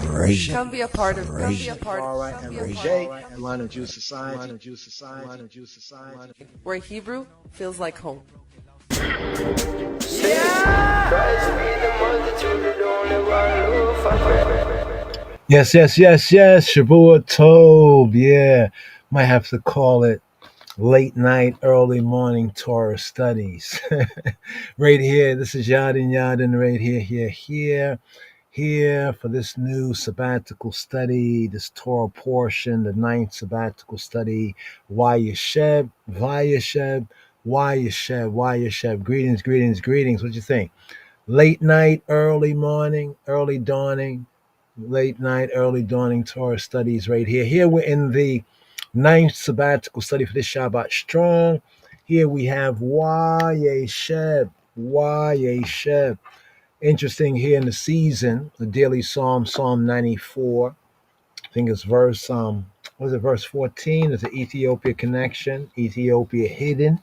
Worship. Come be a part of Torah and RMM Society. where Hebrew feels like home. Yes. Shavua Tov. Yeah. Might have to call it late night, early morning Torah studies. Right here. This is Yadin right here for this new sabbatical study, this Torah portion, the ninth sabbatical study, Wayyesheb. Greetings. What you think? Late night, early morning, early dawning, late night, early dawning Torah studies right here. Here we're in the ninth sabbatical study for this Shabbat strong. Here we have Wayyesheb. Interesting here in the season, the daily Psalm 94. I think it's verse 14? It's an Ethiopia connection, Ethiopia hidden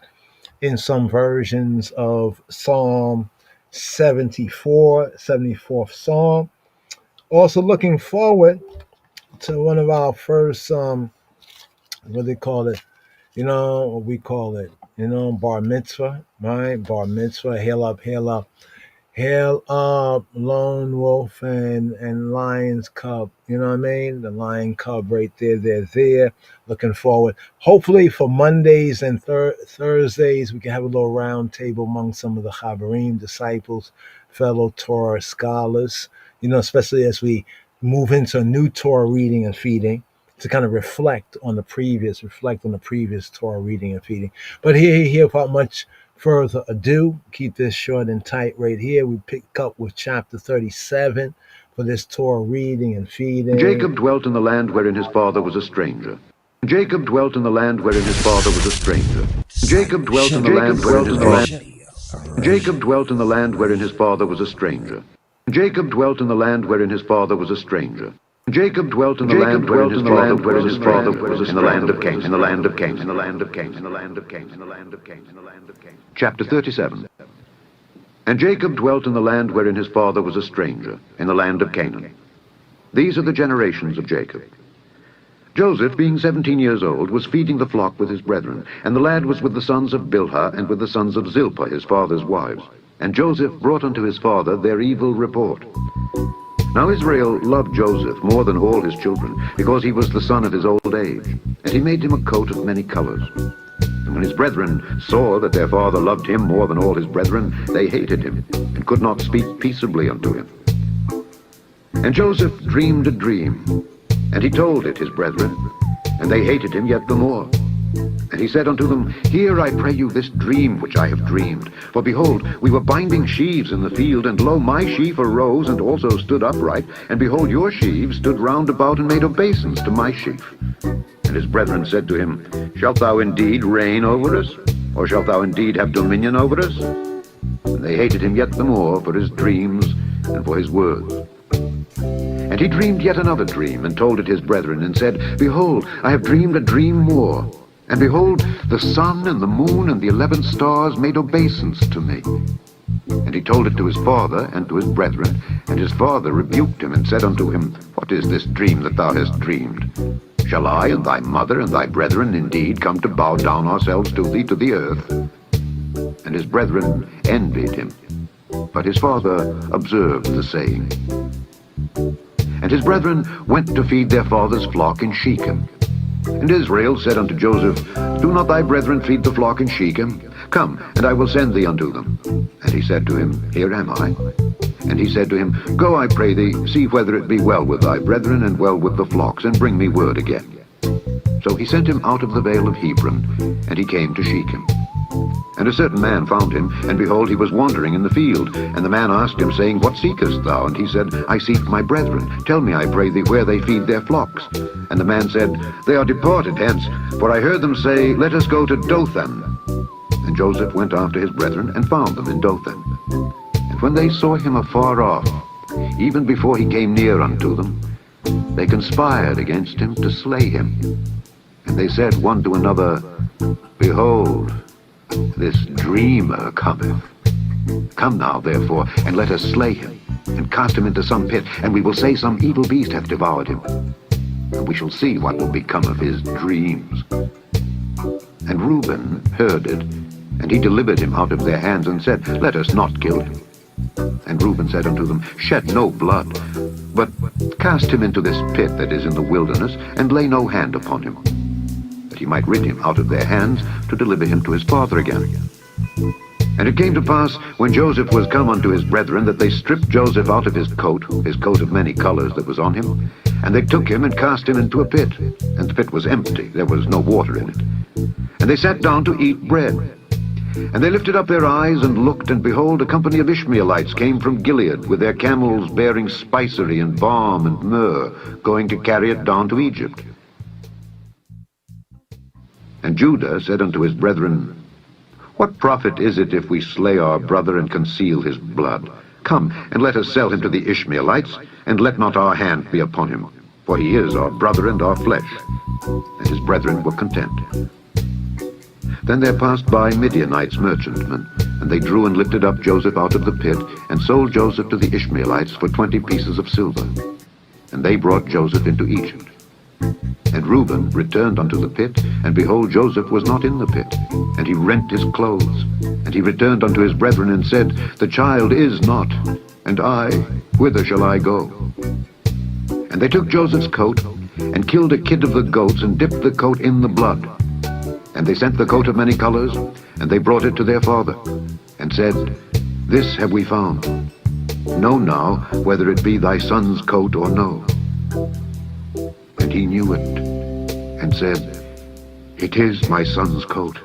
in some versions of Psalm 74th Psalm. Also looking forward to one of our first, what they call it, what we call it, bar mitzvah, right? Bar mitzvah, hail up, lone wolf and lion's cub. You know what I mean? The lion cub right there. They're there. Looking forward. Hopefully for Mondays and Thursdays, we can have a little round table among some of the Chaverim disciples, fellow Torah scholars, especially as we move into a new Torah reading and feeding to kind of reflect on the previous Torah reading and feeding. But here, without much further ado, keep this short and tight right here. We pick up with chapter 37 for this Torah reading and feeding. Jacob dwelt in the land wherein his father was a stranger. Jacob dwelt in the land wherein his father was a stranger. Jacob dwelt in the land wherein his father. Jacob dwelt in the land wherein his father was a stranger. Jacob dwelt in the land wherein his father was a stranger. Jacob dwelt in the land wherein his father was in the land of Canaan, in the land of Canaan, in the land of Canaan, in the land of Canaan, in the land of Canaan, in the land of Canaan. Chapter 37. And Jacob dwelt in the land wherein his father was a stranger, in the land of Canaan. These are the generations of Jacob. Joseph, being 17 years old, was feeding the flock with his brethren, and the lad was with the sons of Bilhah and with the sons of Zilpah, his father's wives. And Joseph brought unto his father their evil report. Now Israel loved Joseph more than all his children, because he was the son of his old age, and he made him a coat of many colors. And when his brethren saw that their father loved him more than all his brethren, they hated him, and could not speak peaceably unto him. And Joseph dreamed a dream, and he told it his brethren, and they hated him yet the more. And he said unto them, Hear, I pray you, this dream which I have dreamed. For behold, we were binding sheaves in the field, and lo, my sheaf arose and also stood upright, and behold, your sheaves stood round about and made obeisance to my sheaf. And his brethren said to him, Shalt thou indeed reign over us? Or shalt thou indeed have dominion over us? And they hated him yet the more for his dreams and for his words. And he dreamed yet another dream, and told it his brethren, and said, Behold, I have dreamed a dream more. And behold, the sun and the moon and the 11 stars made obeisance to me. And he told it to his father and to his brethren. And his father rebuked him and said unto him, What is this dream that thou hast dreamed? Shall I and thy mother and thy brethren indeed come to bow down ourselves to thee to the earth? And his brethren envied him. But his father observed the saying. And his brethren went to feed their father's flock in Shechem. And Israel said unto Joseph, Do not thy brethren feed the flock in Shechem? Come, and I will send thee unto them. And he said to him, Here am I. And he said to him, Go, I pray thee, see whether it be well with thy brethren and well with the flocks, and bring me word again. So he sent him out of the vale of Hebron, and he came to Shechem. And a certain man found him, and behold, he was wandering in the field. And the man asked him, saying, What seekest thou? And he said, I seek my brethren. Tell me, I pray thee, where they feed their flocks. And the man said, They are departed hence, for I heard them say, Let us go to Dothan. And Joseph went after his brethren, and found them in Dothan. And when they saw him afar off, even before he came near unto them, they conspired against him to slay him. And they said one to another, Behold, this dreamer cometh. Come now, therefore, and let us slay him, and cast him into some pit, and we will say some evil beast hath devoured him. And we shall see what will become of his dreams. And Reuben heard it, and he delivered him out of their hands, and said, Let us not kill him. And Reuben said unto them, Shed no blood, but cast him into this pit that is in the wilderness, and lay no hand upon him, that he might rid him out of their hands, to deliver him to his father again. And it came to pass, when Joseph was come unto his brethren, that they stripped Joseph out of his coat of many colors that was on him, and they took him and cast him into a pit. And the pit was empty, there was no water in it. And they sat down to eat bread. And they lifted up their eyes and looked, and behold, a company of Ishmaelites came from Gilead, with their camels bearing spicery and balm and myrrh, going to carry it down to Egypt. And Judah said unto his brethren, What profit is it if we slay our brother and conceal his blood? Come, and let us sell him to the Ishmaelites, and let not our hand be upon him, for he is our brother and our flesh. And his brethren were content. Then there passed by Midianites merchantmen, and they drew and lifted up Joseph out of the pit, and sold Joseph to the Ishmaelites for 20 pieces of silver. And they brought Joseph into Egypt. And Reuben returned unto the pit, and behold, Joseph was not in the pit. And he rent his clothes. And he returned unto his brethren, and said, The child is not, and I, whither shall I go? And they took Joseph's coat, and killed a kid of the goats, and dipped the coat in the blood. And they sent the coat of many colors, and they brought it to their father, and said, This have we found. Know now whether it be thy son's coat or no. And he knew it, and said, It is my son's coat.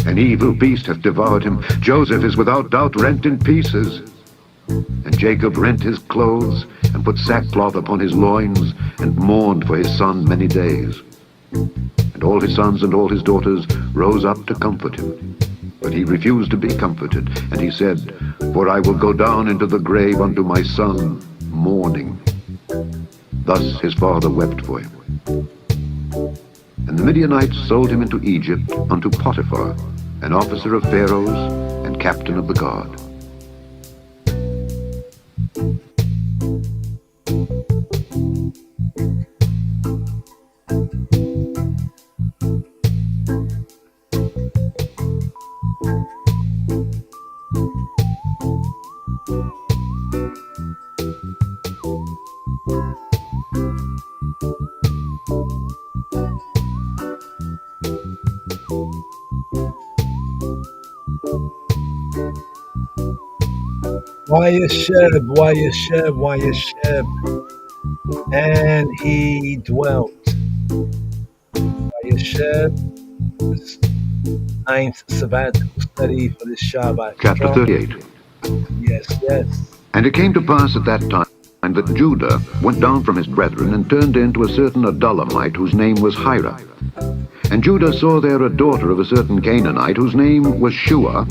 An evil beast hath devoured him. Joseph is without doubt rent in pieces. And Jacob rent his clothes, and put sackcloth upon his loins, and mourned for his son many days. And all his sons and all his daughters rose up to comfort him. But he refused to be comforted, and he said, For I will go down into the grave unto my son, mourning. Thus his father wept for him. And the Midianites sold him into Egypt unto Potiphar, an officer of Pharaoh's, and captain of the guard. Wayyesheb, and he dwelt. Wayyesheb, this 9th sabbatical study for this Shabbat. Chapter 38. Yes. And it came to pass at that time that Judah went down from his brethren, and turned into a certain Adullamite, whose name was Hira. And Judah saw there a daughter of a certain Canaanite, whose name was Shua,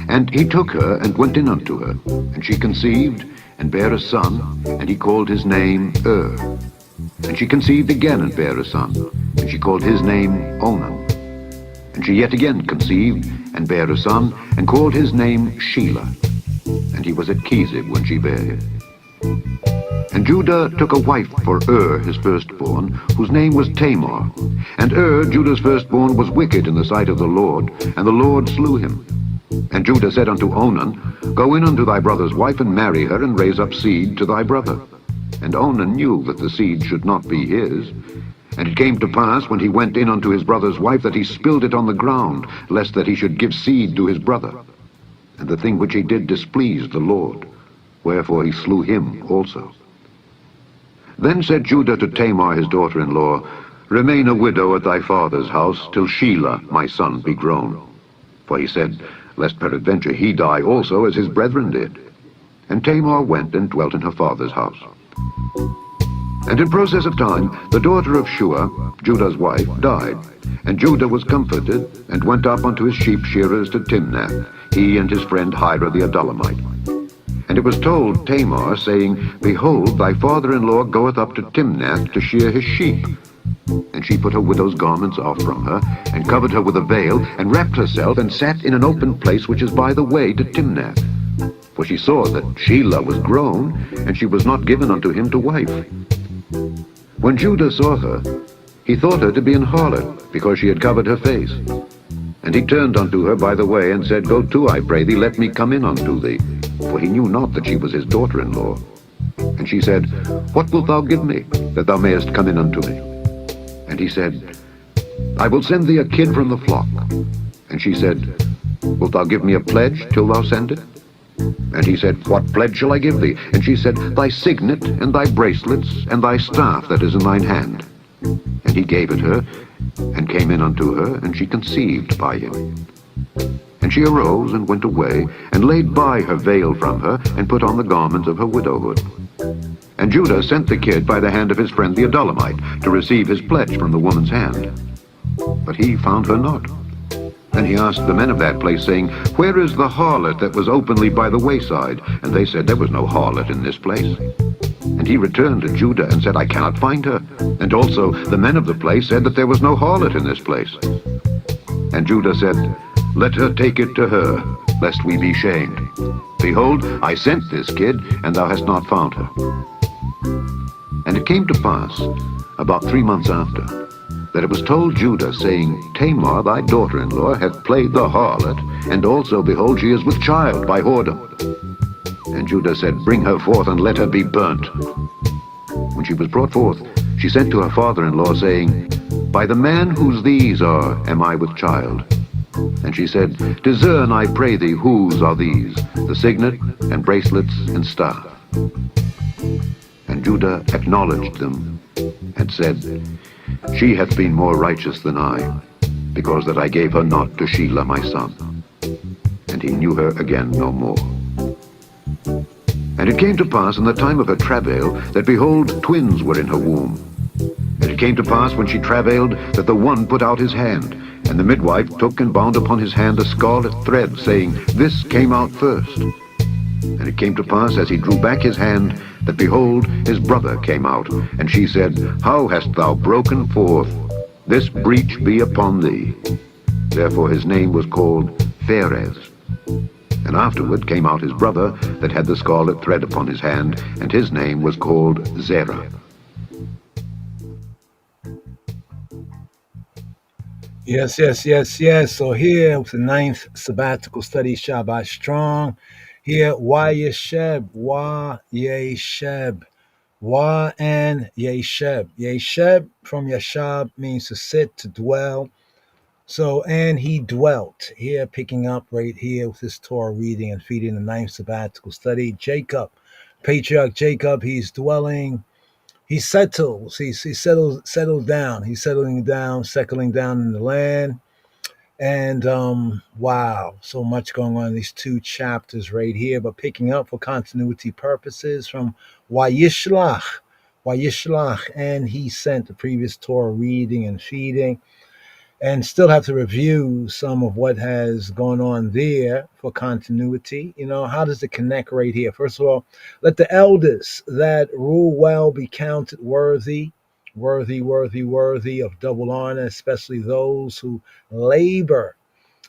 and he took her, and went in unto her. And she conceived, and bare a son, and he called his name And she conceived again, and bare a son, and she called his name Onan. And she yet again conceived, and bare a son, and called his name Shelah. And he was at Chezib when she bare him. And Judah took a wife for his firstborn, whose name was Tamar. And Judah's firstborn, was wicked in the sight of the Lord, and the Lord slew him. And Judah said unto Onan, Go in unto thy brother's wife, and marry her, and raise up seed to thy brother. And Onan knew that the seed should not be his. And it came to pass, when he went in unto his brother's wife, that he spilled it on the ground, lest that he should give seed to his brother. And the thing which he did displeased the Lord, wherefore he slew him also. Then said Judah to Tamar his daughter-in-law, Remain a widow at thy father's house, till Shelah my son be grown. For he said, Lest peradventure he die also, as his brethren did. And Tamar went and dwelt in her father's house. And in process of time, the daughter of Shua, Judah's wife, died. And Judah was comforted, and went up unto his sheep shearers to Timnath, he and his friend Hira the Adullamite. And it was told Tamar, saying, Behold, thy father-in-law goeth up to Timnath to shear his sheep. And she put her widow's garments off from her, and covered her with a veil, and wrapped herself, and sat in an open place which is by the way to Timnath. for she saw that Shelah was grown, and she was not given unto him to wife. When Judah saw her, he thought her to be an harlot, because she had covered her face. And he turned unto her by the way, and said, Go to, I pray thee, let me come in unto thee. For he knew not that she was his daughter-in-law. And she said, What wilt thou give me, that thou mayest come in unto me? And he said, I will send thee a kid from the flock. And she said, Wilt thou give me a pledge till thou send it? And he said, What pledge shall I give thee? And she said, Thy signet, and thy bracelets, and thy staff that is in thine hand. And he gave it her, and came in unto her, and she conceived by him. And she arose, and went away, and laid by her veil from her, and put on the garments of her widowhood. And Judah sent the kid by the hand of his friend the Adullamite, to receive his pledge from the woman's hand. But he found her not. Then he asked the men of that place, saying, Where is the harlot that was openly by the wayside? And they said, There was no harlot in this place. And he returned to Judah and said, I cannot find her. And also the men of the place said that there was no harlot in this place. And Judah said, Let her take it to her, lest we be shamed. Behold, I sent this kid, and thou hast not found her. And it came to pass, about 3 months after, that it was told Judah, saying, Tamar, thy daughter-in-law, hath played the harlot, and also, behold, she is with child by whoredom. And Judah said, Bring her forth, and let her be burnt. When she was brought forth, she sent to her father-in-law, saying, By the man whose these are, am I with child. And she said, Discern, I pray thee, whose are these, the signet, and bracelets, and staff. And Judah acknowledged them, and said, She hath been more righteous than I, because that I gave her not to Shelah my son. And he knew her again no more. And it came to pass in the time of her travail, that behold, twins were in her womb. And it came to pass when she travailed, that the one put out his hand, and the midwife took and bound upon his hand a scarlet thread, saying, This came out first. And it came to pass, as he drew back his hand, that behold, his brother came out. And she said, How hast thou broken forth? This breach be upon thee. Therefore his name was called Pharez. And afterward came out his brother that had the scarlet thread upon his hand, and his name was called Zerah. Yes, yes, yes, yes. So here with the 9th sabbatical study, Shabbat Strong. Here, Wayyesheb, Wayyesheb, Wa and Yesheb. Yesheb from Yashab means to sit, to dwell. So, and he dwelt. Here, picking up right here with this Torah reading and feeding the 9th sabbatical study. Jacob, patriarch Jacob, he's dwelling. He settles. He settled down. He's settling down in the land. And wow, so much going on in these 2 chapters right here. But picking up for continuity purposes from Wayyeshlach, and he sent the previous Torah reading and feeding. And still have to review some of what has gone on there for continuity. You know, how does it connect right here? First of all, let the elders that rule well be counted worthy of double honor, especially those who labor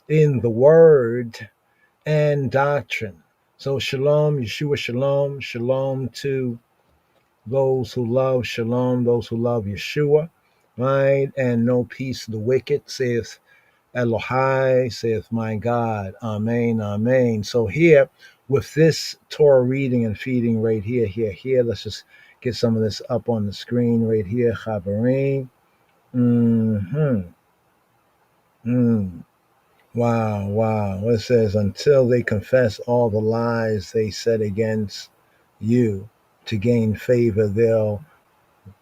in the word and doctrine. So shalom, Yeshua shalom, shalom to those who love shalom, those who love Yeshua. Right, and no peace to the wicked, saith Elohai, saith my God. Amen, amen. So here, with this Torah reading and feeding right here, let's just get some of this up on the screen right here, Chaverim. Wow. It says, until they confess all the lies they said against you to gain favor, they'll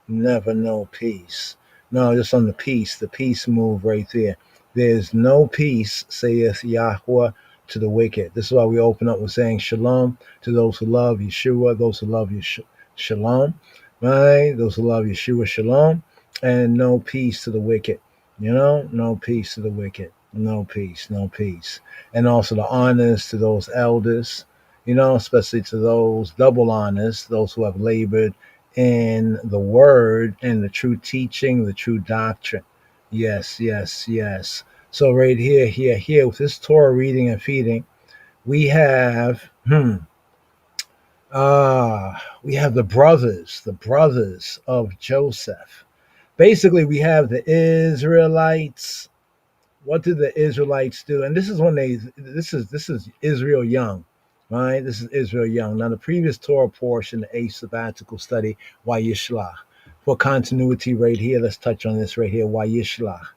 never know peace. No, just on the peace move right there. There's no peace, saith Yahweh, to the wicked. This is why we open up with saying shalom to those who love Yeshua, those who love shalom, right? Those who love Yeshua, shalom, and no peace to the wicked. You know, no peace to the wicked. No peace. And also the honors to those elders, you know, especially to those double honors, those who have labored in the word and the true teaching, the true doctrine. Yes. So right here, with this Torah reading and feeding, we have We have the brothers of Joseph. Basically, we have the Israelites. What did the Israelites do? And this is when this is Israel young, right? This is Israel young. Now, the previous Torah portion, the eighth sabbatical study, Wayyeshlach. For continuity, right here, let's touch on this right here. Wayyeshlach,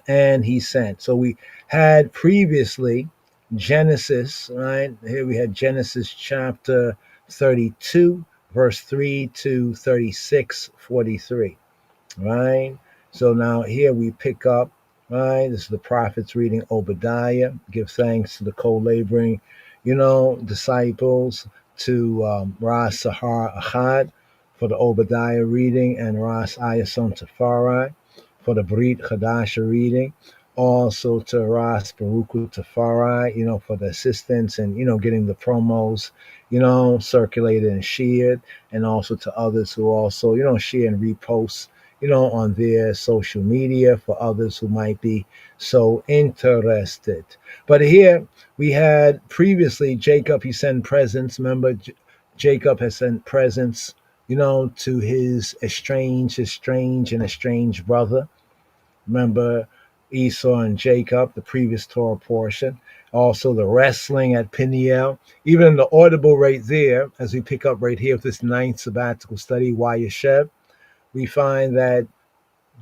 and he sent. So we had previously Genesis, right? Here we had Genesis chapter 32, verse 3 to 36, 43. Right? So now here we pick up, right? This is the prophets reading Obadiah. Give thanks to the co-laboring, disciples, to Ras Sahar Achad for the Obadiah reading, and Ras Ayason Tafari for the Brit Chadasha reading. Also to Ras Baruchu Tafari, for the assistance and, getting the promos, circulated and shared, and also to others who also, share and repost on their social media for others who might be so interested. But here we had previously Jacob, he sent presents. Remember, Jacob has sent presents, to his strange and estranged brother. Remember Esau and Jacob, the previous Torah portion. Also the wrestling at Peniel. Even the audible right there, as we pick up right here with this ninth sabbatical study, Wayyesheb, we find that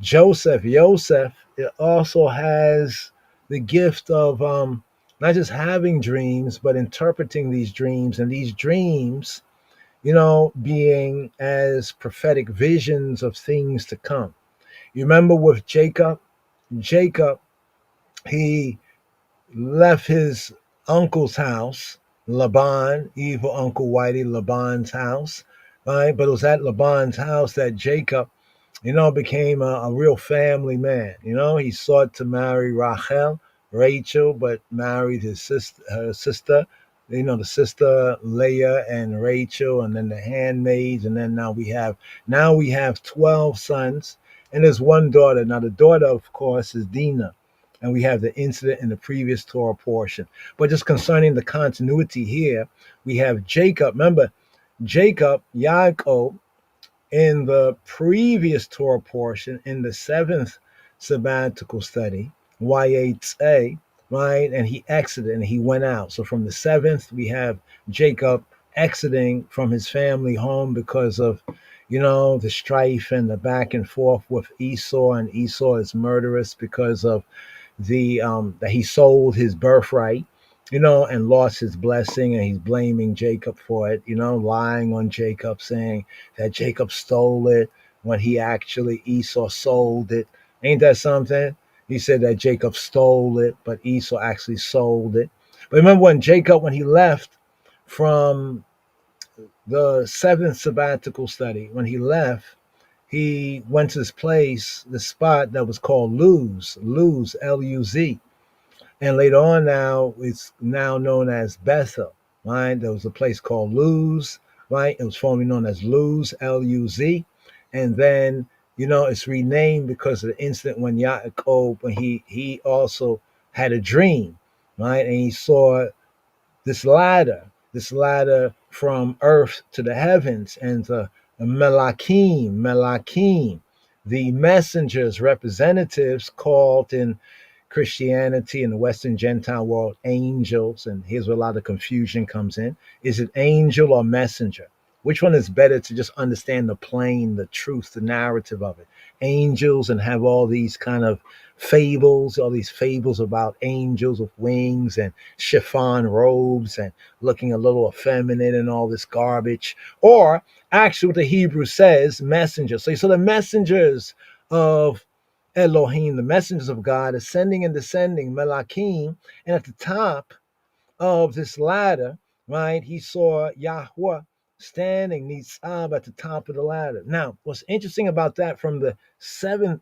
Joseph it also has the gift of not just having dreams, but interpreting these dreams, and these dreams, being as prophetic visions of things to come. You remember with Jacob, he left his uncle's house, Laban, evil Uncle Whitey, Laban's house, right? But it was at Laban's house that Jacob, became a real family man. He sought to marry Rachel, but married her sister, the sister Leah and Rachel, and then the handmaids, and then now we have 12 sons, and there's one daughter. Now the daughter, of course, is Dinah, and we have the incident in the previous Torah portion. But just concerning the continuity here, we have Jacob. Remember, Yaakov, in the previous Torah portion, in the seventh sabbatical study, Y8A, right? And he exited and he went out. So from the seventh, we have Jacob exiting from his family home because of, the strife and the back and forth with Esau, and Esau is murderous because of the that he sold his birthright, and lost his blessing, and he's blaming Jacob for it, lying on Jacob, saying that Jacob stole it when he actually Esau sold it. Ain't that something? He said that Jacob stole it, but Esau actually sold it. But remember when he left from the seventh sabbatical study, when he left, he went to this place, the spot that was called Luz, Luz. And later on now, it's now known as Bethel, right? There was a place called Luz, right? It was formerly known as Luz, Luz. And then, it's renamed because of the incident when Yaakov, when he also had a dream, right? And he saw this ladder from earth to the heavens, and the Melakim, the messengers, representatives called in Christianity in the Western Gentile world angels. And here's where a lot of confusion comes in. Is it angel or messenger? Which one is better to just understand the plain, the truth, the narrative of it? Angels, and have all these kind of all these fables about angels with wings and chiffon robes and looking a little effeminate and all this garbage. Or actually what the Hebrew says, messengers. So the messengers of Elohim, the messengers of God, ascending and descending, Melakim, and at the top of this ladder, right, he saw Yahweh standing, Nitzab, at the top of the ladder. Now, what's interesting about that from the seventh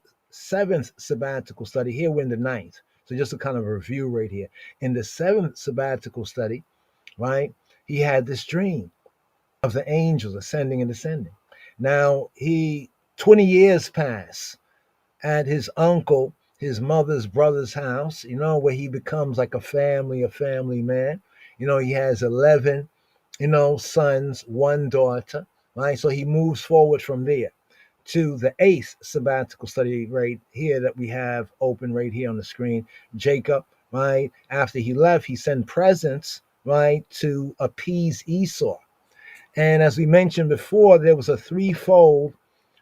sabbatical study, here we're in the ninth. So just a kind of a review right here. In the seventh sabbatical study, right, he had this dream of the angels ascending and descending. Now, 20 years pass at his uncle, his mother's brother's house, where he becomes like a family man. He has 11 sons, one daughter, right? So he moves forward from there to the eighth sabbatical study right here that we have open right here on the screen. Jacob, right? After he left, he sent presents, right, to appease Esau. And as we mentioned before, there was a threefold,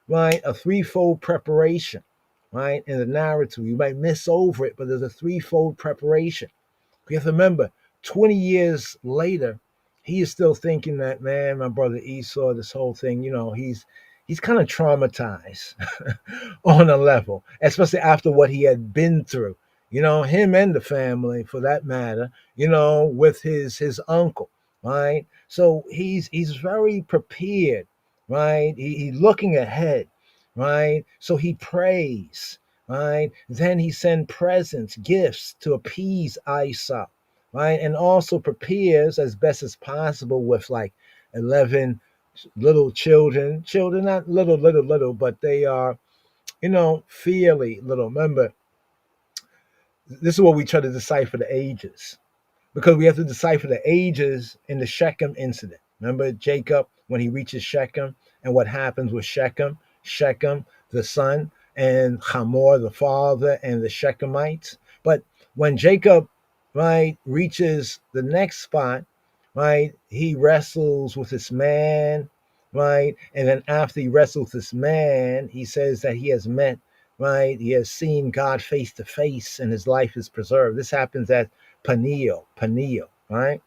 right? A threefold preparation, right? In the narrative, you might miss over it, but there's a threefold preparation. You have to remember, 20 years later, he is still thinking that, man, my brother Esau, this whole thing, he's kind of traumatized on a level, especially after what he had been through. Him and the family, for that matter, with his uncle, right? So he's very prepared, right? He's looking ahead, right? So he prays, right? Then he sent presents, gifts to appease Isaac, right? And also prepares as best as possible with like 11 little children, not little, but they are, fairly little. Remember, this is what we try to decipher the ages, because we have to decipher the ages in the Shechem incident. Remember Jacob when he reaches Shechem and what happens with Shechem? Shechem, the son, and Hamor, the father, and the Shechemites. But when Jacob, right, reaches the next spot, right, he wrestles with this man, right, and then after he wrestles with this man, he says that he has met, right, he has seen God face to face, and his life is preserved. This happens at Peniel, right?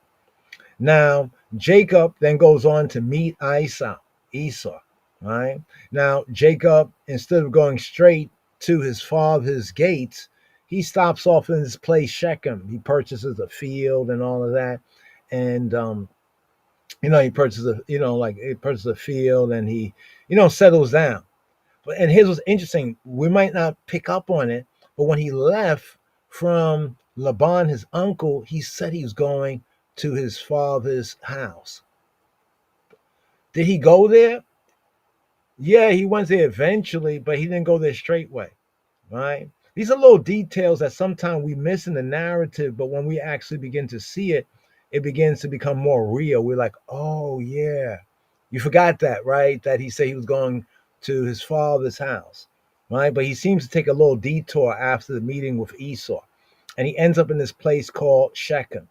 Now, Jacob then goes on to meet Esau, right? Now, Jacob, instead of going straight to his father's gates, he stops off in this place, Shechem. He purchases a field and all of that. And, he purchases he purchases a field and he, settles down. And here's what's interesting. We might not pick up on it, but when he left from Laban, his uncle, he said he was going to his father's house. Did he go there? Yeah, he went there eventually, but he didn't go there straightway, right? These are little details that sometimes we miss in the narrative, but when we actually begin to see it, it begins to become more real. We're like, oh, yeah. You forgot that, right? That he said he was going to his father's house, right? But he seems to take a little detour after the meeting with Esau. And he ends up in this place called Shechem.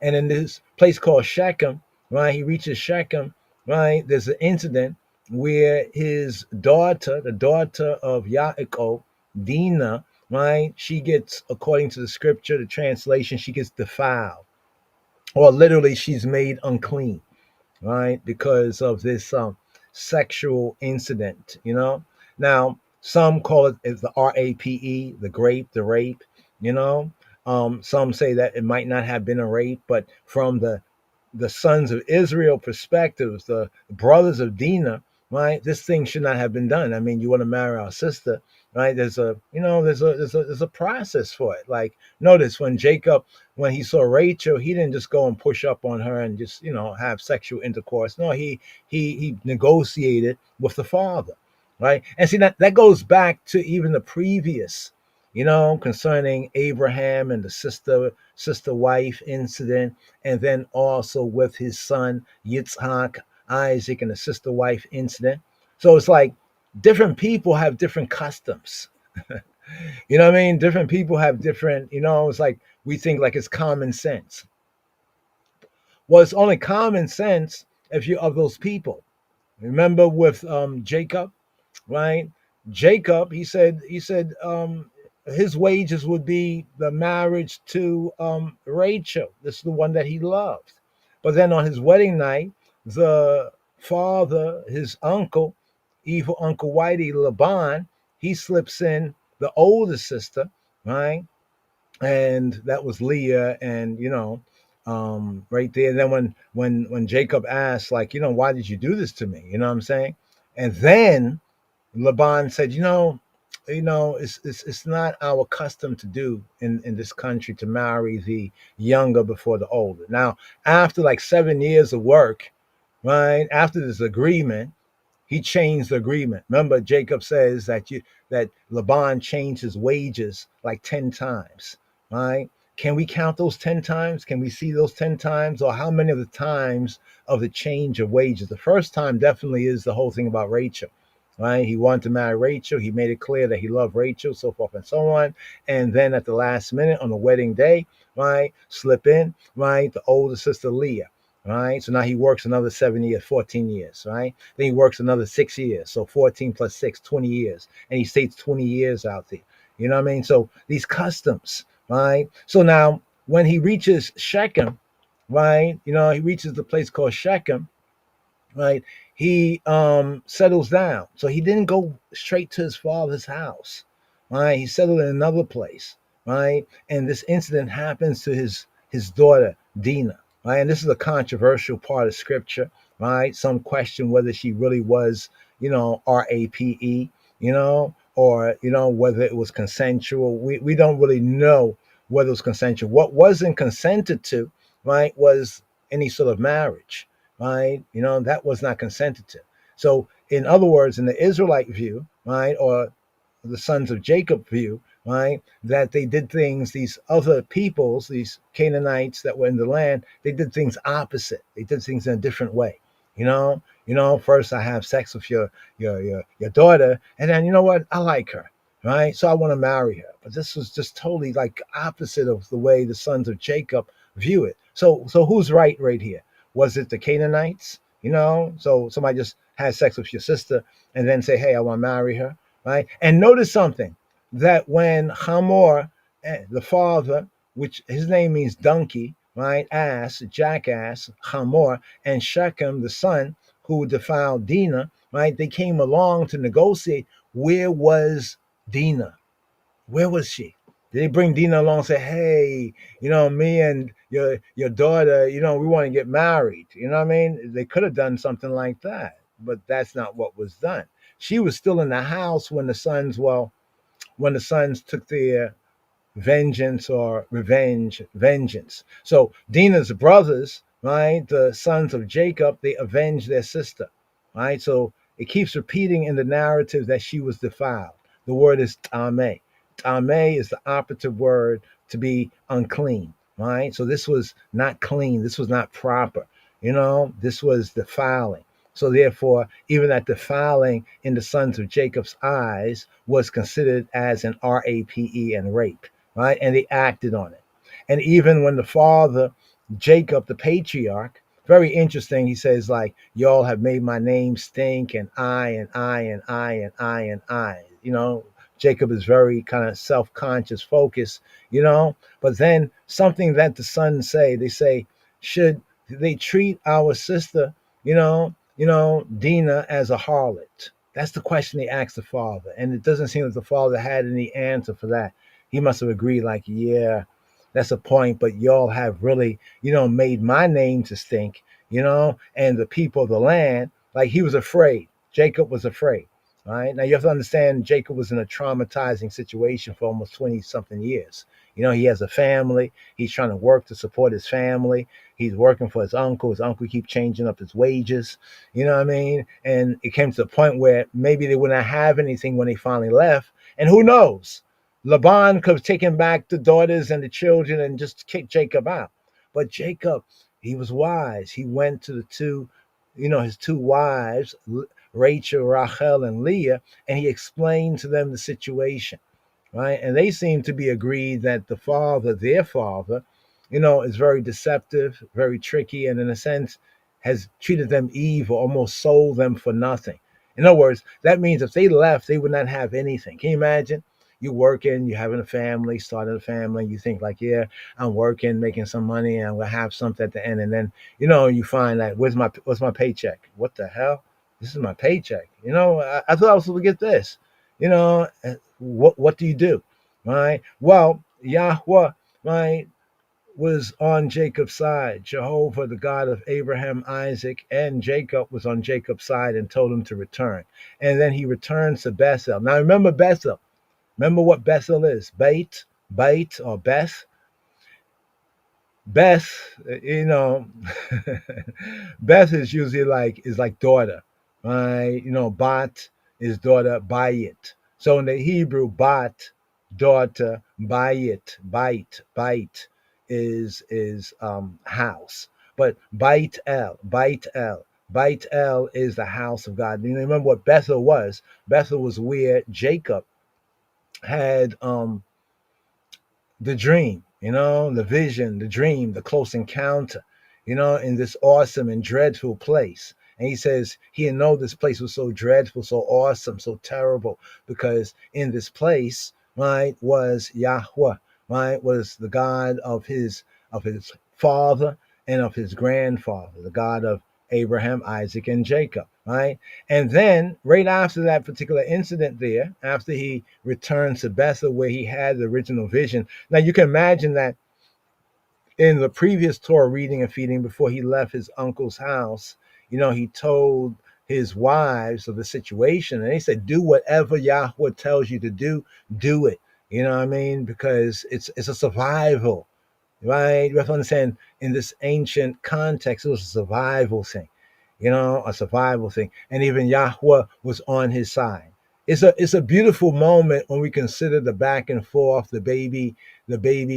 And in this place called Shechem, right, he reaches Shechem, right? There's an incident where his daughter, the daughter of Yaakov, Dinah, right, she gets, according to the scripture, the translation, she gets defiled. Or literally, she's made unclean, right, because of this sexual incident, Now, some call it as the RAPE, the rape, Some say that it might not have been a rape, but from the sons of Israel perspectives, the brothers of Dinah, right, this thing should not have been done. I mean, you want to marry our sister, right? There's a process for it. Like, notice when Jacob, when he saw Rachel, he didn't just go and push up on her and just, have sexual intercourse. No, he negotiated with the father, right? And see, that goes back to even the previous, concerning Abraham and the sister wife incident, and then also with his son Yitzhak, Isaac, and the sister wife incident. So it's like different people have different customs. You know what I mean? Different people have different, it's like we think like it's common sense. Well, it's only common sense if you're of those people. Remember with Jacob, right? Jacob, he said his wages would be the marriage to Rachel. This is the one that he loved. But then on his wedding night, the father, his uncle, evil Uncle Whitey Laban, he slips in the older sister, right? And that was Leah, and right there. And then when Jacob asked, like, why did you do this to me? You know what I'm saying? And then Laban said, it's not our custom to do in this country to marry the younger before the older. Now, after like 7 years of work, right, after this agreement, he changed the agreement. Remember, Jacob says that Laban changed his wages like 10 times, right? Can we count those 10 times? Can we see those 10 times? Or how many of the times of the change of wages? The first time definitely is the whole thing about Rachel, right? He wanted to marry Rachel. He made it clear that he loved Rachel, so forth and so on. And then at the last minute on the wedding day, right, slip in, right, the older sister Leah. Right. So now he works another 7 years, 14 years. Right. Then he works another 6 years. So 14 plus 6, 20 years. And he stays 20 years out there. You know what I mean? So these customs, right? So now when he reaches Shechem, right, he reaches the place called Shechem, right? He settles down. So he didn't go straight to his father's house, right? He settled in another place, right? And this incident happens to his daughter Dinah, right? And this is a controversial part of scripture, right? Some question whether she really was, RAPE, or whether it was consensual. We don't really know whether it was consensual. What wasn't consented to, right, was any sort of marriage, right? That was not consented to. So, in other words, in the Israelite view, right, or the sons of Jacob view, right, that they did things, these other peoples, these Canaanites that were in the land, they did things opposite. They did things in a different way. First I have sex with your daughter, and then you know what? I like her, right? So I want to marry her. But this was just totally like opposite of the way the sons of Jacob view it. So who's right here? Was it the Canaanites? So somebody just had sex with your sister and then say, hey, I want to marry her, right? And notice something, that when Hamor, the father, which his name means donkey, right? Ass, jackass, Hamor, and Shechem, the son who defiled Dinah, right? They came along to negotiate. Where was Dinah? Where was she? Did they bring Dinah along and say, hey, me and your daughter, we want to get married? You know what I mean? They could have done something like that, but that's not what was done. She was still in the house when the sons took their vengeance or vengeance. So Dinah's brothers, right, the sons of Jacob, they avenged their sister, right? So it keeps repeating in the narrative that she was defiled. The word is tameh. Tameh is the operative word to be unclean, right? So this was not clean. This was not proper. This was defiling. So therefore, even that defiling in the sons of Jacob's eyes was considered as an RAPE and rape, right? And they acted on it. And even when the father, Jacob, the patriarch, very interesting, he says, like, y'all have made my name stink, and I, and I, and I, and I, and I. Jacob is very kind of self-conscious, focused, But then something that the sons say, they say, should they treat our sister, Dinah, as a harlot? That's the question they asked the father. And it doesn't seem that the father had any answer for that. He must have agreed, like, yeah, that's a point, but y'all have really, made my name to stink, and the people of the land, like, he was afraid. Jacob was afraid. All right. Now you have to understand, Jacob was in a traumatizing situation for almost 20 something years. He has a family. He's trying to work to support his family. He's working for his uncle. His uncle keeps changing up his wages. You know what I mean? And it came to the point where maybe they wouldn't have anything when they finally left. And who knows? Laban could have taken back the daughters and the children and just kicked Jacob out. But Jacob, he was wise. He went to the two, his two wives, Rachel, Rachel, and Leah, and he explained to them the situation, right? And they seem to be agreed that the father, their father, is very deceptive, very tricky, and in a sense has treated them evil, almost sold them for nothing. In other words, that means if they left, they would not have anything. Can you imagine? You working, you having a family, starting a family, you think like, yeah, I'm working, making some money, and I'm gonna have something at the end, and then you find that what's my paycheck? What the hell? This is my paycheck. I thought I was supposed to get this. What do you do? Right? Well, Yahweh, right, was on Jacob's side. Jehovah, the God of Abraham, Isaac, and Jacob, was on Jacob's side and told him to return. And then he returns to Bethel. Now remember Bethel. Remember what Bethel is. Bait, or Beth. Beth, Beth is usually like daughter, right? Bat is daughter, Bayit. So in the Hebrew, Bat, daughter, Bait is house. But Bait El is the house of God. You remember what Bethel was? Bethel was where Jacob had the dream, the vision, the dream, the close encounter, in this awesome and dreadful place. And he says he didn't know this place was so dreadful, so awesome, so terrible, because in this place, right, was Yahweh, right, was the God of his father and of his grandfather, the God of Abraham, Isaac, and Jacob, right? And then right after that particular incident there, after he returned to Bethel where he had the original vision. Now you can imagine that in the previous Torah reading and feeding before he left his uncle's house, he told his wives of the situation, and they said, do whatever Yahweh tells you to do it. You know what I mean? Because it's a survival, right? You have to understand, in this ancient context, it was a survival thing, a survival thing. And even Yahweh was on his side. It's a beautiful moment when we consider the back and forth, the baby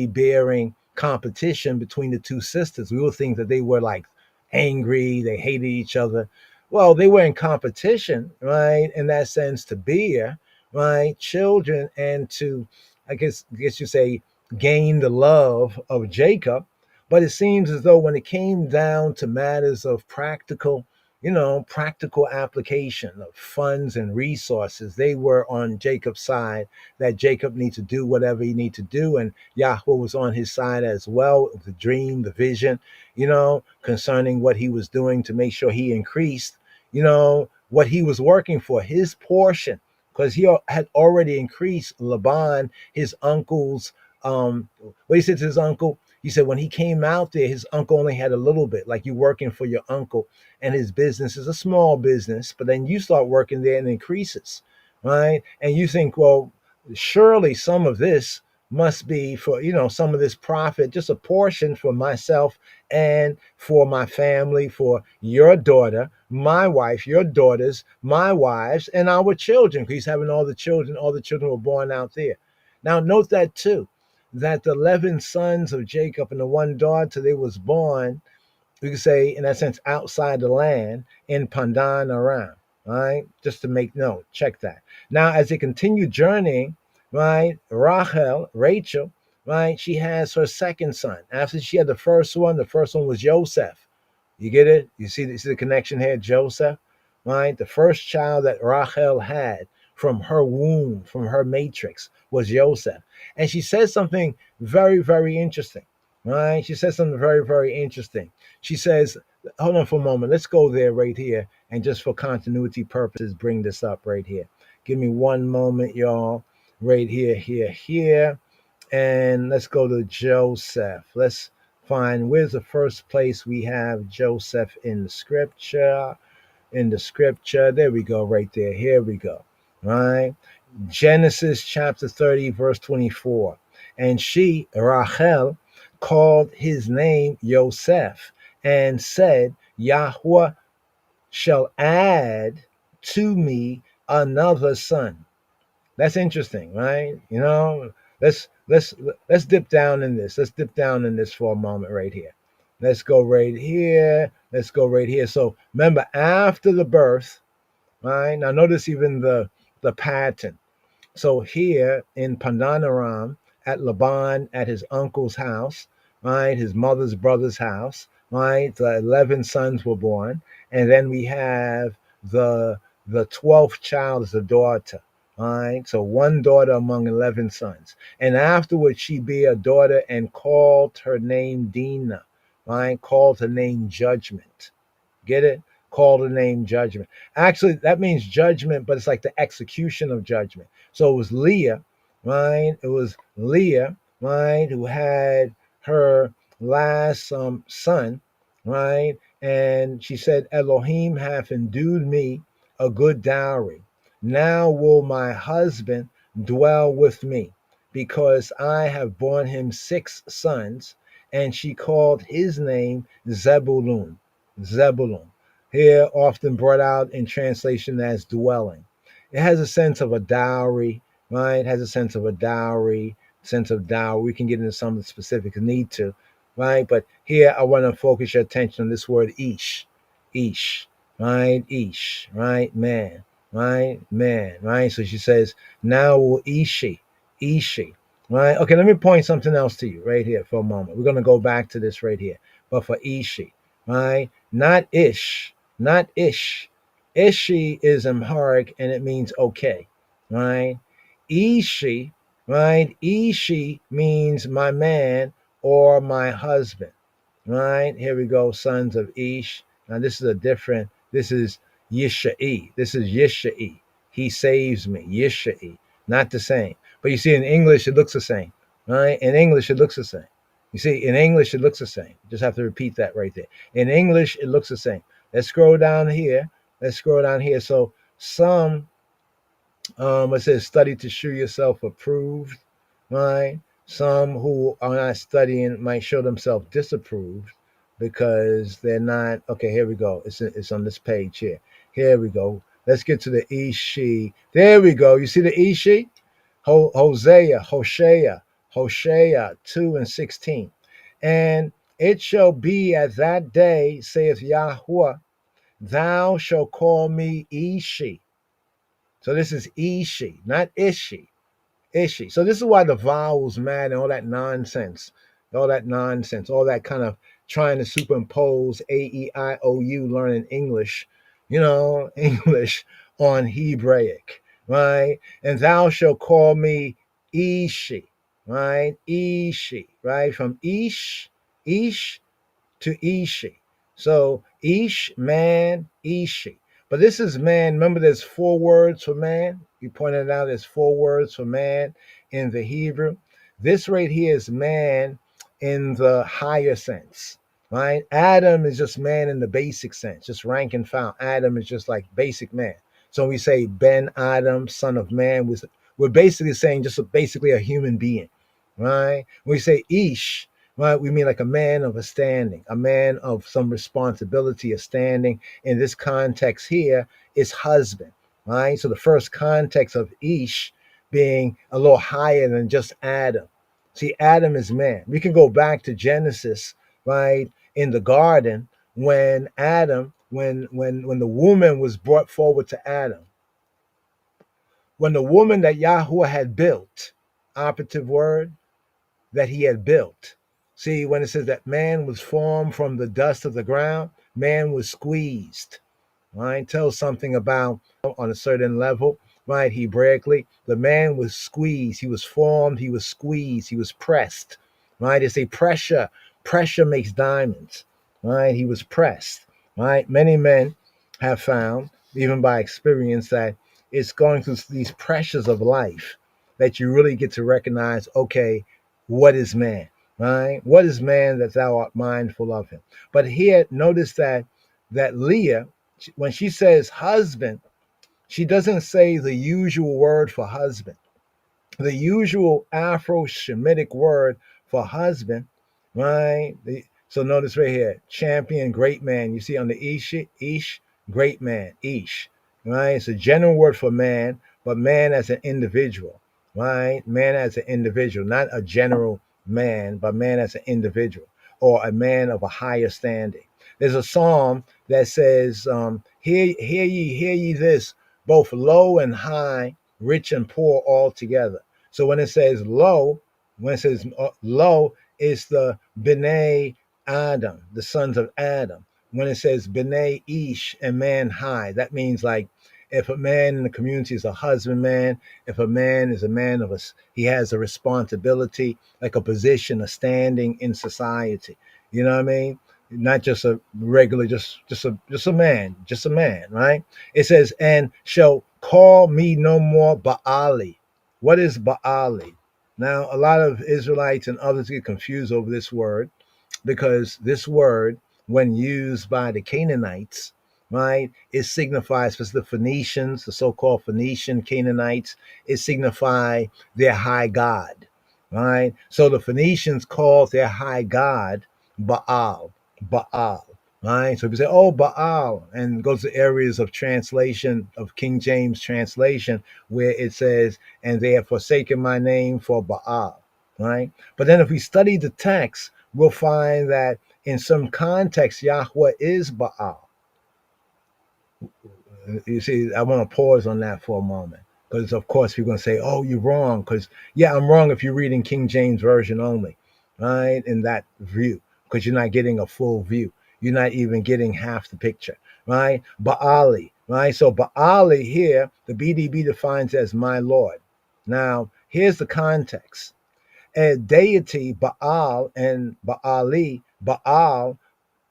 bearing competition between the two sisters. We will think that they were like angry, they hated each other. Well, they were in competition, right? In that sense, to bear, right, children, and to, I guess you say, gain the love of Jacob. But it seems as though when it came down to matters of practical application of funds and resources, they were on Jacob's side, that Jacob needs to do whatever he needs to do. And Yahweh was on his side as well, the dream, the vision, concerning what he was doing to make sure he increased, what he was working for, his portion, because he had already increased Laban, his uncle's, what he said to his uncle. He said when he came out there, his uncle only had a little bit, like you working for your uncle, and his business is a small business, but then you start working there and it increases, right? And you think, well, surely some of this must be for, some of this profit, just a portion for myself and for my family, for your daughter, my wife, your daughters, my wives, and our children. He's having all the children were born out there. Now, note that too, that the 11 sons of Jacob and the one daughter, they was born, we could say, in that sense, outside the land in Pandan Aram, right? Just to make note, check that. Now, as they continue journeying, right, Rachel, right, she has her second son. After she had the first one was Joseph. You get it? You see the connection here, Joseph, right? The first child that Rachel had from her womb, from her matrix, was Joseph. And she says something very, very interesting, right? She says something very, very interesting. She says, hold on for a moment. Let's go there right here. And just for continuity purposes, bring this up right here. Give me one moment, y'all. Right here, here. And let's go to Joseph. Let's find, where's the first place we have Joseph in the scripture. There we go, right there. Here we go. Right? Genesis chapter 30, verse 24. And she, Rachel, called his name Yosef, and said, Yahweh shall add to me another son. That's interesting, right? Let's dip down in this. Let's dip down in this for a moment right here. Let's go right here. So remember, after the birth, right? Now notice even the pattern. So here in Pandanaram, at Laban, at his uncle's house, right, his mother's brother's house, right, the 11 sons were born, and then we have the 12th child is a daughter, right? So one daughter among 11 sons, and afterwards she bare a daughter and called her name Dinah, right? Called her name Judgment. Get it? Called the name Judgment. Actually, that means judgment, but it's like the execution of judgment. So it was Leah, right? It was Leah, right, who had her last son, right? And she said, Elohim hath endued me a good dowry. Now will my husband dwell with me, because I have borne him 6 sons. And she called his name Zebulun. Here often brought out in translation as dwelling. It has a sense of a dowry, right? It has a sense of a dowry, sense of dowry. We can get into some of the specifics need to, right? But here I want to focus your attention on this word ish, ish, right? Ish, right? Man, right? Man, right? So she says, now will ishi, ishi, right? Okay, let me point something else to you right here for a moment. We're going to go back to this right here. But for ishi, right? Not ish, not ish. Ishi is Amharic and it means okay, right? Ishi, right? Ishi means my man or my husband, right? Here we go, sons of Ish. Now this is a different, this is Yisha'i. This is Yisha'i. He saves me, Yisha'i. Not the same. But you see, in English, it looks the same, right? In English, it looks the same. You see, in English, it looks the same. Just have to repeat that right there. In English, it looks the same. Let's scroll down here. Let's scroll down here. So some it says study to show yourself approved, right? Some who are not studying might show themselves disapproved because they're not. Okay, here we go. It's on this page here. Here we go. Let's get to the Ishi. There we go. You see the Ishi? Hosea 2:16. And it shall be at that day, saith Yahweh, thou shalt call me Ishi. So this is Ishi, not Ishi. Ishi. So this is why the vowels matter and all that nonsense. All that nonsense. All that kind of trying to superimpose A-E-I-O-U learning English, English on Hebraic, right? And thou shalt call me Ishi, right? Ishi, right? From Ish to Ishi. So Ish, man, Ishi. But this is man. Remember, there's 4 words for man. You pointed out there's 4 words for man in the Hebrew. This right here is man in the higher sense, right? Adam is just man in the basic sense, just rank and file. Adam is just like basic man. So we say Ben Adam, son of man. We're basically saying just basically a human being, right? When we say Ish, right, we mean like a man of a standing, a man of some responsibility, a standing. In this context here is husband, right? So the first context of Ish being a little higher than just Adam. See, Adam is man. We can go back to Genesis, right, in the garden when Adam, when the woman was brought forward to Adam, when the woman that Yahweh had built, operative word, that he had built. See, when it says that man was formed from the dust of the ground, man was squeezed. Right? Tells something about on a certain level, right? Hebraically, the man was squeezed. He was formed. He was squeezed. He was pressed. Right? It's a pressure. Pressure makes diamonds. Right? He was pressed. Right? Many men have found, even by experience, that it's going through these pressures of life that you really get to recognize, okay, what is man? Right? What is man that thou art mindful of him? But here, notice that Leah, when she says husband, she doesn't say the usual word for husband. The usual Afro-Shemitic word for husband, right? So notice right here, champion, great man. You see on the Ish, great man, Ish, right? It's a general word for man, but man as an individual, right? Man as an individual, not a general man, but man as an individual or a man of a higher standing. There's a psalm that says, hear ye this, both low and high, rich and poor all together. So when it says low, low, it's the B'nai Adam, the sons of Adam. When it says B'nai Ish and man high, that means like if a man in the community is a husbandman, if a man is a man of he has a responsibility, like a position, a standing in society. You know what I mean? Not just a regular, just a man, right? It says, and shall call me no more Baali. What is Baali? Now, a lot of Israelites and others get confused over this word because this word, when used by the Canaanites, right, it signifies for the Phoenicians, the so-called Phoenician Canaanites, it signifies their high god, right? So the Phoenicians called their high god Baal, right? So if you say, oh, Baal, and go to areas of translation, of King James translation, where it says, and they have forsaken my name for Baal, right? But then if we study the text, we'll find that in some context, Yahweh is Baal. You see, I want to pause on that for a moment because, of course, you're going to say, "Oh, you're wrong." Because, yeah, I'm wrong if you're reading King James version only, right? In that view, because you're not getting a full view. You're not even getting half the picture, right? Baali, right? So Baali here, the BDB defines as my Lord. Now, here's the context: a deity, Baal and Baali, Baal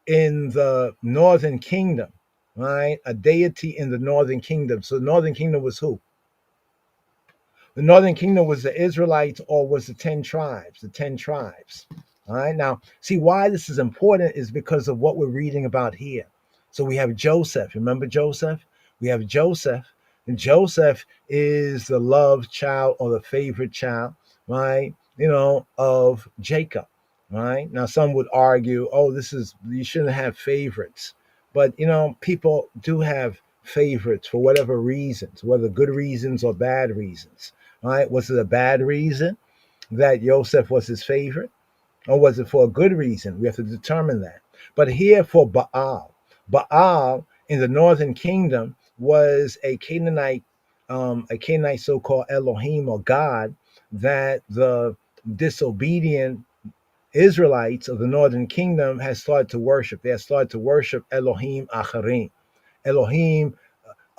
in the northern kingdom, right? A deity in the northern kingdom. So the northern kingdom was who? The northern kingdom was the Israelites or was the 10 tribes, the 10 tribes. All right. Now, see why this is important is because of what we're reading about here. So we have Joseph. Remember Joseph? We have Joseph. And Joseph is the loved child or the favorite child, right? Of Jacob, right? Now, some would argue, oh, you shouldn't have favorites. But, people do have favorites for whatever reasons, whether good reasons or bad reasons. All right, was it a bad reason that Joseph was his favorite, or was it for a good reason? We have to determine that. But here for Baal, Baal in the northern kingdom was a Canaanite so-called Elohim or God that the disobedient Israelites of the northern kingdom had started to worship. They had started to worship Elohim Acharim, Elohim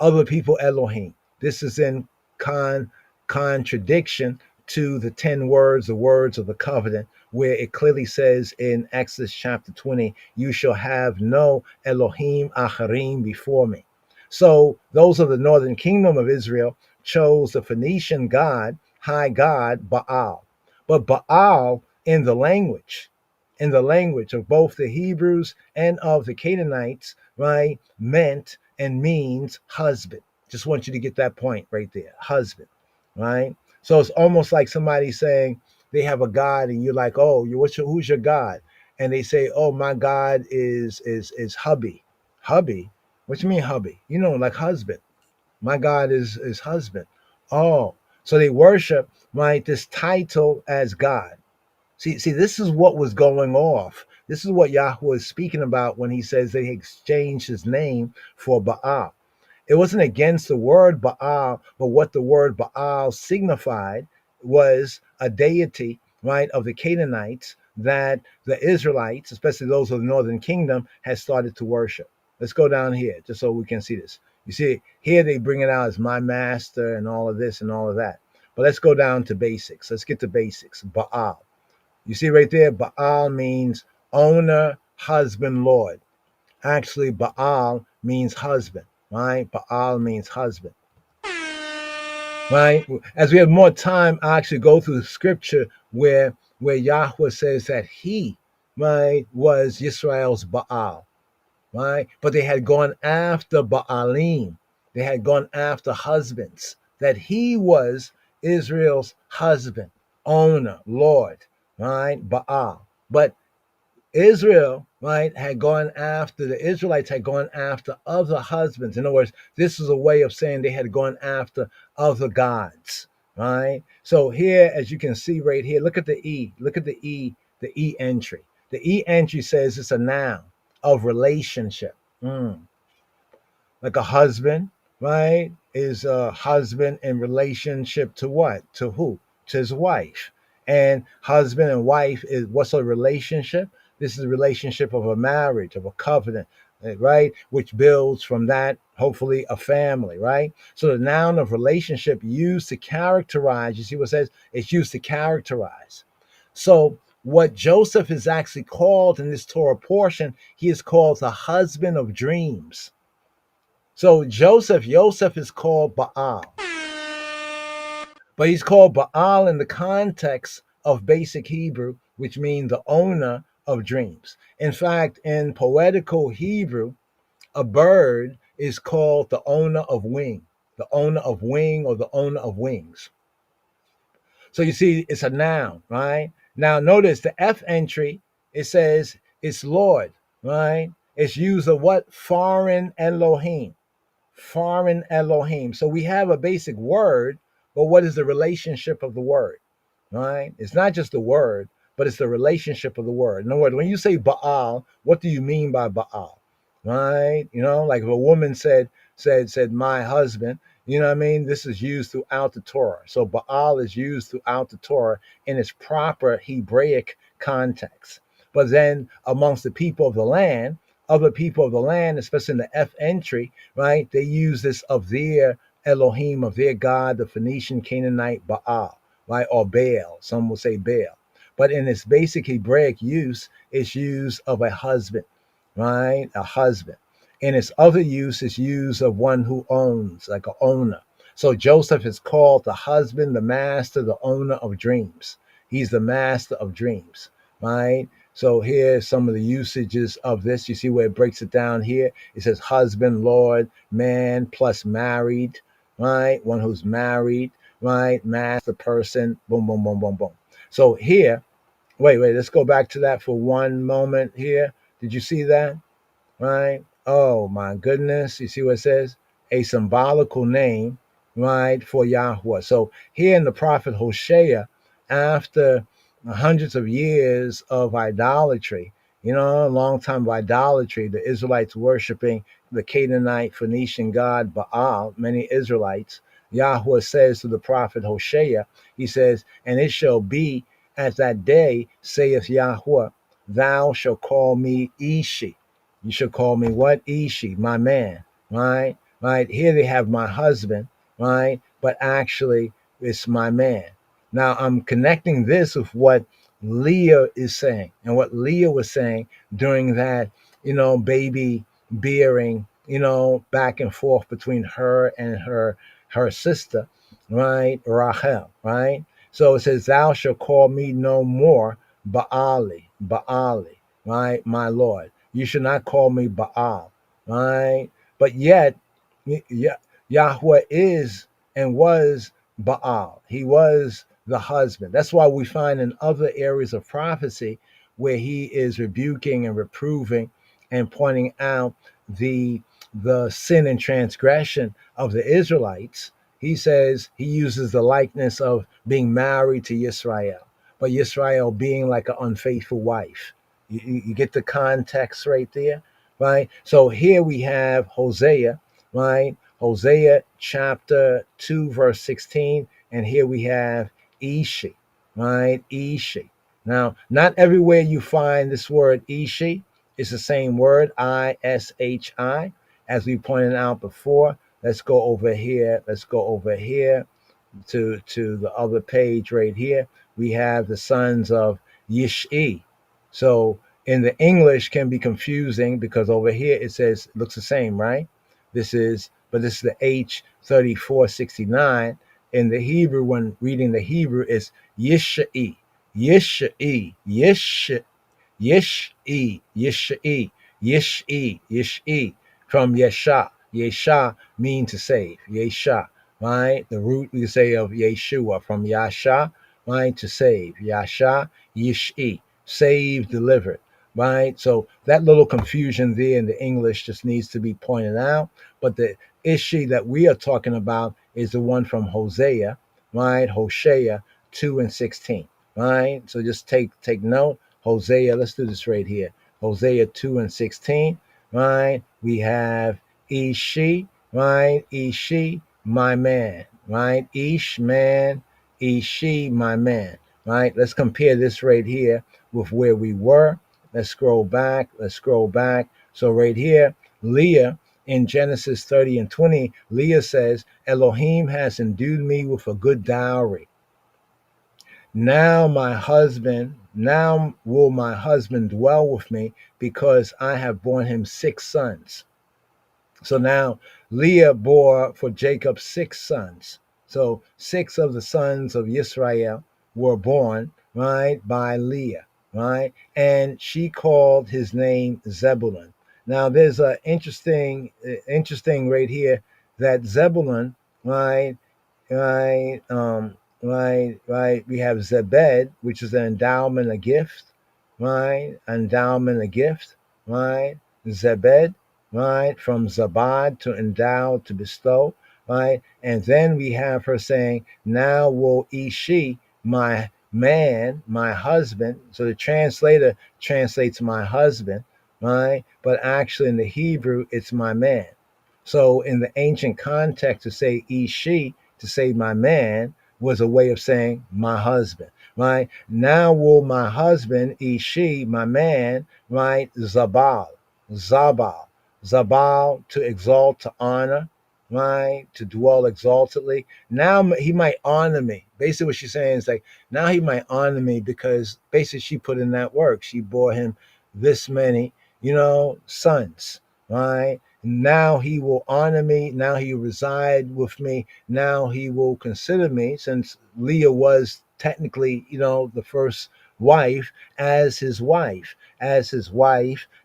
other people Elohim. This is in contradiction to the 10 words, the words of the covenant, where it clearly says in Exodus chapter 20, you shall have no Elohim Acharim before me. So those of the northern kingdom of Israel chose the Phoenician god, high god, Baal. But Baal in the language of both the Hebrews and of the Canaanites, right, meant and means husband. Just want you to get that point right there, husband, right? So it's almost like somebody saying they have a God, and you're like, oh, who's your God? And they say, oh, my God is hubby. Hubby? What you mean hubby? Like husband. My God is husband. Oh, so they worship, right, this title as God. See, this is what was going off. This is what Yahweh is speaking about when he says they exchanged his name for Baal. It wasn't against the word Baal, but what the word Baal signified was a deity, right, of the Canaanites that the Israelites, especially those of the northern kingdom, had started to worship. Let's go down here just so we can see this. You see, here they bring it out as my master and all of this and all of that. But let's go down to basics. Let's get to basics. Baal. You see right there, Baal means owner, husband, Lord. Actually, Baal means husband, right? Baal means husband, right? As we have more time, I actually go through the scripture where Yahweh says that he, right, was Israel's Baal, right? But they had gone after Baalim. They had gone after husbands, that he was Israel's husband, owner, Lord, right? Baal. But Israel, right, the Israelites had gone after other husbands. In other words, this is a way of saying they had gone after other gods, right? So here, as you can see right here, look at the E the E entry. The E entry says it's a noun of relationship. Like a husband, right, is a husband in relationship to what? To who? To his wife. And husband and wife is what's a relationship? This is a relationship of a marriage, of a covenant, right? Which builds from that, hopefully, a family, right? So the noun of relationship used to characterize, you see what it says? It's used to characterize. So what Joseph is actually called in this Torah portion, he is called the husband of dreams. So Joseph is called Baal, but he's called Baal in the context of basic Hebrew, which means the owner of dreams. In fact, in poetical Hebrew, a bird is called the owner of wing, the owner of wing or the owner of wings. So you see, it's a noun, right? Now notice the F entry, it says it's Lord, right? It's used of what? Foreign Elohim. Foreign Elohim. So we have a basic word, but what is the relationship of the word? right? It's not just the word, but it's the relationship of the word. In other words, when you say Baal, what do you mean by Baal, right? Like if a woman said my husband, you know what I mean? This is used throughout the Torah. So Baal is used throughout the Torah in its proper Hebraic context. But then amongst the people of the land, other people of the land, especially in the F entry, right? They use this of their Elohim, of their God, the Phoenician Canaanite Baal, right? Or Baal. Some will say Baal. But in its basic Hebraic use, it's used of a husband, right? A husband. In its other use, it's used of one who owns, like an owner. So Joseph is called the husband, the master, the owner of dreams. He's the master of dreams, right? So here's some of the usages of this. You see where it breaks it down here? It says husband, Lord, man, plus married, right? One who's married, right? Master person, boom, boom, boom, boom, boom. So here, wait, let's go back to that for one moment here. Did you see that? Right? Oh my goodness. You see what it says? A symbolical name, right, for Yahweh. So here in the prophet Hosea, after hundreds of years of idolatry, a long time of idolatry, the Israelites worshiping the Canaanite Phoenician god Baal, many Israelites, Yahweh says to the prophet Hosea, he says, and it shall be at that day, saith Yahweh, thou shalt call me Ishi. You should call me what? Ishi, my man, right? Right. Here they have my husband, right? But actually, it's my man. Now I'm connecting this with what Leah is saying and what Leah was saying during that, baby bearing, back and forth between her and her sister, right? Rachel, right? So it says, thou shalt call me no more Baali, right? My Lord. You should not call me Baal, right? But yet, Yahweh is and was Baal. He was the husband. That's why we find in other areas of prophecy where he is rebuking and reproving and pointing out the sin and transgression of the Israelites. He says he uses the likeness of being married to Yisrael, but Yisrael being like an unfaithful wife. You get the context right there, right? So here we have Hosea, right? Hosea chapter 2, verse 16. And here we have Ishi, right? Ishi. Now, not everywhere you find this word Ishi is the same word, Ishi, as we pointed out before. Let's go over here. Let's go over here to the other page right here. We have the sons of Yishi. So in the English can be confusing because over here it says it looks the same, right? This is the H3469. In the Hebrew, when reading the Hebrew, is Yishai, Yishai, Yish, Yish-E, Yish-E, Yish-E, Yish-E, from Yesha. Yesha mean to save. Yesha, right? The root we say of Yeshua, from Yasha, right? To save. Yasha, Yish-E, save, delivered, right? So that little confusion there in the English just needs to be pointed out. But the issue that we are talking about is the one from Hosea, right? Hosea 2 and 16, right? So just take note. Hosea, let's do this right here. Hosea 2 and 16, right? We have Ishi, right? Ishi, my man, right? Ish, man, Ishi, my man, right? Let's compare this right here with where we were. Let's scroll back. So right here, Leah in Genesis 30 and 20, Leah says, Elohim has endued me with a good dowry. Now will my husband dwell with me because I have borne him 6 sons. So now Leah bore for Jacob 6 sons. So 6 of the sons of Israel were born, right, by Leah, right? And she called his name Zebulun. Now there's a interesting right here that Zebulun, right, right. We have Zebed, which is an endowment, a gift, right? Endowment, a gift, right? Zebed, right? From Zabad, to endow, to bestow, right? And then we have her saying, now will Ishi, my man, my husband. So the translator translates my husband, right? But actually in the Hebrew, it's my man. So in the ancient context, to say ishi, to say my man, was a way of saying my husband, right? Now will my husband, ishi, my man, right? Zabal, Zabal, Zabal, to exalt, to honor, right? To dwell exaltedly. Now he might honor me. Basically, what she's saying is like, now he might honor me because basically she put in that work. She bore him this many, sons, right? Now he will honor me. Now he will reside with me. Now he will consider me, since Leah was technically, the first wife, as his wife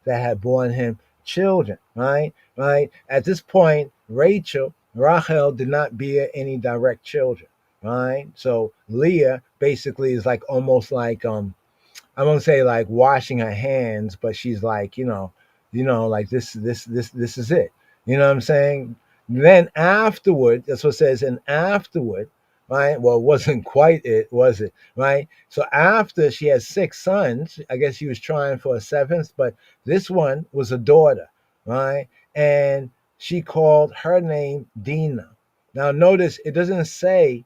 that had borne him children, right? Right. At this point, Rachel did not bear any direct children, right? So Leah basically is like almost like I won't say like washing her hands, but she's like, like this is it. You know what I'm saying? Then afterward, that's what it says, and afterward, right? Well, it wasn't quite it, was it? Right? So after she had six sons, I guess she was trying for a seventh, but this one was a daughter, right? And she called her name Dinah. Now notice it doesn't say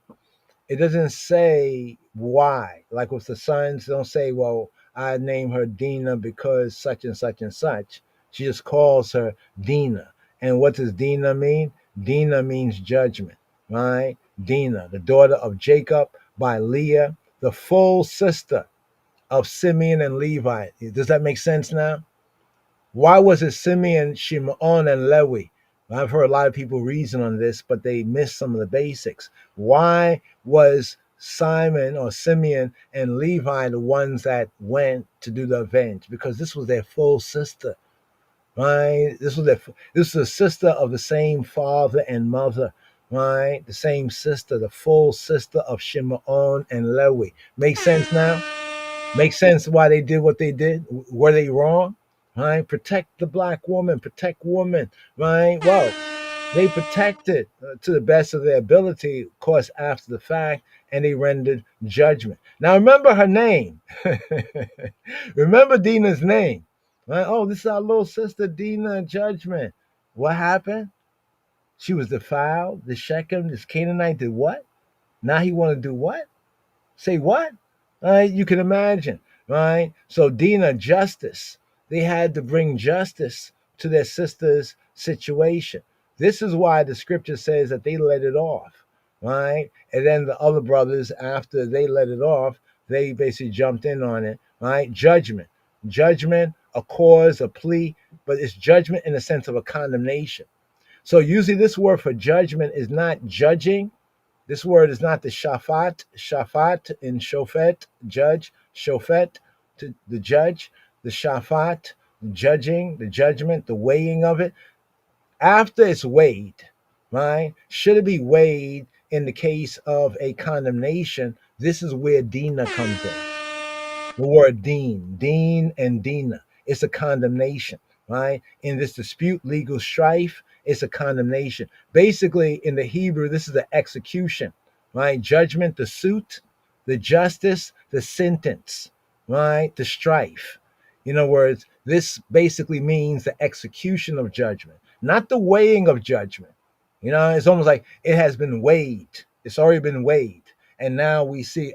why. Like with the sons, don't say, well, I name her Dina because such and such and such. She just calls her Dina. And what does Dina mean? Dina means judgment, right? Dina, the daughter of Jacob by Leah, the full sister of Simeon and Levi. Does that make sense now? Why was it Simeon, Shimon, and Levi? I've heard a lot of people reason on this, but they miss some of the basics. Why was Simon or Simeon and Levi the ones that went to do the avenge? Because this was their full sister, right? This was the sister of the same father and mother, right? The same sister, the full sister of Shimon and Levi. Make sense now? Make sense why they did what they did? Were they wrong? Right? Protect the black woman, protect women, right? Well, they protected to the best of their ability, of course, after the fact, and they rendered judgment. Now, remember her name. Remember Dina's name. Right? Oh, this is our little sister, Dina, judgment. What happened? She was defiled. The Shechem, this Canaanite, did what? Now he want to do what? Say what? Right? You can imagine, right? So Dina, justice. They had to bring justice to their sister's situation. This is why the scripture says that they let it off, right? And then the other brothers, after they let it off, they basically jumped in on it, right? Judgment. Judgment, a cause, a plea, but it's judgment in the sense of a condemnation. So usually this word for judgment is not judging. This word is not the shafat in shofet, judge, shofet, to the judge, the shafat, judging, the judgment, the weighing of it. After it's weighed, right? Should it be weighed in the case of a condemnation? This is where Dina comes in. The word Dean and Dina. It's a condemnation, right? In this dispute, legal strife, it's a condemnation. Basically, in the Hebrew, this is the execution, right? Judgment, the suit, the justice, the sentence, right? The strife. In other words, this basically means the execution of judgment, not the weighing of judgment. It's almost like it has been weighed. It's already been weighed. And now we see,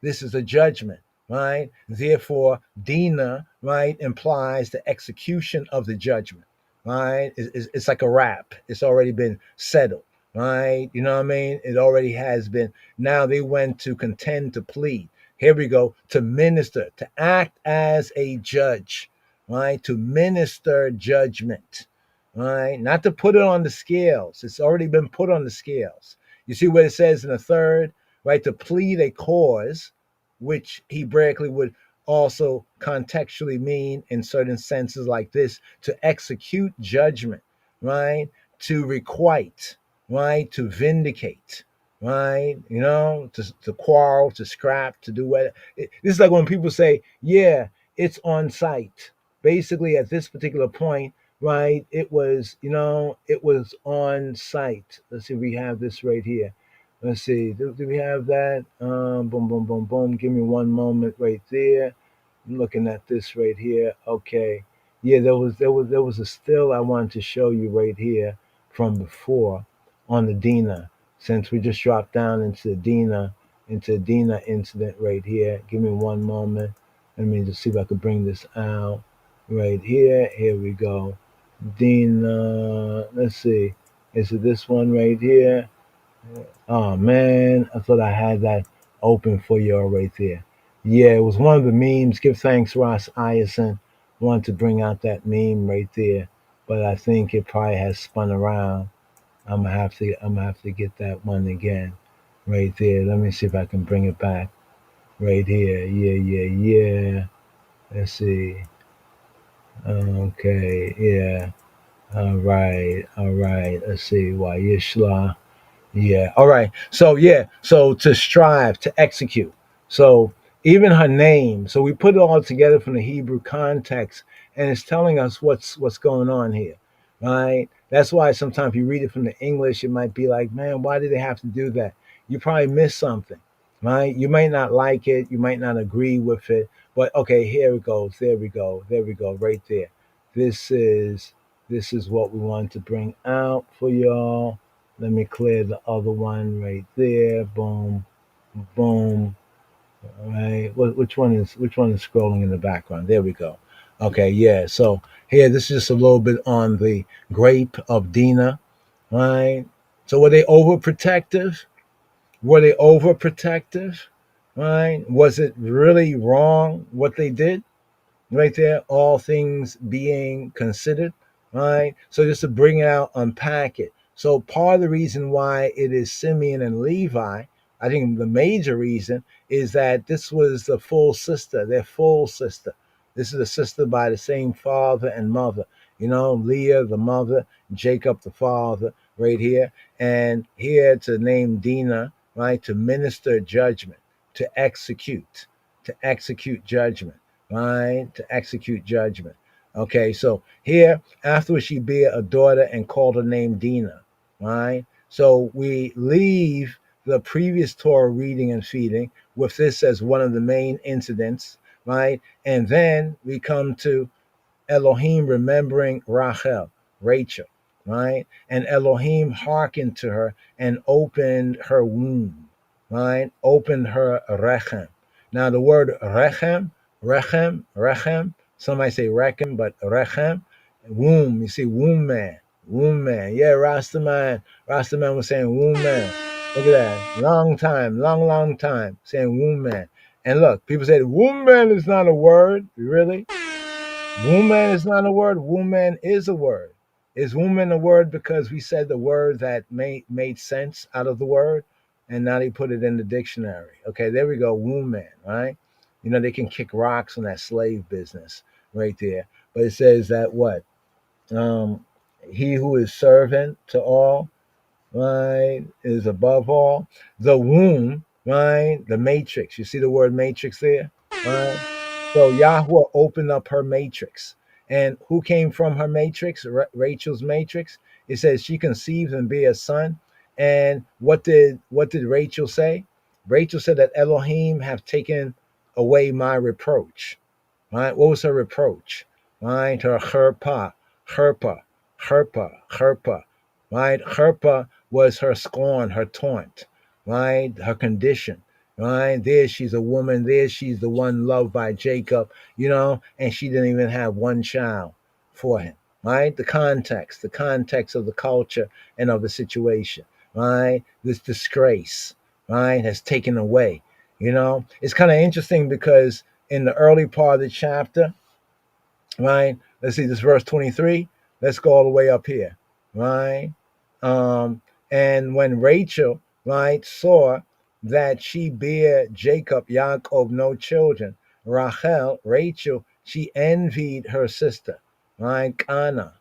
this is a judgment, right? Therefore, Dina, right, implies the execution of the judgment, right? It's like a wrap. It's already been settled, right? You know what I mean? It already has been. Now they went to contend, to plead. Here we go, to minister, to act as a judge, right? To minister judgment, right? Not to put it on the scales. It's already been put on the scales. You see what it says in the third, right? To plead a cause, which Hebraically would also contextually mean in certain senses like this, to execute judgment, right? To requite, right? To vindicate, right? To quarrel, to scrap, to do what. This is like when people say, yeah, it's on site. Basically, at this particular point, right, it was on site. Let's see, we have this right here. Let's see. Do we have that? Boom, boom, boom, boom. Give me one moment right there. I'm looking at this right here. Okay. Yeah, there was a still I wanted to show you right here from before on the Dina. Since we just dropped down into the Dina incident right here. Give me one moment. Let me just see if I could bring this out right here. Here we go. Dina. Let's see. Is it this one right here? Oh man, I thought I had that open for y'all right there. Yeah, it was one of the memes. Give thanks, Ross Iverson. Wanted to bring out that meme right there, but I think it probably has spun around. I'm gonna have to get that one again, right there. Let me see if I can bring it back right here. Yeah. Let's see. Okay, yeah. All right. Let's see. Wayyesheb. Yeah. All right. So yeah. So to strive, to execute. So even her name. So we put it all together from the Hebrew context, and it's telling us what's going on here, right? That's why sometimes if you read it from the English, it might be like, man, why did they have to do that? You probably missed something, right? You might not like it, you might not agree with it, but okay, here it goes. There we go. There we go. Right there. This is this is what we want to bring out for y'all. Let me clear the other one right there. Boom, boom. All right. Which one is scrolling in the background? There we go. Okay, yeah. So here, this is just a little bit on the grape of Dinah, right? So were they overprotective? Were they overprotective? Right? Was it really wrong what they did? Right there, all things being considered, right? So just to bring it out, unpack it. So part of the reason why it is Simeon and Levi, I think the major reason is that this was the full sister, their full sister. This is a sister by the same father and mother. Leah the mother, Jacob the father, right here. And here to name Dinah, right, to minister judgment, to execute judgment, right? To execute judgment. Okay, so here, afterwards she bare a daughter and called her name Dinah, right? So we leave the previous Torah reading and feeding with this as one of the main incidents, right? And then we come to Elohim remembering Rachel, right? And Elohim hearkened to her and opened her womb, right? Opened her rechem. Now the word rechem, some might say rechem, but rechem, womb, you see, womb man. Yeah, Rastaman was saying womb man. Look at that. Long time, long time saying womb man. And look, people say womb man is not a word, really? Woman is not a word. Woman is a word. Is woman a word because we said the word that made sense out of the word, and now they put it in the dictionary? Okay, there we go. Woman, right? They can kick rocks on that slave business right there. But it says that what? Um, he who is servant to all, right, is above all. The womb, right? The matrix. You see the word matrix there, right? So Yahweh opened up her matrix. And who came from her matrix? Rachel's matrix. It says she conceived and bare a son. And what did Rachel say? Rachel said that Elohim have taken away my reproach. Right? What was her reproach? Right? Her chirpa. Right? Chirpa was her scorn, her taunt. Right? Her condition. Right? There she's a woman. There she's the one loved by Jacob, and she didn't even have one child for him. Right? The context of the culture and of the situation. Right? This disgrace, right, has taken away. It's kind of interesting because in the early part of the chapter, right? Let's see, this verse 23. Let's go all the way up here, right? And when Rachel, right, saw that she bare Jacob, Yaakov, no children, Rachel, she envied her sister, right? Kana.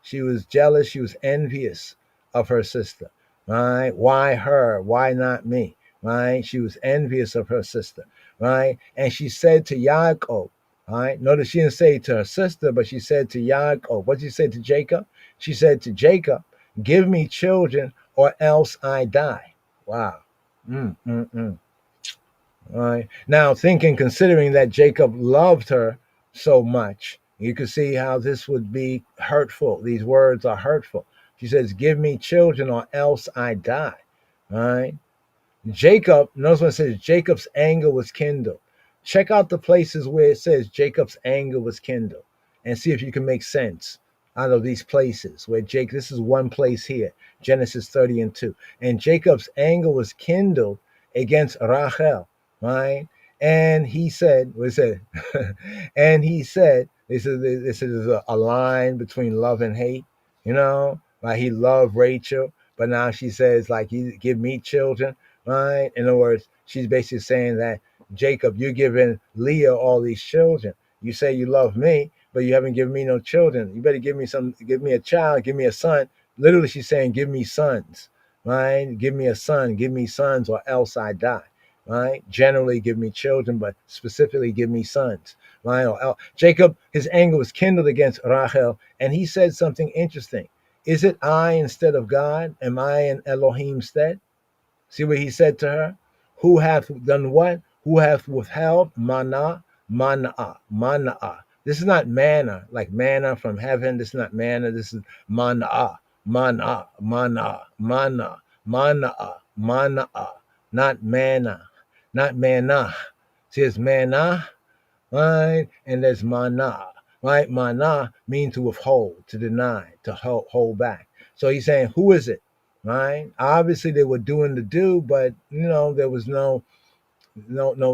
She was jealous. She was envious of her sister, right? Why her? Why not me? Right? She was envious of her sister, right? And she said to Yaakov, right? Notice she didn't say to her sister, but she said to Yaakov. What did she say to Jacob? She said to Jacob, give me children or else I die. Wow. Mm, mm, mm. All right. Now, considering that Jacob loved her so much, you can see how this would be hurtful. These words are hurtful. She says, "Give me children, or else I die." All right. Jacob, notice when it says Jacob's anger was kindled. Check out the places where it says Jacob's anger was kindled and see if you can make sense out of these places where this is one place here, Genesis 30 and 2. And Jacob's anger was kindled against Rachel, right? And he said, what it said? And he said, this is a line between love and hate, like he loved Rachel, but now she says, like, you give me children. Right? In other words, she's basically saying that, Jacob, you're giving Leah all these children. You say you love me, but you haven't given me no children. You better give me a child, give me a son. Literally, she's saying, give me sons, right? Give me a son, give me sons, or else I die. Right? Generally, give me children, but specifically, give me sons. Right? Jacob, his anger was kindled against Rachel, and he said something interesting. Is it I instead of God? Am I in Elohim's stead? See what he said to her? Who hath done what? Who hath withheld manna, manna. This is not manna, like manna from heaven. This is not manna. This is manna, manna, manna, manna, manna, manna, not manna, not manna. See, it's manna, right? And there's manna, right? Manna means to withhold, to deny, to hold back. So he's saying, who is it? Right? Obviously, they were doing the do, but there was no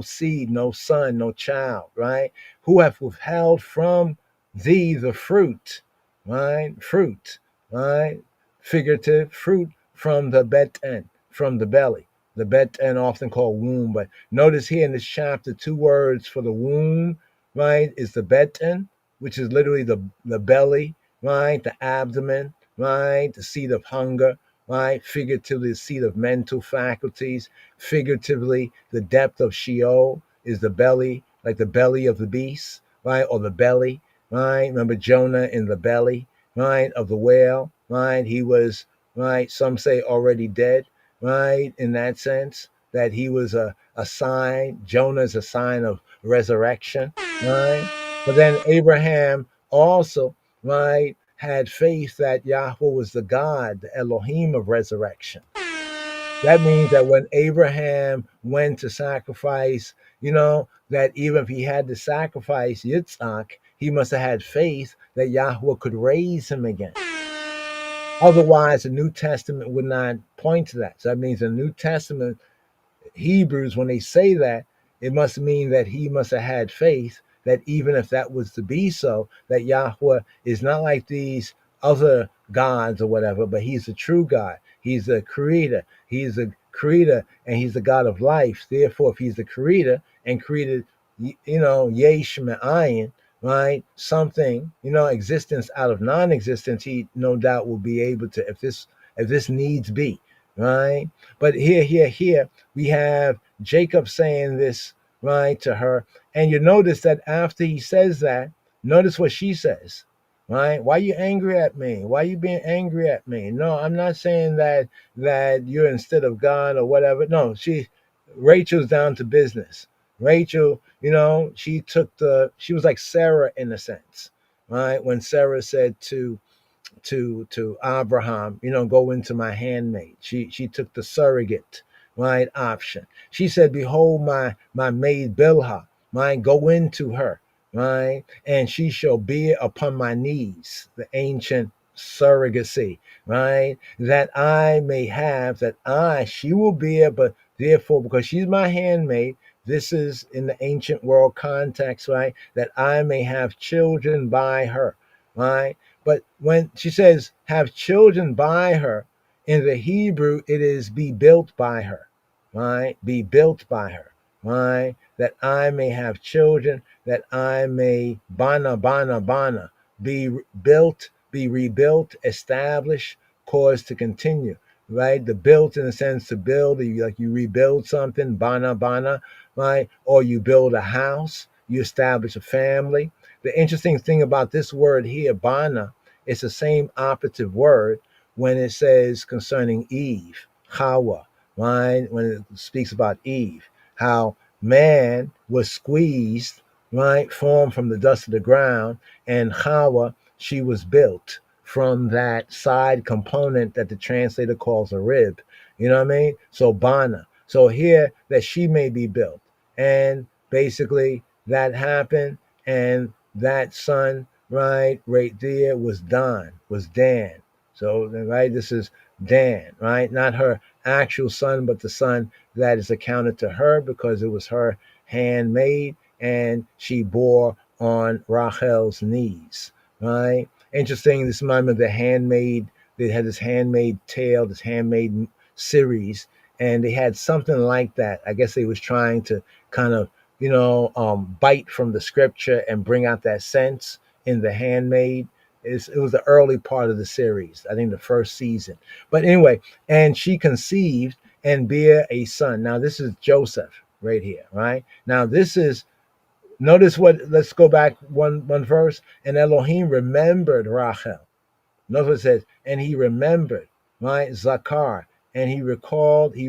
seed, no son, no child. Right? Who have withheld from thee the fruit? Right? Fruit. Right? Figurative fruit from the beten, from the belly. The beten, often called womb, but notice here in this chapter, two words for the womb. Right? Is the beten, which is literally the belly. Right? The abdomen. Right? The seat of hunger. Right? Figuratively, the seat of mental faculties. Figuratively, the depth of Sheol is the belly, like the belly of the beast, right? Or the belly, right? Remember Jonah in the belly, right? Of the whale, right? He was, right? Some say already dead, right? In that sense, that he was a sign. Jonah is a sign of resurrection, right? But then Abraham also, right, had faith that Yahweh was the God, the Elohim of resurrection. That means that when Abraham went to sacrifice, that even if he had to sacrifice Yitzhak, he must have had faith that Yahweh could raise him again. Otherwise, the New Testament would not point to that. So that means the New Testament Hebrews, when they say that, it must mean that he must have had faith that even if that was to be so, that Yahweh is not like these other gods or whatever, but he's a true God. He's a creator. He's a creator and he's the God of life. Therefore, if he's the creator and created, yesh me'ayin, right? Something, existence out of non-existence, he no doubt will be able to, if this needs be, right? But here, we have Jacob saying this, right, to her. And you notice that after he says that, notice what she says, right? Why are you angry at me? Why are you being angry at me? No, I'm not saying that you're instead of God or whatever. No, Rachel's down to business. Rachel, she was like Sarah in a sense, right? When Sarah said to Abraham, go into my handmaid. She took the surrogate, right, option. She said, behold my maid Bilhah, right, go into her, right, and she shall be upon my knees, the ancient surrogacy, right, she will bear, but therefore, because she's my handmaid, this is in the ancient world context, right, that I may have children by her, right? But when she says have children by her, in the Hebrew, it is be built by her, right? Be built by her, right? That I may have children, that I may bana, be built, be rebuilt, established, cause to continue, right? The built in the sense to build, like you rebuild something, bana, right? Or you build a house, you establish a family. The interesting thing about this word here, bana, it's the same operative word when it says concerning Eve, Hawa, right? When it speaks about Eve, how man was squeezed, right, formed from the dust of the ground, and Hawa, she was built from that side component that the translator calls a rib. You know what I mean? So Bana. So here that she may be built. And basically that happened, and that son, right there was Dan. So right, this is Dan, right? Not her actual son, but the son that is accounted to her because it was her handmaid, and she bore on Rachel's knees, right? Interesting. This reminds me of the handmaid. They had this handmaid tale, this handmaid series, and they had something like that. I guess they was trying to kind of, bite from the scripture and bring out that sense in the handmaid. It was the early part of the series, I think the first season. But anyway, and she conceived and bare a son. Now this is Joseph right here, right? Now this is, notice what, let's go back one verse. And Elohim remembered Rachel. Notice what it says, and he remembered, right? Zakar, and he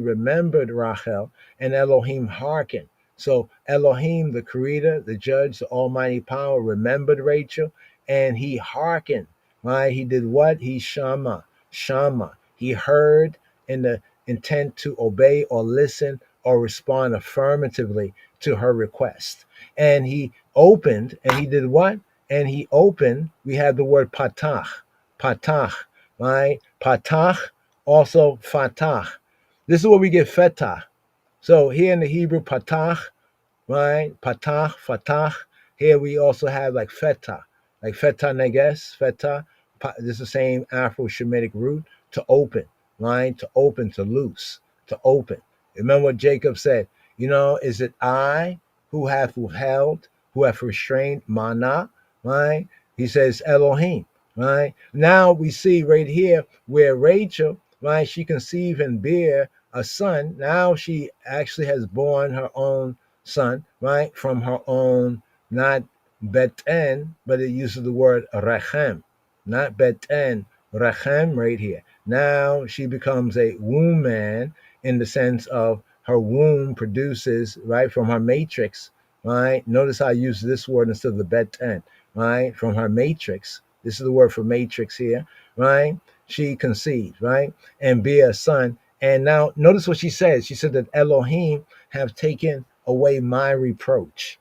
remembered Rachel, and Elohim hearkened. So Elohim, the creator, the judge, the almighty power, remembered Rachel, and he hearkened, right? He did what? He shama. He heard in the intent to obey or listen or respond affirmatively to her request. And he opened, and he did what? And he opened, we have the word patach, right? Patach, also fatach. This is where we get fetah. So here in the Hebrew, patach, right? Patach, fatach. Here we also have like feta neges, feta. This is the same Afro-Shemitic root, to open, right? To open, to loose, to open. Remember what Jacob said, is it I who have withheld, who have restrained mana, right? He says Elohim, right? Now we see right here where Rachel, right, she conceived and bear a son. Now she actually has born her own son, right, from her own, not beten, but it uses the word rechem, not beten, rechem right here. Now she becomes a womb man in the sense of her womb produces, right, from her matrix, right? Notice how I use this word instead of the beten, right, from her matrix. This is the word for matrix here, right? She conceived, right, and bear a son. And now notice what she says. She said that Elohim have taken away my reproach.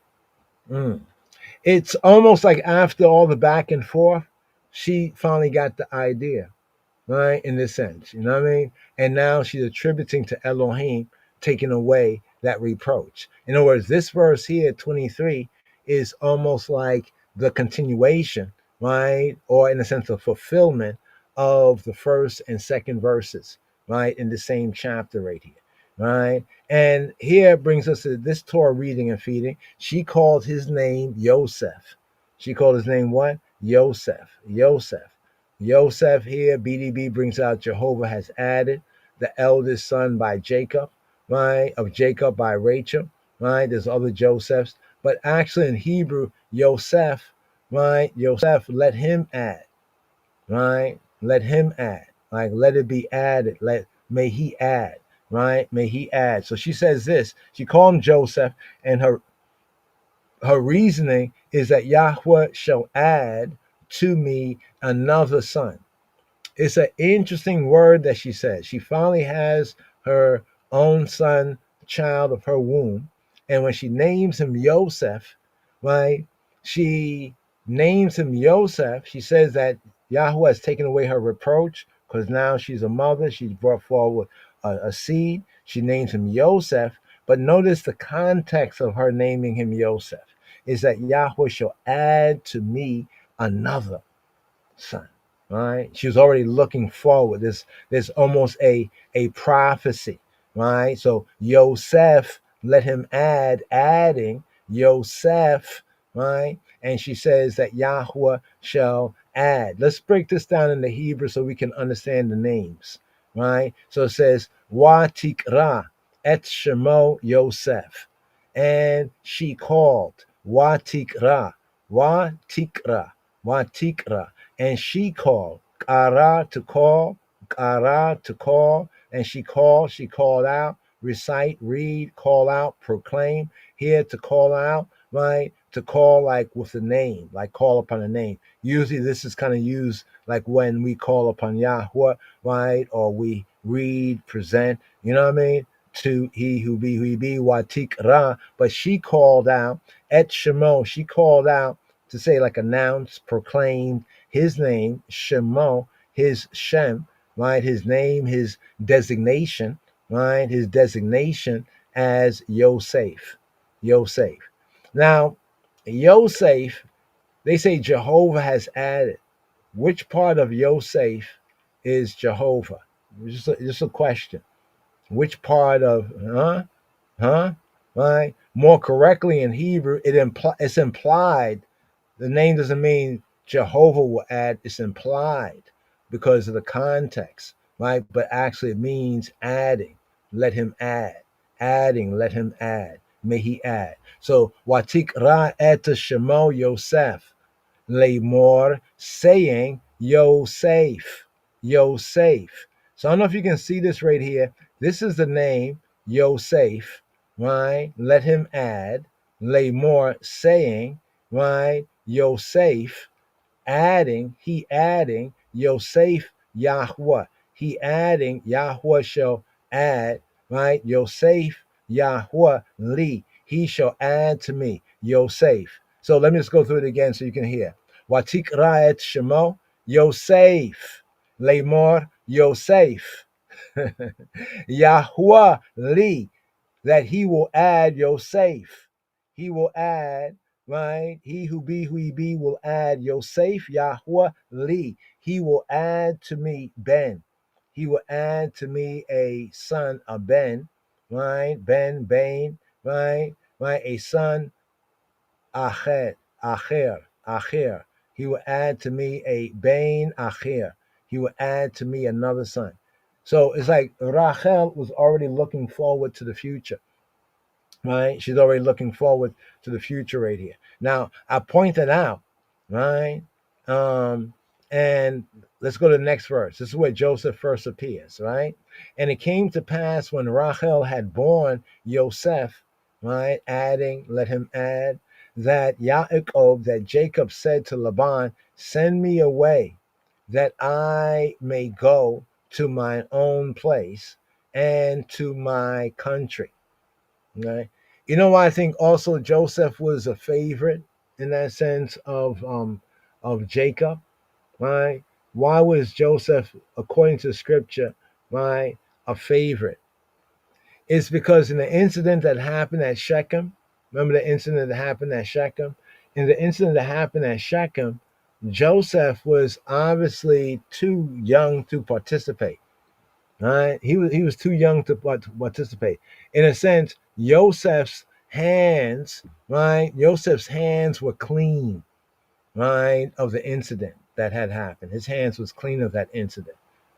It's almost like after all the back and forth, she finally got the idea, right? In this sense, you know what I mean? And now she's attributing to Elohim taking away that reproach. In other words, this verse here, 23, is almost like the continuation, right? Or in a sense of fulfillment of the first and second verses, right? In the same chapter right here, right? And here brings us to this Torah reading and feeding. She called his name Yosef. She called his name what? Yosef. Yosef here, BDB brings out Jehovah has added the eldest son by Jacob, right? Of Jacob by Rachel, right? There's other Josephs, but actually in Hebrew, Yosef, right? Yosef, let him add, right? Let him add, like let it be added. May he add, right? May he add. So she says this. She called him Joseph, and her reasoning is that Yahweh shall add to me another son. It's an interesting word that she says. She finally has her own son, child of her womb. And when she names him Yosef, right, she names him Yosef. She says that Yahweh has taken away her reproach because now she's a mother. She's brought forward a seed. She names him Yosef. But notice the context of her naming him Yosef is that Yahweh shall add to me another son. Right? She was already looking forward. There's almost a prophecy, right? So Yosef, let him adding Yosef, right? And she says that Yahweh shall add. Let's break this down in the Hebrew so we can understand the names, right? So it says Watikra et Shemo Yosef, and she called Watikra, Watikra, Watikra, and she called, kara to call, And she called out, recite, read, call out, proclaim. Here to call out, right? To call like with a name, like call upon a name. Usually this is kind of used like when we call upon Yahweh, right? Or we read, present, you know what I mean? To he who be, Watik Ra. But she called out, Et Shemo, she called out to say like announce, proclaim his name, Shemo, his Shem, right? His name, his designation, right? His designation as Yosef. Yosef. Now, Yosef, they say Jehovah has added. Which part of Yosef is Jehovah? Just a question. Which part of, right? More correctly in Hebrew, it's implied. The name doesn't mean Jehovah will add, it's implied because of the context, right? But actually it means adding. Let him add. Adding, let him add. May he add. So Watikra et Shemo Yosef. Lamor saying Yosef. Yosef. So I don't know if you can see this right here. This is the name Yosef, right? Let him add. Lamor saying, right? Yosef, he adding Yosef Yahweh. He adding Yahweh shall add, right? Yosef Yahweh li. He shall add to me, Yosef. So let me just go through it again so you can hear. Watikra et Shemo, Yosef. Lamor, Yosef. Yahweh li, that he will add Yosef. He will add, right? He who he be will add Yosef, Yahweh li. He will add to me Ben. He will add to me a son, a Ben, right? Ben, Bain, right? Right? A son, Acher, Acher. He will add to me a Bain Acher. He will add to me another son. So it's like Rachel was already looking forward to the future, right? She's already looking forward to the future right here. Now, I pointed out, right? And let's go to the next verse. This is where Joseph first appears, right? And it came to pass when Rachel had born Yosef, right? Adding, let him add, that Yaakov, that Jacob said to Laban, send me away that I may go to my own place and to my country. Right? You know why I think also Joseph was a favorite in that sense of Jacob, right? Why was Joseph, according to scripture, right, a favorite? It's because in the incident that happened at Shechem, remember the incident that happened at Shechem? In the incident that happened at Shechem, Joseph was obviously too young to participate. Right? He was too young to participate. In a sense, Joseph's hands, right? Joseph's hands were clean, right, of the incident that had happened. His hands was clean of that incident,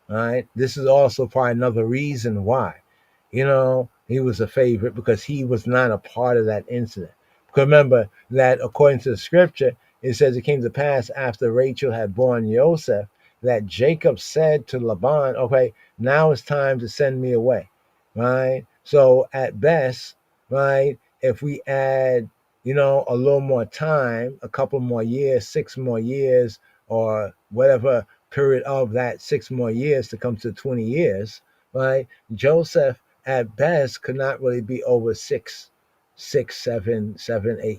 right? This is also probably another reason why, he was a favorite because he was not a part of that incident. Because remember that according to the scripture, it says it came to pass after Rachel had born Joseph that Jacob said to Laban, okay, now it's time to send me away, right? So at best, right, if we add, a little more time, a couple more years, 6 more years, or whatever period of that 6 more years to come to 20 years, right? Joseph at best could not really be over 8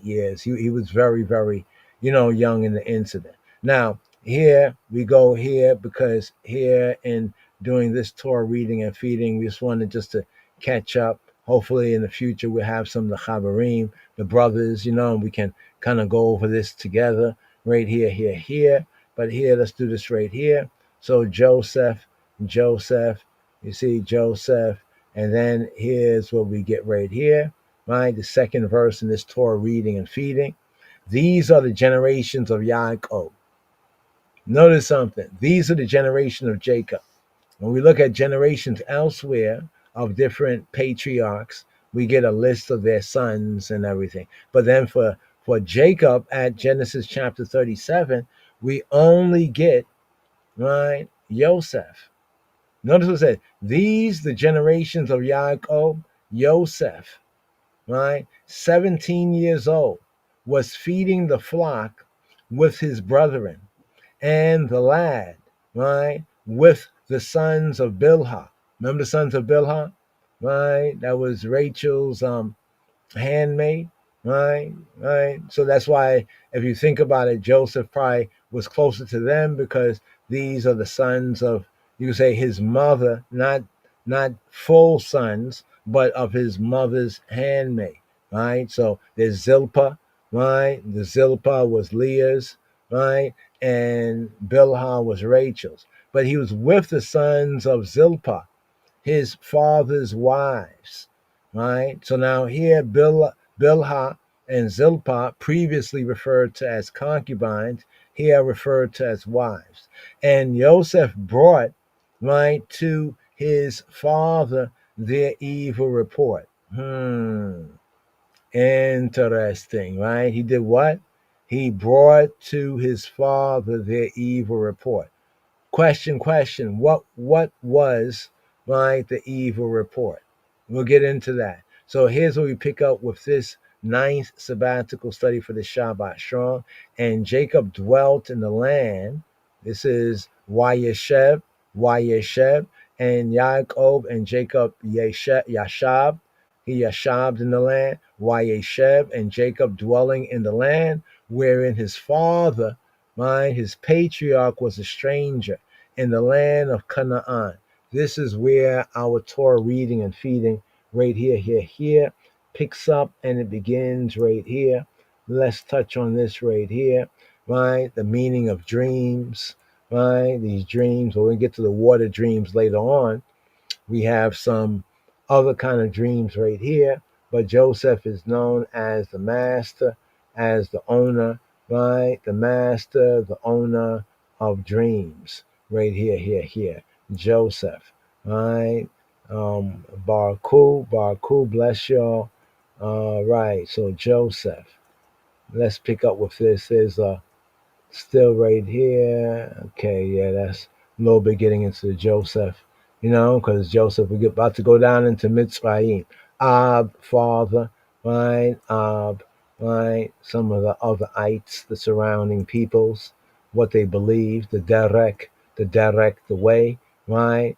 years. He was very, very, young in the incident. Now, here we go here because here in doing this Torah reading and feeding, we just wanted just to catch up. Hopefully in the future we'll have some of the Chaverim, the brothers, and we can kind of go over this together right here. But here, let's do this right here. So Joseph, you see Joseph, and then here's what we get right here, right? The second verse in this Torah reading and feeding. These are the generations of Yaakov. Notice something. These are the generation of Jacob. When we look at generations elsewhere of different patriarchs, we get a list of their sons and everything. But then for Jacob at Genesis chapter 37, we only get, right, Joseph. Notice what it said. These, the generations of Yaakov, Yosef, right? 17 years old, was feeding the flock with his brethren, and the lad, right, with the sons of Bilhah. Remember the sons of Bilhah, right? That was Rachel's handmaid, right? Right. So that's why, if you think about it, Joseph probably was closer to them because these are the sons of, you could say, his mother, not full sons, but of his mother's handmaid, right? So there's Zilpah, right? The Zilpah was Leah's, right? And Bilhah was Rachel's. But he was with the sons of Zilpah, his father's wives, right? So now here, Bilhah and Zilpah, previously referred to as concubines, here referred to as wives. And Joseph brought, right, to his father their evil report. Interesting, right? He did what? He brought to his father their evil report. Question. What was, right, the evil report? We'll get into that. So here's where we pick up with this ninth sabbatical study for the Shabbat Strong. And Jacob dwelt in the land. This is Wayyesheb, and Yaakov and Jacob Yashab. He yashabed in the land. Wayyesheb and Jacob dwelling in the land wherein his father, right, his patriarch, was a stranger in the land of Canaan. This is where our Torah reading and feeding right here picks up, and it begins right here. Let's touch on this right here, right? The meaning of dreams, right? These dreams, when we get to the water dreams later on, we have some other kind of dreams right here, but Joseph is known as the master, as the owner, right? The master, the owner of dreams, right here. Joseph, right? Baruch, bless y'all. Right, so Joseph. Let's pick up with this. There's still right here. Okay, yeah, that's a little bit getting into Joseph, because Joseph, we're about to go down into Mitzrayim. Father, right? Right? Some of the other ites, the surrounding peoples, what they believe, the way, right?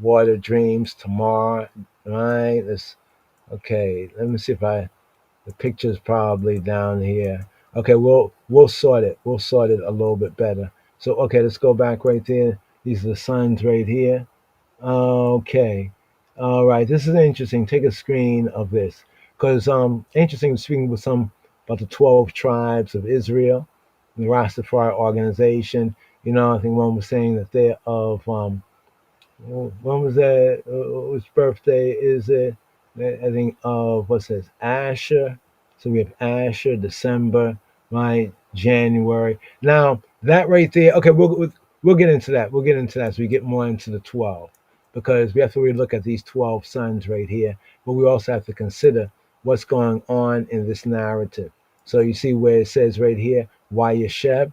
Water dreams, tomorrow, right? Okay, let me see if the picture's probably down here. Okay, we'll sort it. We'll sort it a little bit better. So okay, let's go back right there. These are the suns right here. Okay. All right. This is interesting. Take a screen of this because interesting speaking with some about the 12 tribes of Israel, the Rastafari organization. I think one was saying that they're of when was that? Which birthday is it? I think what's this? Asher. So we have Asher, December, right? January. Now that right there. Okay, we'll get into that. We'll get into that. So we get more into the 12 because we have to really look at these 12 sons right here. But we also have to consider what's going on in this narrative. So you see where it says right here, Wayyesheb.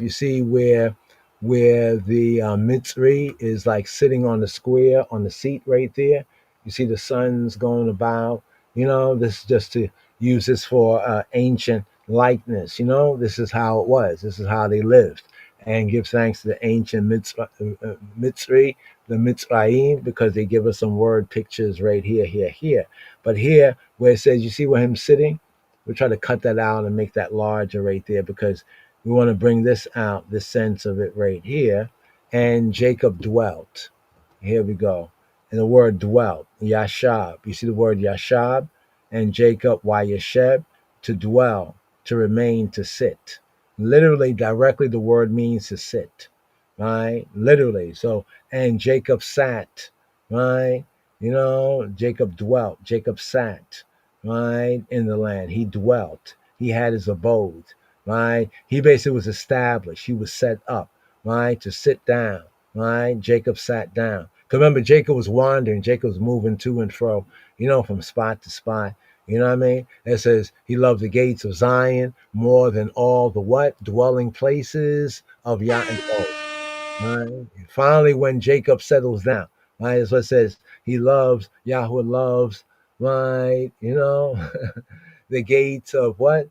You see where the Mitzri is like sitting on the square on the seat right there. You see the sons going about. This is just to use this for ancient likeness. This is how it was. This is how they lived. And give thanks to the ancient Mitzri, the Mitzrayim, because they give us some word pictures right here. But here, where it says, you see where him sitting? We'll try to cut that out and make that larger right there because we want to bring this out, the sense of it right here. And Jacob dwelt. Here we go. And the word dwelt, Yashab. You see the word Yashab? And Jacob, Wayyesheb, to dwell, to remain, to sit. Literally, directly, the word means to sit, right? Literally. So, and Jacob sat, right? Jacob dwelt. Jacob sat, right? In the land. He dwelt. He had his abode, right? He basically was established. He was set up, right? To sit down, right? Jacob sat down. Because remember, Jacob was wandering. Jacob was moving to and fro, from spot to spot. You know what I mean? It says he loved the gates of Zion more than all the what? Dwelling places of Yaakov. Right? Finally, when Jacob settles down, right? That's what it says. He loves, Yahweh loves, right? The gates of what?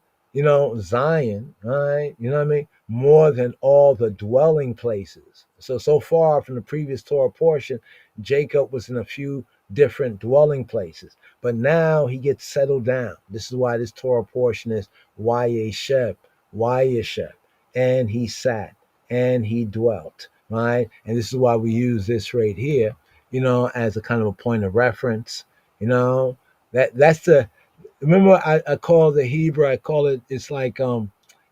Zion, right? You know what I mean? More than all the dwelling places. So far from the previous Torah portion, Jacob was in a few different dwelling places. But now he gets settled down. This is why this Torah portion is Wayyesheb, Wayyesheb. And he sat and he dwelt, right? And this is why we use this right here, as a kind of a point of reference. That's the remember I call the Hebrew, I call it, it's like uh,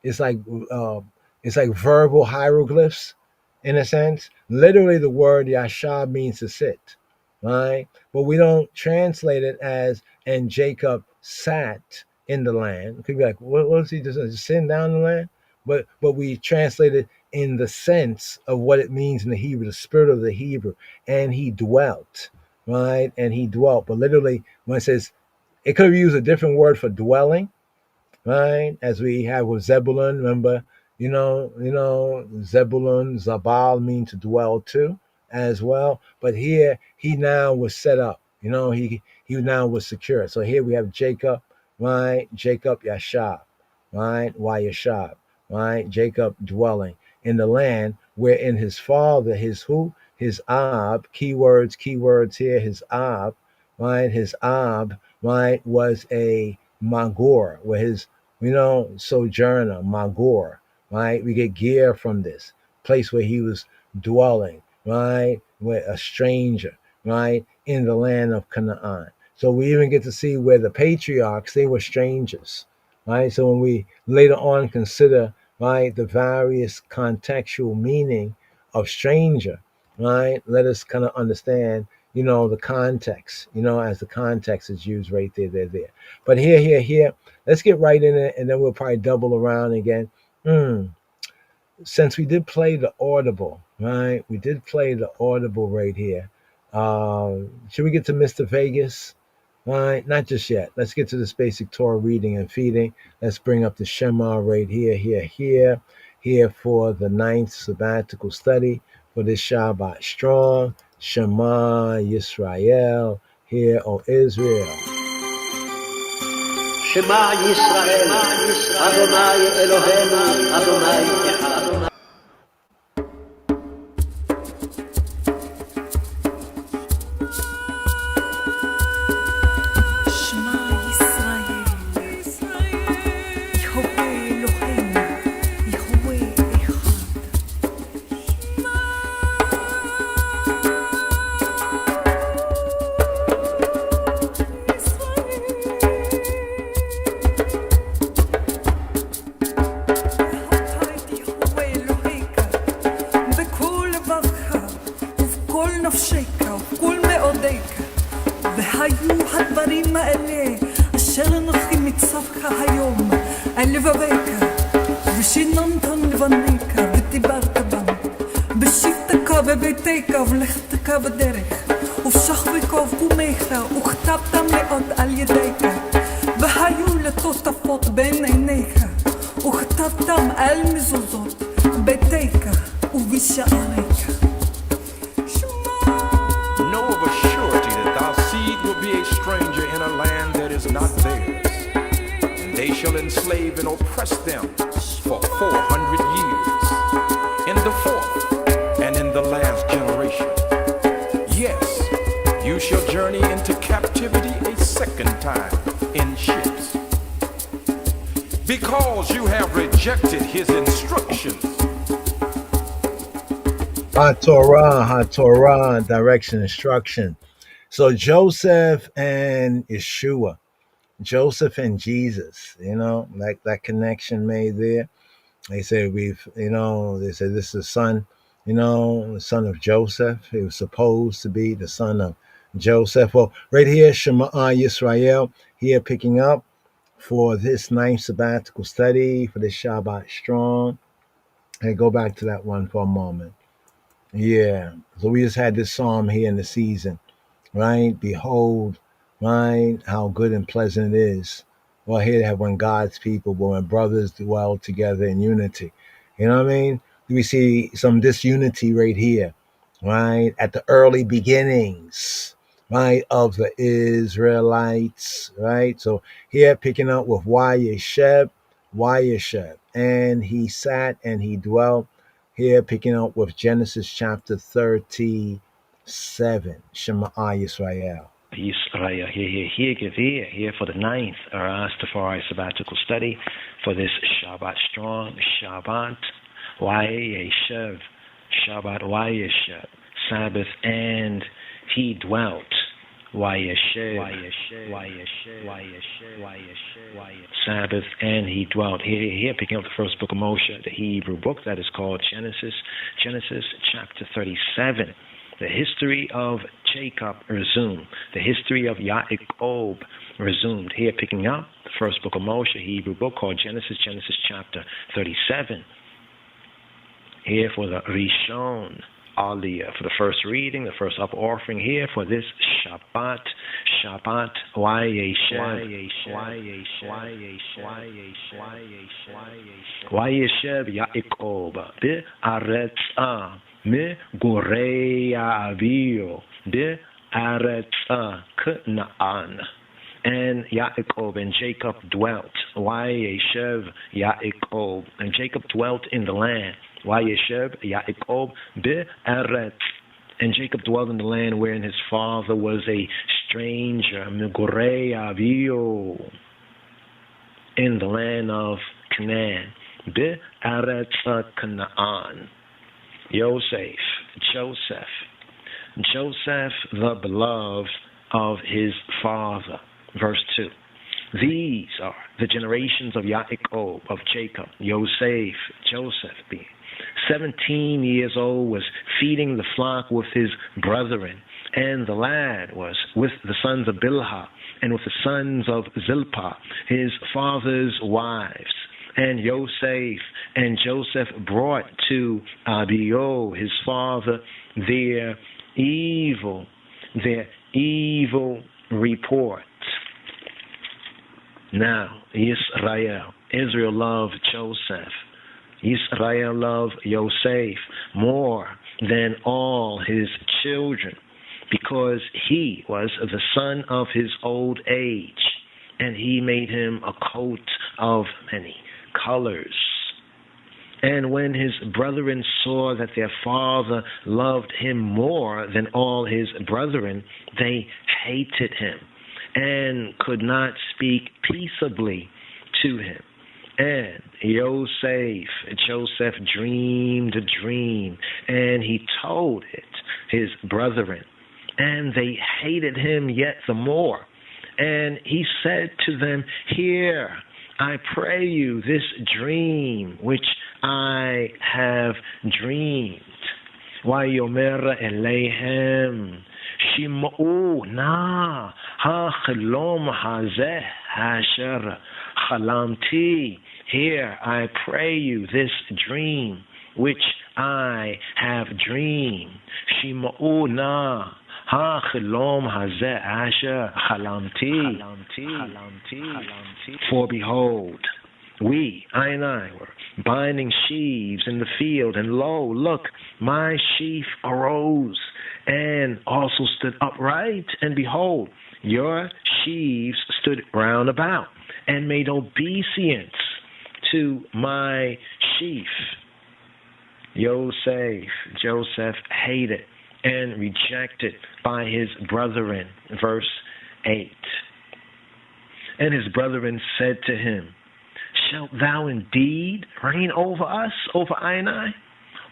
it's like verbal hieroglyphs in a sense. Literally the word yashab means to sit, right? But we don't translate it as and Jacob sat in the land. It could be like, what was he just sitting down in the land? But we translate it in the sense of what it means in the Hebrew, the spirit of the Hebrew. And he dwelt, right? And he dwelt. But literally when it says, it could have used a different word for dwelling, right? As we have with Zebulun, remember, Zebulun, Zabal mean to dwell too, as well. But here he now was set up, he now was secure. So here we have Jacob, right? Jacob Yashab, right? Wayyesheb, right? Jacob dwelling in the land wherein his father, his who? His Ab, keywords here, his Ab, right? His Ab, right, was a Magor, where his sojourner, Magor, right? We get gear from this place where he was dwelling, right? Where a stranger, right? In the land of Canaan. So we even get to see where the patriarchs, they were strangers, right? So when we later on consider, right, the various contextual meaning of stranger, right? Let us kind of understand, the context, as the context is used right there. But here, let's get right in it, and then we'll probably double around again. Since we did play the audible, right? We did play the audible right here. Should we get to Mr. Vegas? All right, not just yet. Let's get to this basic Torah reading and feeding. Let's bring up the Shema right here for the ninth sabbatical study for this Shabbat strong. Shema Yisrael, hear, O Israel. Shema Yisrael, Adonai Eloheinu, Adonai Echad. Torah, direction, instruction. So Joseph and Yeshua, Joseph and Jesus, like that connection made there. They say they said this is the son, the son of Joseph. He was supposed to be the son of Joseph. Well, right here, Shema Yisrael, here picking up for this ninth sabbatical study for this Shabbat strong. Hey, go back to that one for a moment. Yeah. So we just had this psalm here in the season, right? Behold, right, how good and pleasant it is. Well, here they have when God's people, when brothers dwell together in unity. You know what I mean? we see some disunity right here, right? At the early beginnings, right, of the Israelites, right? So here picking up with Wayyesheb, and he sat and he dwelt. Here picking up with Genesis chapter 37, Shema Yisrael. Yisrael, here for the 9th Rastafari sabbatical study for this Shabbat strong, Shabbat Wayyesheb, Shabbat Wayyesheb, Sabbath, and he dwelt. Wayyesheb, Sabbath, and he dwelt. Here picking up the first book of Moshe, the Hebrew book that is called Genesis chapter 37. The history of Jacob resumed. The history of Yaakov resumed. Here picking up the first book of Moshe, Hebrew book called Genesis chapter 37. Here for the Rishon Aliyah, for the first reading, the first up offering here for this Shabbat Wayyesheb Yaakov be'aretza me gorei avio be'aretza Canaan. And Yaakov and Jacob dwelt. Wayyesheb Yaakov, and Jacob dwelt in the land. Wayyesheb Yaakov be'aretz, and Jacob dwelt in the land wherein his father was a stranger. Megorei avio, in the land of Canaan. Be'aretz Canaan. Joseph, the beloved of his father. Verse 2. These are the generations of Yaakov, of Jacob, Joseph being 17 years old, was feeding the flock with his brethren, and the lad was with the sons of Bilhah, and with the sons of Zilpah, his father's wives. And Joseph brought to Abio, his father, their evil report. Now, Israel loved Joseph. Israel loved Yosef more than all his children, because he was the son of his old age, and he made him a coat of many colors. And when his brethren saw that their father loved him more than all his brethren, they hated him and could not speak peaceably to him. And Joseph dreamed a dream, and he told it his brethren, and they hated him yet the more. And he said to them, "Hear, I pray you, this dream which I have dreamed. Vayomer eleihem, shim'u na ha'chalom hazeh asher chalamti." Here, I pray you, this dream which I have dreamed. Shim'u na ha'chalom hazeh asher chalamti. For behold, we, I and I, were binding sheaves in the field, and lo, look, my sheaf arose and also stood upright, and behold, your sheaves stood round about and made obeisance to my sheaf. Joseph hated and rejected by his brethren. Verse 8. And his brethren said to him, "Shalt thou indeed reign over us, over I and I?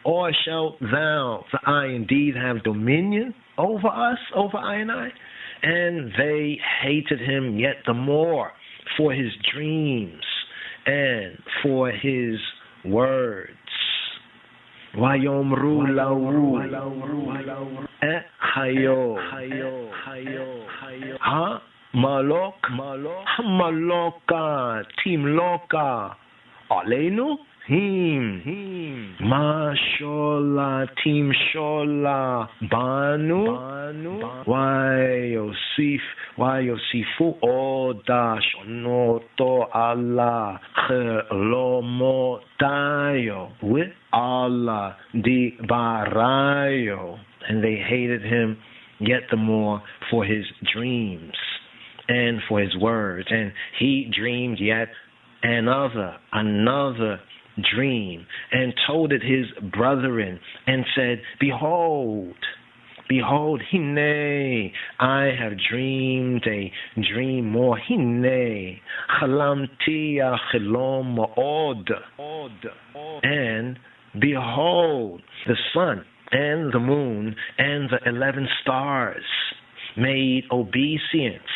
Or shalt thou, for I indeed, have dominion over us, over I and I?" And they hated him yet the more for his dreams and for his words. Vayomru lahu hayo ha malok maloka timloka Aleinu? Him. Ma shola tim shola banu. Why Yosifu oda shonoto Allah chelomotayo with Allah di barayo, and they hated him yet the more for his dreams and for his words, and he dreamed yet another dream, and told it his brethren, and said, Behold, hine, I have dreamed a dream more. Hine, chalamti chelom od, and behold, the sun and the moon and the 11 stars made obeisance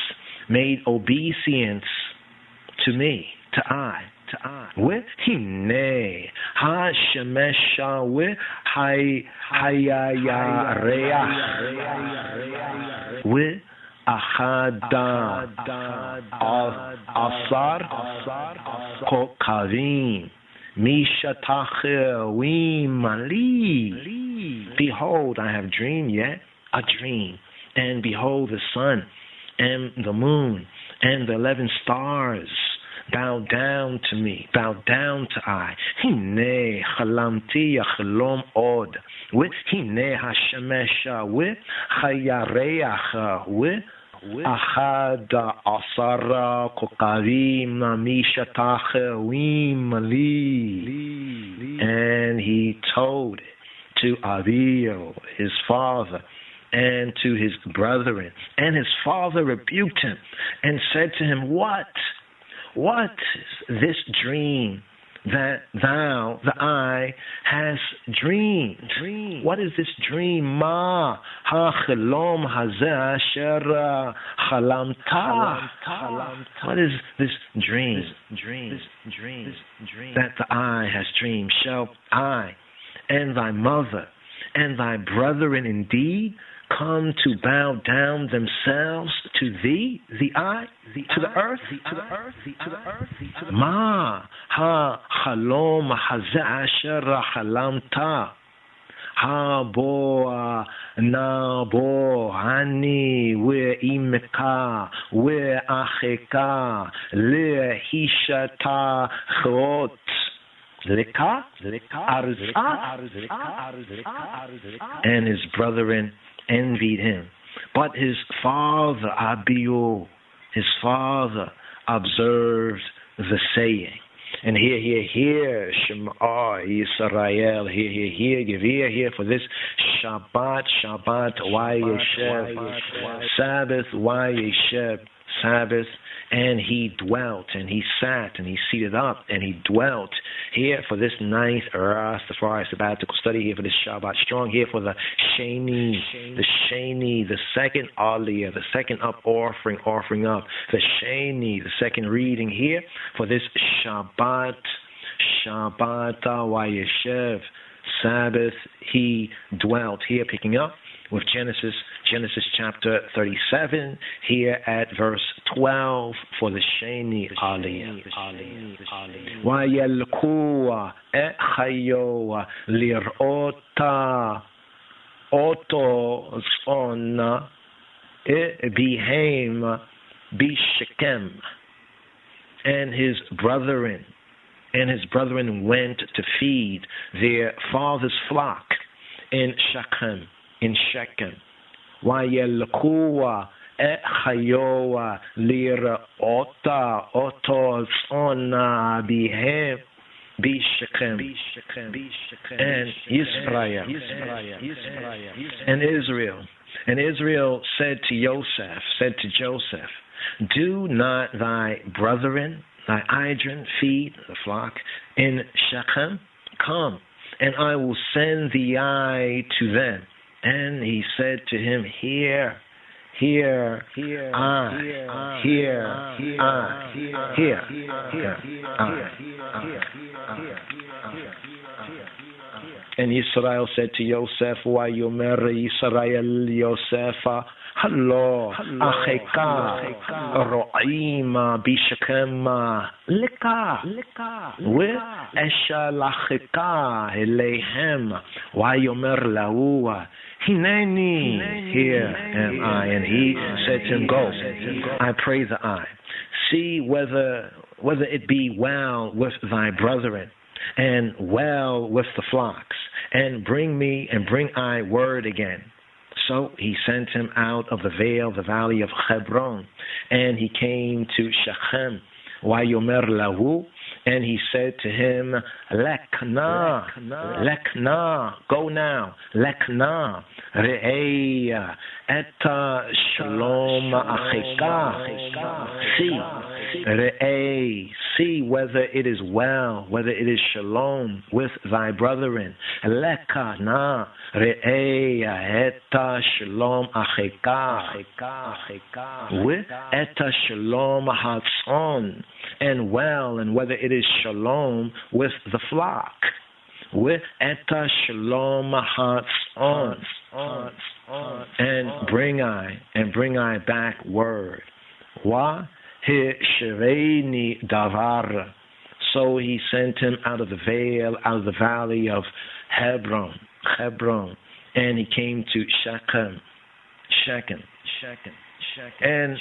to me, to I. With hine ha shemesha with hayayareach with achada asar kokavim mishatachewim ali. Behold, I have dreamed yet a dream, and behold, the sun and the moon and the 11 stars bow down to me, bow down to I. Hine chalamti yachlom od. With hine hashemesha with hayareach with achada asara kokavim mishatachewim li. And he told it to Avio, his father, and to his brethren. And his father rebuked him and said to him, What is this dream that thou, the eye, has dreamed? What is this dream? Ma ha-chelom hazeh asher chalamta. What is this dream that the eye has dreamed? Shall I and thy mother and thy brethren indeed come to bow down themselves to thee, to the earth? Ma ha chalom hazeh asher chalamta. Ha bo na bo hani we imeka we acheka le hishata chot. And his brethren envied him. But his father, Abiyo, his father observed the saying. And hear, Shema Yisrael, hear, give ear for this Shabbat, Wayyesheb, Sabbath, Wayyesheb, Sabbath. And he dwelt, and he sat, and he seated up, and he dwelt here for this ninth Rastafari sabbatical study, here for this Shabbat strong, here for the Sheni, the second Aliyah, the second up offering up, the Sheni, the second reading here for this Shabbat Wayyeshev, Sabbath. He dwelt here, picking up with Genesis chapter 37, here at verse 12 for the Sheni Aliyah. Vayelku echayo lirota oto zona bihem bishekem. And his brethren went to feed their father's flock in Shechem. Vayelkuwa echayoa lirota oto zona bihem bishekem. And Israel. And Israel said to Joseph, do not thy brethren, thy Idren, feed the flock in Shechem? Come, and I will send thee I to them. And he said to him, Here. And Yisrael said to Yosef, Wayomer Yisrael Yosefa, Hallo, Acheka, Ro'ima, Bishakema, Lika, Esha Lacheka, Elehem, Wayomer Laua, Hineni, here am I. And he said to him, go, I pray the eye. See whether it be well with thy brethren, and well with the flocks, and bring I word again. So he sent him out of the vale, the valley of Hebron, and he came to Shechem, Wayomer lahu, and he said to him, Lekna, go now, Lekna, Re'eya, Eta Shalom Acheka, see whether it is well, whether it is shalom with thy brethren. Lekana re'eya eta shalom acheka, with eta shalom hatzon, and well, and whether it is shalom with the flock, with eta shalom hatzon, and bring I back word. Why? Davar. So he sent him out of the vale, out of the valley of Hebron, and he came to Shechem. And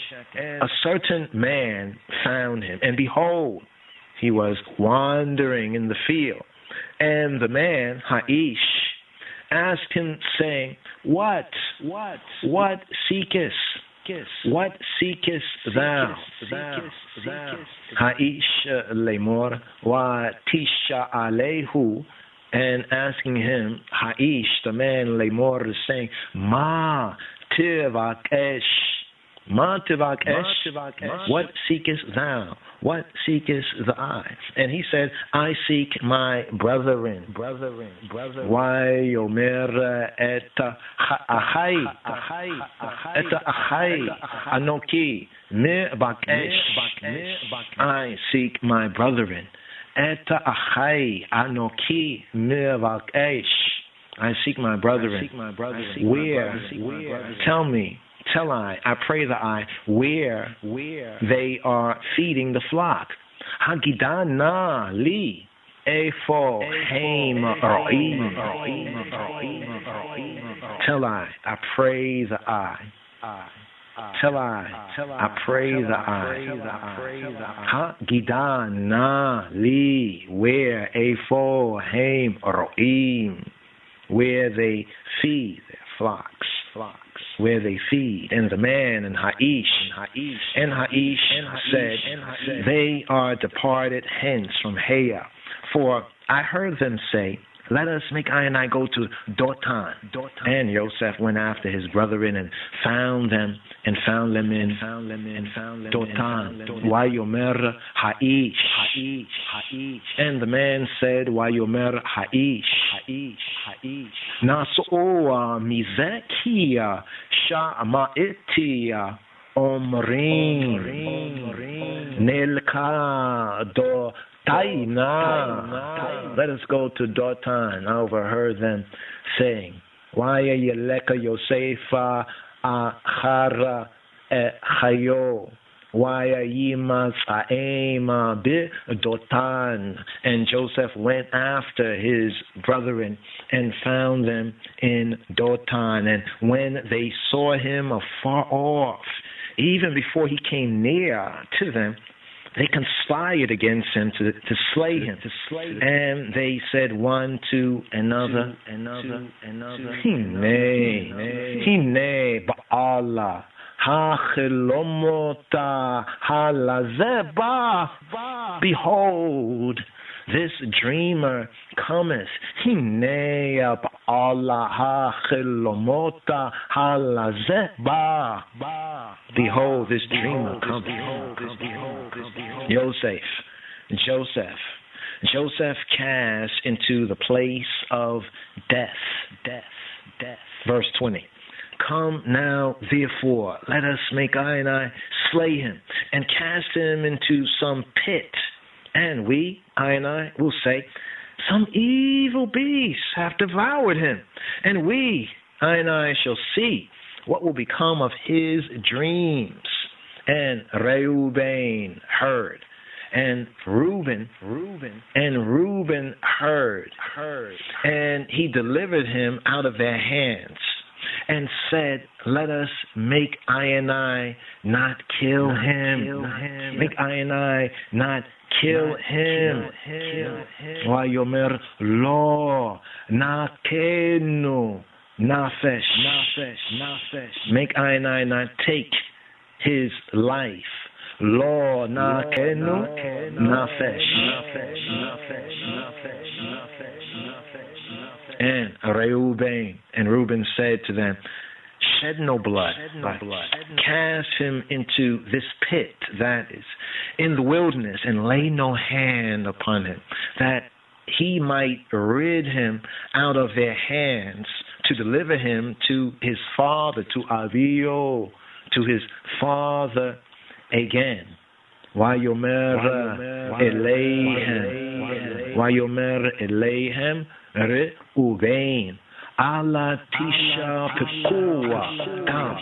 a certain man found him, and behold, he was wandering in the field. And the man, Haish, asked him, saying, What seekest? What seekest thou? Haish lemor wa tisha alehu, and asking him, Haish, the man lemor, is saying, Ma tivakesh. What seekest thou? What seekest thou? And he said, I seek my brethren. Why yomer et achai anoki me bakesh. I seek my brethren. Et achai anoki me bakesh. I seek my brethren. Where? Tell I pray that where they are feeding the flock. Hagidana li efo heim ro'im. Tell I pray that Tell I pray that Hagidana li where efo heim ro'im, where they feed their flocks. Where they feed. And the man and Haish said, they are departed hence from Heya. For I heard them say, let us make I and I go to Dotan. And Yosef went after his brethren and found them in Dotan. Wayomer Haish. And the man said, Wayomer Haish. Nasoa mizekia sha'ma'etia omrim nelka do taina. Let us go to Dotan. I overheard them saying, Wayeleka Yosefa achara chayo. And Joseph went after his brethren and found them in Dotan. And when they saw him afar off, even before he came near to them, they conspired against him to slay him. And they said one to another, Hine ba'ala. Behold, this dreamer cometh. Behold, this dreamer cometh. Joseph cast into the place of death. Verse 20. Come now, therefore, let us make I and I slay him, and cast him into some pit. And we, I and I, will say, some evil beasts have devoured him, and I shall see what will become of his dreams. And Reuben heard, and Reuben heard, and he delivered him out of their hands, and said, let us make I not kill him. Make I not kill him. Wayomer lo nakenu nafesh. Make I not take his life. Lo nakenu nafesh. And Reuben said to them, shed no blood, but cast him into this pit that is in the wilderness, and lay no hand upon him, that he might rid him out of their hands, to deliver him to his father, to Avio, to his father again. Wayomer Eleihem Reuben ala tisha pekua dam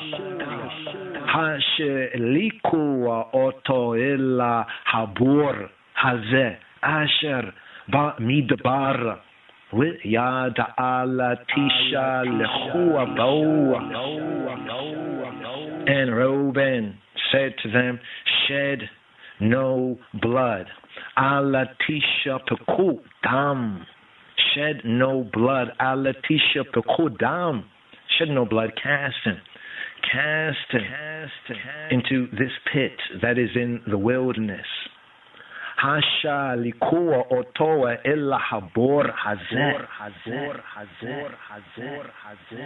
hashe likua oto illa habur hazeh asher ba midbar with yad ala tisha lechua baua. And Reuben said to them, shed no blood. Ala tisha peku dam. Shed no blood. Ala tisha peku dam. Shed no blood. Cast him into this pit that is in the wilderness. Hasha likua otoa illa habor hazeh.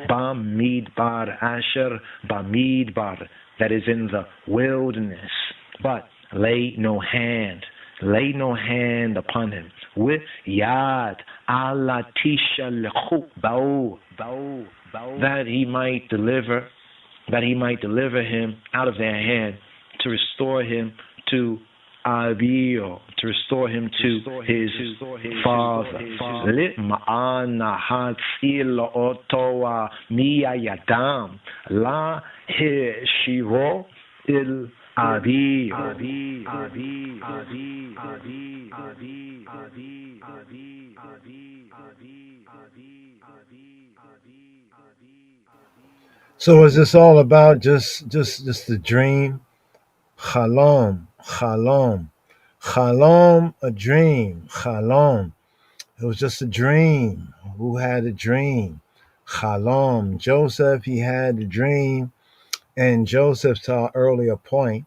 Bamidbar asher bamidbar, that is in the wilderness. But lay no hand upon him. With yad ala tisha lechu bau, that he might deliver him out of their hand, to restore him to Avio, to restore him to his father. Li'ma'ana hatzil otoa miya yadam la heshiro il Avio. So is this all about just the dream? Chalom, a dream. Chalom. It was just a dream. Who had a dream? Chalom. Joseph, he had a dream, and Joseph, to our earlier point,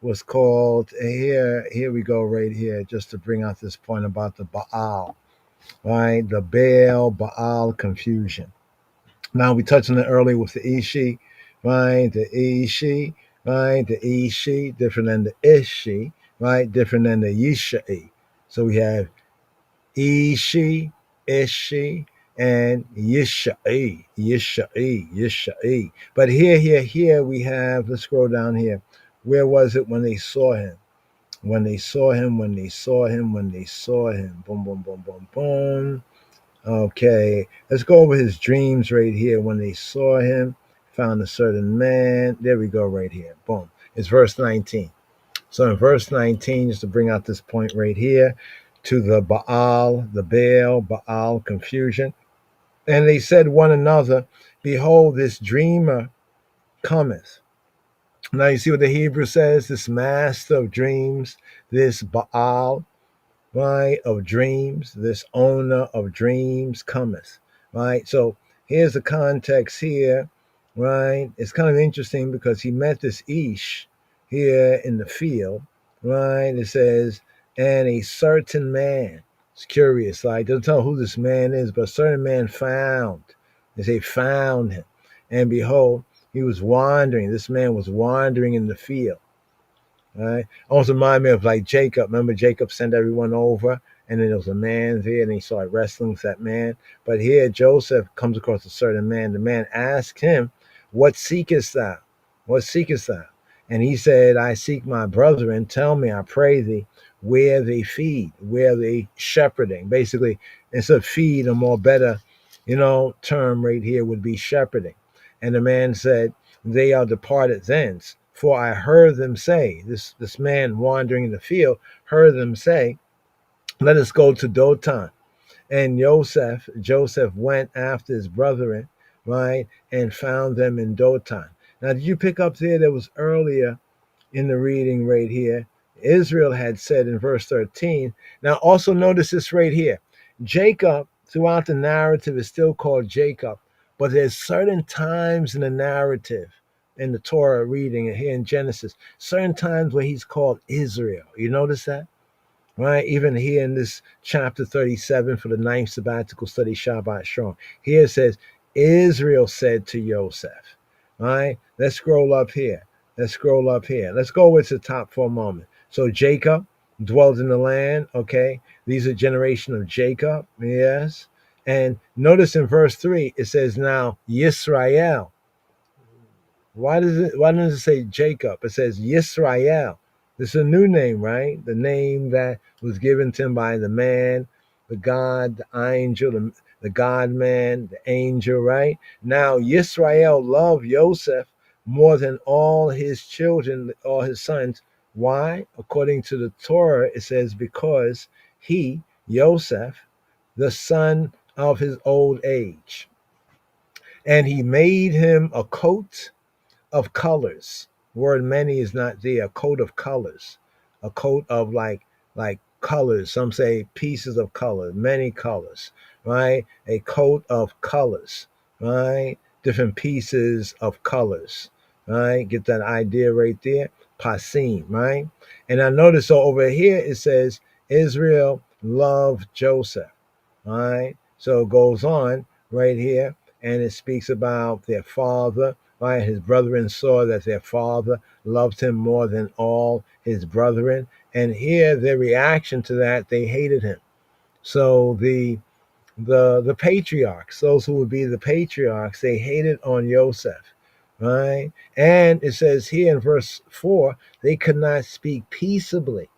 was called here we go right here, just to bring out this point about the Baal, right? The Baal confusion. Now we touched on it earlier with the Ishi, right? The Ishi, right? The Ishi, different than the Ishi, right? Different than the Yishai. So we have Ishi, Ishi, and Yishai. But here we have, let's scroll down here. Where was it when they saw him? When they saw him. Boom, boom, boom, boom, boom. Okay, let's go over his dreams right here. When they saw him, found a certain man. There we go right here. Boom. It's verse 19. So in verse 19, just to bring out this point right here, to the Baal confusion. And they said one another, behold, this dreamer cometh. Now you see what the Hebrew says, this master of dreams, this Baal, right, of dreams, this owner of dreams cometh, right? So here's the context here, right? It's kind of interesting because he met this Ish here in the field, right? It says, and a certain man. It's curious, like, doesn't tell who this man is, but a certain man found. They say found him. And behold, he was wandering. This man was wandering in the field. Right? Almost remind me of like Jacob. Remember, Jacob sent everyone over, and then there was a man there, and he started wrestling with that man. But here, Joseph comes across a certain man. The man asked him, "What seekest thou? What seekest thou?" And he said, "I seek my brethren. Tell me, I pray thee, where they feed, where they shepherding. Basically, instead of feed, a more better, term right here would be shepherding. And the man said, they are departed thence. For I heard them say, this man wandering in the field heard them say, let us go to Dothan. And Joseph went after his brethren, right, and found them in Dothan. Now, did you pick up there was earlier in the reading right here, Israel had said in verse 13. Now, also notice this right here. Jacob, throughout the narrative, is still called Jacob, but there's certain times in the narrative, in the Torah reading here in Genesis, certain times where he's called Israel. You notice that? Right? Even here in this chapter 37 for the ninth sabbatical study, Shabbat Shalom, here it says, Israel said to Joseph. Right? Let's scroll up here. Let's go over to the top for a moment. So Jacob dwelt in the land. Okay. These are generation of Jacob. Yes. And notice in verse 3, it says now Yisrael. Why doesn't it say Jacob? It says Yisrael. This is a new name, right? The name that was given to him by the man, the God, the angel, the God man, the angel, right? Now Yisrael loved Joseph more than all his children, all his sons. Why? According to the Torah, it says because he, Joseph, the son of his old age, and he made him a coat of colors. Word many is not there. A coat of colors, a coat of like colors. Some say pieces of color, many colors, right? A coat of colors, right? Different pieces of colors, right? Get that idea right there. Pasim, right? And I notice so over here it says Israel loved Joseph, right? So it goes on right here and it speaks about their father. Right, his brethren saw that their father loved him more than all his brethren, and here their reaction to that, they hated him. So the patriarchs, those who would be the patriarchs, they hated on Joseph, right? And it says here in verse 4, they could not speak peaceably,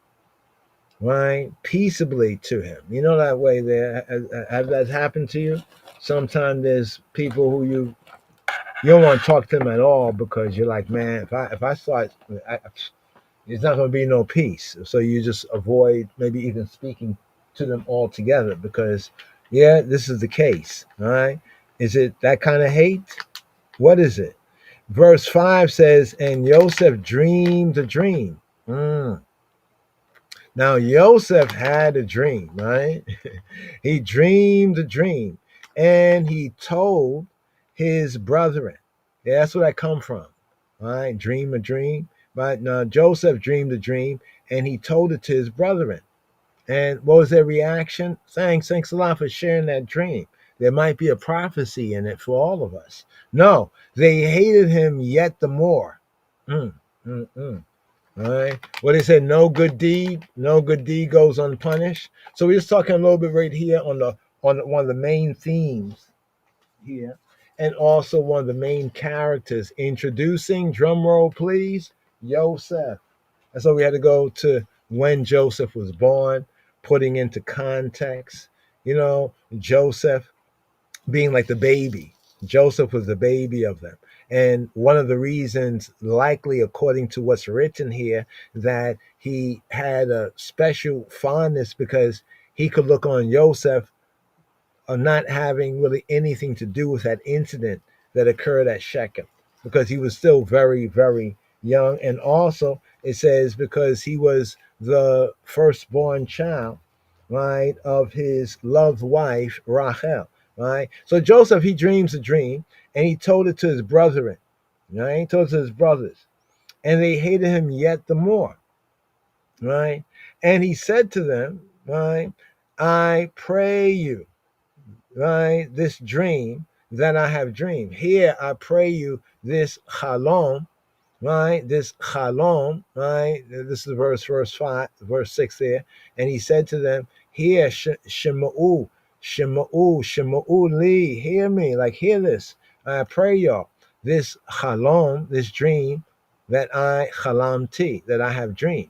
right? Peaceably to him. You know that way there. Have that happened to you? Sometimes there's people who you don't want to talk to them at all because you're like, man, if I start, there's not going to be no peace. So you just avoid maybe even speaking to them altogether because, yeah, this is the case. All right. Is it that kind of hate? What is it? Verse 5 says, and Joseph dreamed a dream. Now, Joseph had a dream, right? He dreamed a dream and he told his brethren. Yeah, that's where I come from, right? Dream a dream. But now Joseph dreamed a dream and he told it to his brethren. And what was their reaction? Thanks a lot for sharing that dream. There might be a prophecy in it for all of us. No, they hated him yet the more. Mm, mm, mm. All right. What they said, no good deed goes unpunished. So we're just talking a little bit right here on one of the main themes here, and also one of the main characters introducing, drum roll please, Joseph. And so we had to go to when Joseph was born, putting into context, Joseph being like the baby. Joseph was the baby of them. And one of the reasons, likely according to what's written here, that he had a special fondness because he could look on Joseph not having really anything to do with that incident that occurred at Shechem, because he was still very, very young. And also it says because he was the firstborn child, right, of his loved wife, Rachel, right? So Joseph, he dreams a dream and he told it to his brethren, right? He told it to his brothers and they hated him yet the more, right? And he said to them, right, I pray you, right, this dream that I have dreamed. Here I pray you this chalom, right? This chalom, right? This is verse 5, verse 6 there. And he said to them, here, shema'u, li, hear me, like hear this. I pray y'all, this chalom, this dream that I chalamti, that I have dreamed.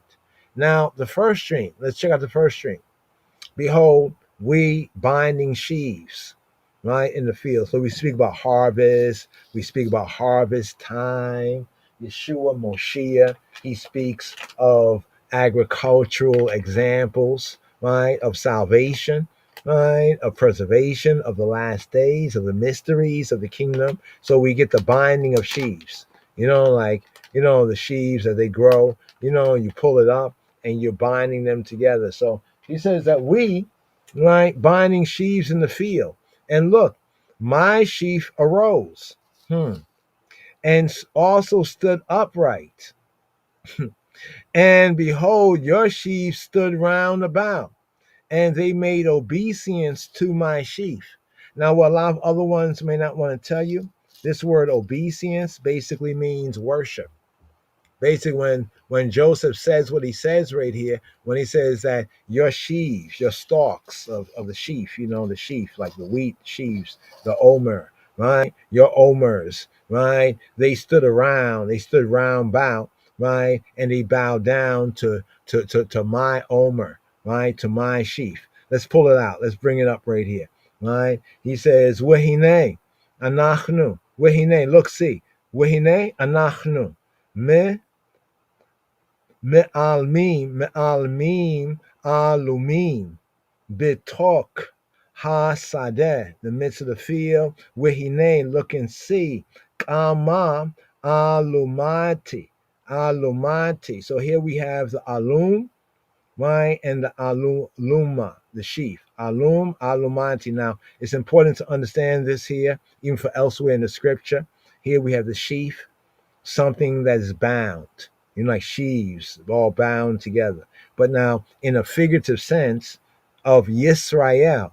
Now, the first stream, let's check out the first stream. Behold, we binding sheaves, right, in the field. So we speak about harvest. We speak about harvest time. Yeshua Moshiach, he speaks of agricultural examples, right, of salvation, right, of preservation of the last days, of the mysteries of the kingdom. So we get the binding of sheaves, like, the sheaves that they grow, you pull it up and you're binding them together. So he says that we, right, binding sheaves in the field. And look, my sheaf arose, and also stood upright. And behold, your sheaves stood round about, and they made obeisance to my sheaf. Now, what a lot of other ones may not want to tell you, this word obeisance basically means worship. Basically, when Joseph says what he says right here, when he says that your sheaves, your stalks of the sheaf, the sheaf, like the wheat sheaves, the omer, right? Your omers, right? They stood round about, right? And they bowed down to my omer, right? To my sheaf. Let's pull it out. Let's bring it up right here, right? He says, Wehine, anachnu, Wehine, look, see, Wehine, anachnu, me me'almim alumim bitok ha-sadeh, the midst of the field, wehine, look and see, kama alumati. So here we have the alum, right, and the aluma, the sheaf. Alumati. Now, it's important to understand this here, even for elsewhere in the scripture. Here we have the sheaf, something that is bound, like sheaves, all bound together. But now, in a figurative sense of Yisrael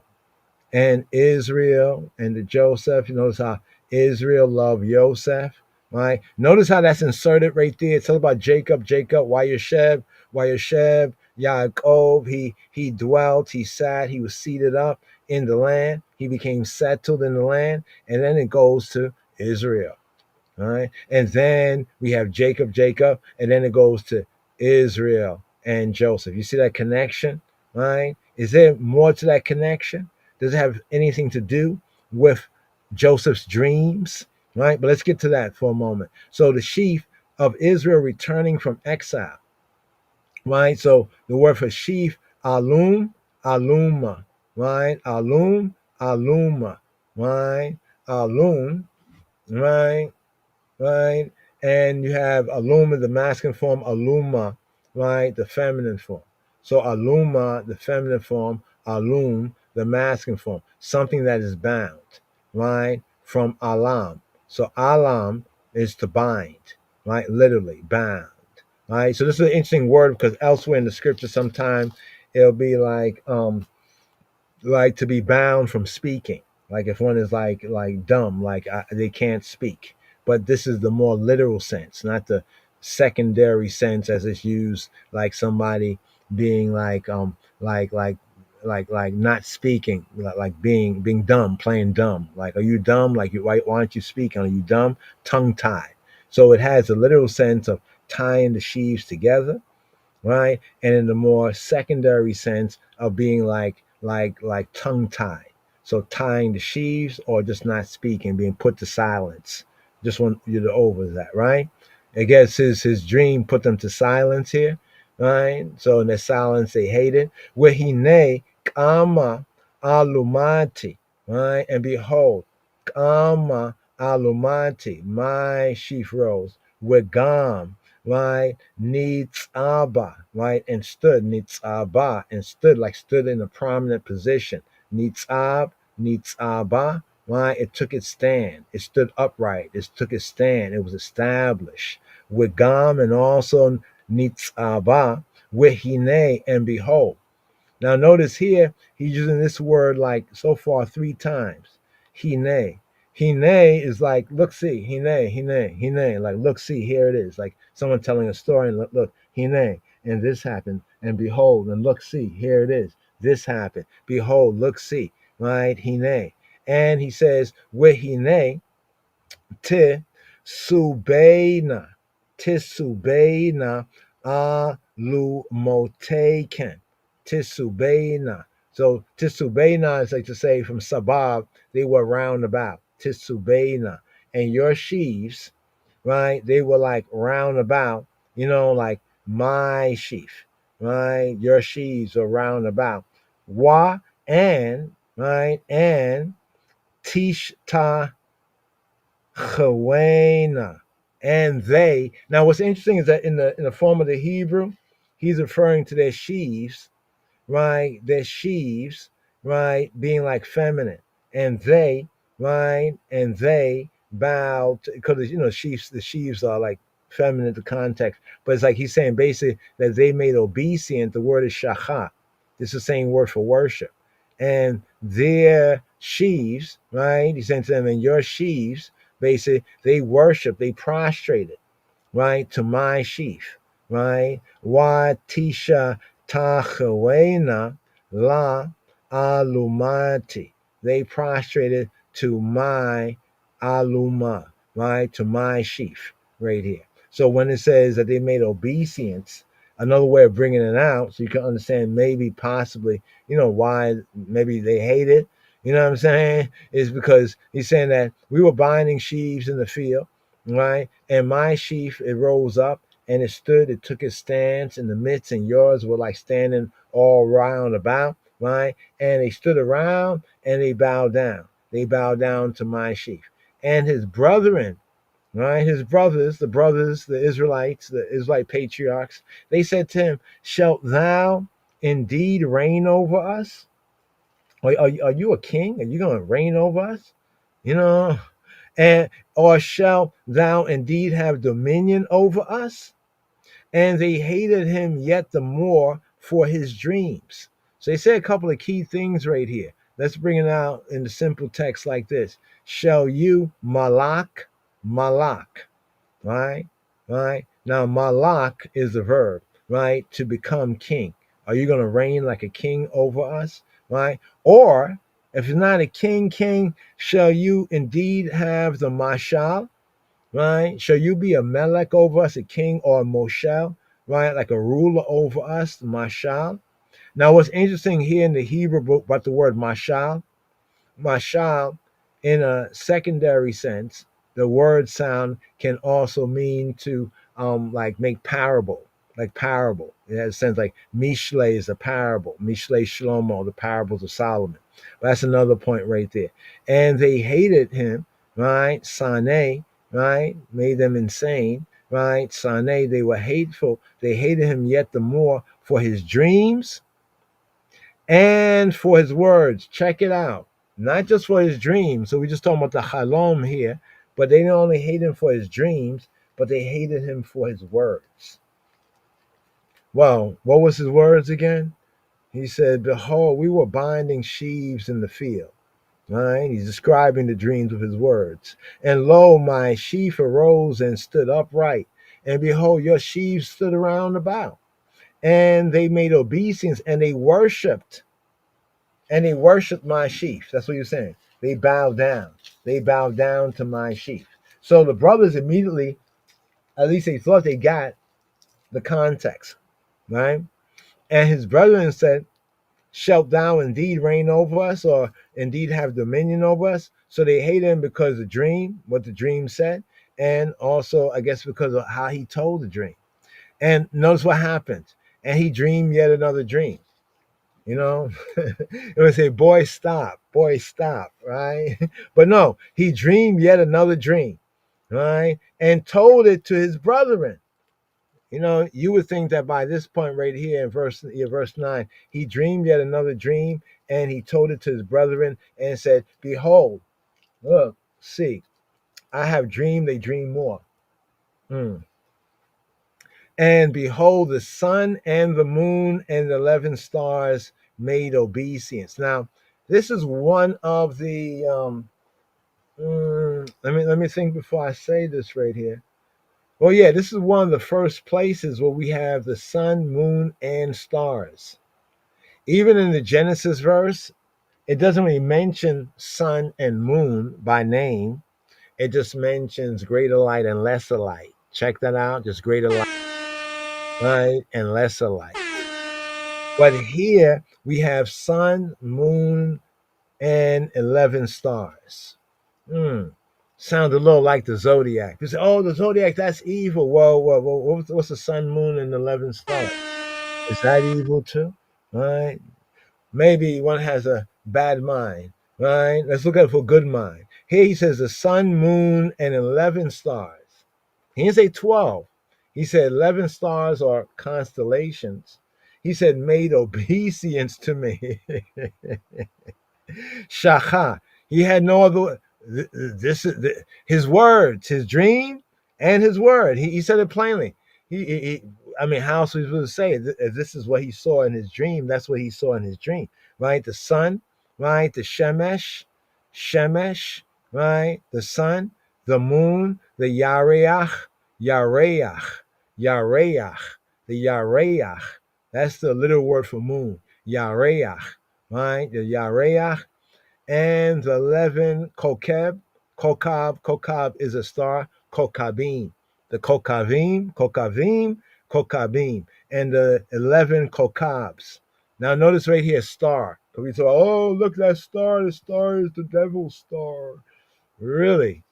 and Israel and the Joseph, you notice how Israel loved Joseph, right? Notice how that's inserted right there. It's all about Jacob, Wayyesheb, Yaakov. He dwelt, he sat, he was seated up in the land. He became settled in the land. And then it goes to Israel. All right. And then we have Jacob, and then it goes to Israel and Joseph. You see that connection, right? Is there more to that connection? Does it have anything to do with Joseph's dreams, right? But let's get to that for a moment. So the sheaf of Israel returning from exile, right? So the word for sheaf, aluma, right? Aluma, right? Alum, right? Right? And you have aluma, the masculine form, aluma, right? The feminine form. So aluma, the feminine form, alum, the masculine form. Something that is bound, right? From alam. So alam is to bind, right? Literally bound, right? So this is an interesting word because elsewhere in the scripture, sometimes it'll be like to be bound from speaking, like if one is like dumb, they can't speak. But this is the more literal sense, not the secondary sense as it's used, like somebody being like not speaking, like being dumb, playing dumb. Like, are you dumb? Like, why aren't you speaking? Are you dumb? Tongue tied. So it has a literal sense of tying the sheaves together, right? And in the more secondary sense of being like tongue tied. So tying the sheaves or just not speaking, being put to silence. Just want you to over that, right? I guess his dream put them to silence here, right? So in their silence they hated. Wehine kama alumati, right? And behold, kama alumati, my sheaf rose, wegam, right? Nitzaba, right? And stood, nitzaba, and stood in a prominent position. Nitzaba, right? It took its stand. It stood upright. It took its stand. It was established. Wigam, and also nitzaba, wehine, and behold. Now notice here, he's using this word like so far 3 times. Hine. Hine is like, look, see, hine, like, look, see, here it is. Like someone telling a story and look, hine, and this happened, and behold, and look, see, here it is. This happened. Behold, look, see, right? Hine. And he says, wehine, te subeina, Lumoteken. Tisubena. So Tisubena is like to say from Sabab, they were round about. Tisubena. And your sheaves, right? They were like round about, like my sheaf, right? Your sheaves are round about. Wa and right and Tishta Chawena. And they. Now what's interesting is that in the form of the Hebrew, he's referring to their sheaves, right? Their sheaves, right, being like feminine, and they, right, and they bow because sheaves. The sheaves are like feminine to context, but it's like he's saying basically that they made obeisant. The word is shachat. It's the same word for worship, and their sheaves, right? He's saying to them, and your sheaves, basically, they worship, they prostrated, right, to my sheaf, right? Wa tisha tachawena la alumati. They prostrated to my aluma, right, to my sheaf, right here. So when it says that they made obeisance, another way of bringing it out, so you can understand maybe possibly, why maybe they hate it. You know what I'm saying? Is because he's saying that we were binding sheaves in the field, right? And my sheaf, it rose up and it stood, it took its stance in the midst, and yours were like standing all round about, right? And they stood around and they bowed down. They bowed down to my sheaf. And his brethren, right? His brothers, the Israelites, the Israelite patriarchs, they said to him, shalt thou indeed reign over us? Are you a king? Are you going to reign over us? You know, and or shalt thou indeed have dominion over us? And they hated him yet the more for his dreams. So they say a couple of key things right here. Let's bring it out in the simple text like this. Shall you malak, right? Right? Now malak is the verb, right? To become king. Are you going to reign like a king over us? Right? Or if it's not a king, shall you indeed have the mashal? Right? Shall you be a melech over us, a king or a moshel, right? Like a ruler over us, mashal. Now, what's interesting here in the Hebrew book about the word mashal, in a secondary sense, the word sound can also mean to like make parable, like parable. It has a sense like Mishle is a parable, Mishle Shlomo, the parables of Solomon. But that's another point right there. And they hated him, right? Sane, right? Made them insane, right? Sane, they were hateful. They hated him yet the more for his dreams and for his words. Check it out. Not just for his dreams. So we're just talking about the halom here, but they didn't only hate him for his dreams, but they hated him for his words. Well, what was his words again? He said, behold, we were binding sheaves in the field. Right? He's describing the dreams of his words. And lo, my sheaf arose and stood upright. And behold, your sheaves stood around about. And they made obeisance and they worshipped. And they worshiped my sheaf. That's what you're saying. They bowed down. They bowed down to my sheaf. So the brothers immediately, at least they thought they got the context, right? And his brethren said, shalt thou indeed reign over us, or indeed have dominion over us? So they hated him because of the dream, what the dream said, and also, I guess, because of how he told the dream. And notice what happens. And he dreamed yet another dream. It would say, boy, stop, right? But no, he dreamed yet another dream, right? And told it to his brethren. You would think that by this point right here in verse 9, he dreamed yet another dream, and he told it to his brethren and said, behold, look, see, I have dreamed a dream more. And behold, the sun and the moon and the 11 stars made obeisance. Now, this is one of the let me think before I say this right here. Well, yeah, this is one of the first places where we have the sun, moon, and stars. Even in the Genesis verse, it doesn't really mention sun and moon by name. It just mentions greater light and lesser light. Check that out, just greater light. right, and lesser light. But here we have sun, moon, and 11 stars. Hmm. Sounds a little like the zodiac. You say, "Oh, the zodiac, that's evil." Whoa. What's the sun, moon, and 11 stars? Is that evil too? Right? Maybe one has a bad mind. Right? Let's look at it for good mind. Here he says the sun, moon, and 11 stars. He didn't say 12. He said 11 stars are constellations. He said made obeisance to me. Shacha. He had no other. This is his words, his dream, and his word. He said it plainly. I mean, how else was he supposed to say it? This is what he saw in his dream. That's what he saw in his dream, right? The sun, right? The Shemesh, right? The sun, the moon, the Yareach, the Yareach. That's the literal word for moon, Yareach, right? The Yareach, and the 11 Kokab is a star, Kokabim. The Kokabim, and the 11 Kokabs. Now notice right here, star. Because we thought, oh, look, that star, the star is the devil's star. Really?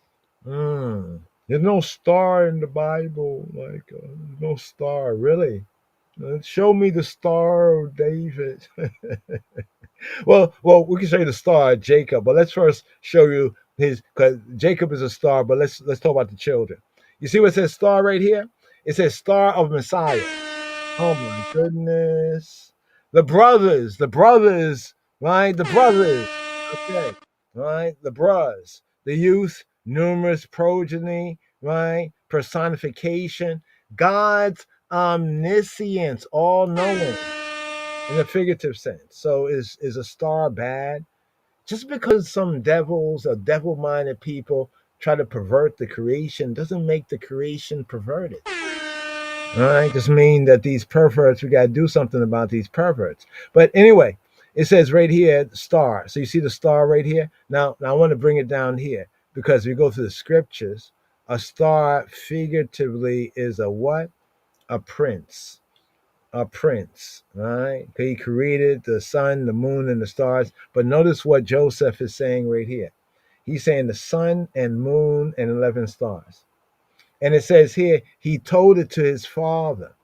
There's no star in the Bible. There's no star, really. Show me the star of David. Well, we can show you the star of Jacob, but let's first show you his, because Jacob is a star. But let's talk about the children. You see what it says star right here? It says star of Messiah. Oh my goodness! The brothers, right? The brothers. Okay, right? The bros, the youth, numerous progeny, right? Personification, God's omniscience, all knowing in a figurative sense. So is a star bad? Just because some devils or devil-minded people try to pervert the creation doesn't make the creation perverted. All right, just mean that these perverts, we got to do something about these perverts. But anyway, it says right here, star. So you see the star right here? Now I want to bring it down here because we go through the scriptures. A star figuratively is a what? A prince. A prince, right? He created the sun, the moon, and the stars. But notice what Joseph is saying right here. He's saying the sun and moon and 11 stars. And it says here, he told it to his father.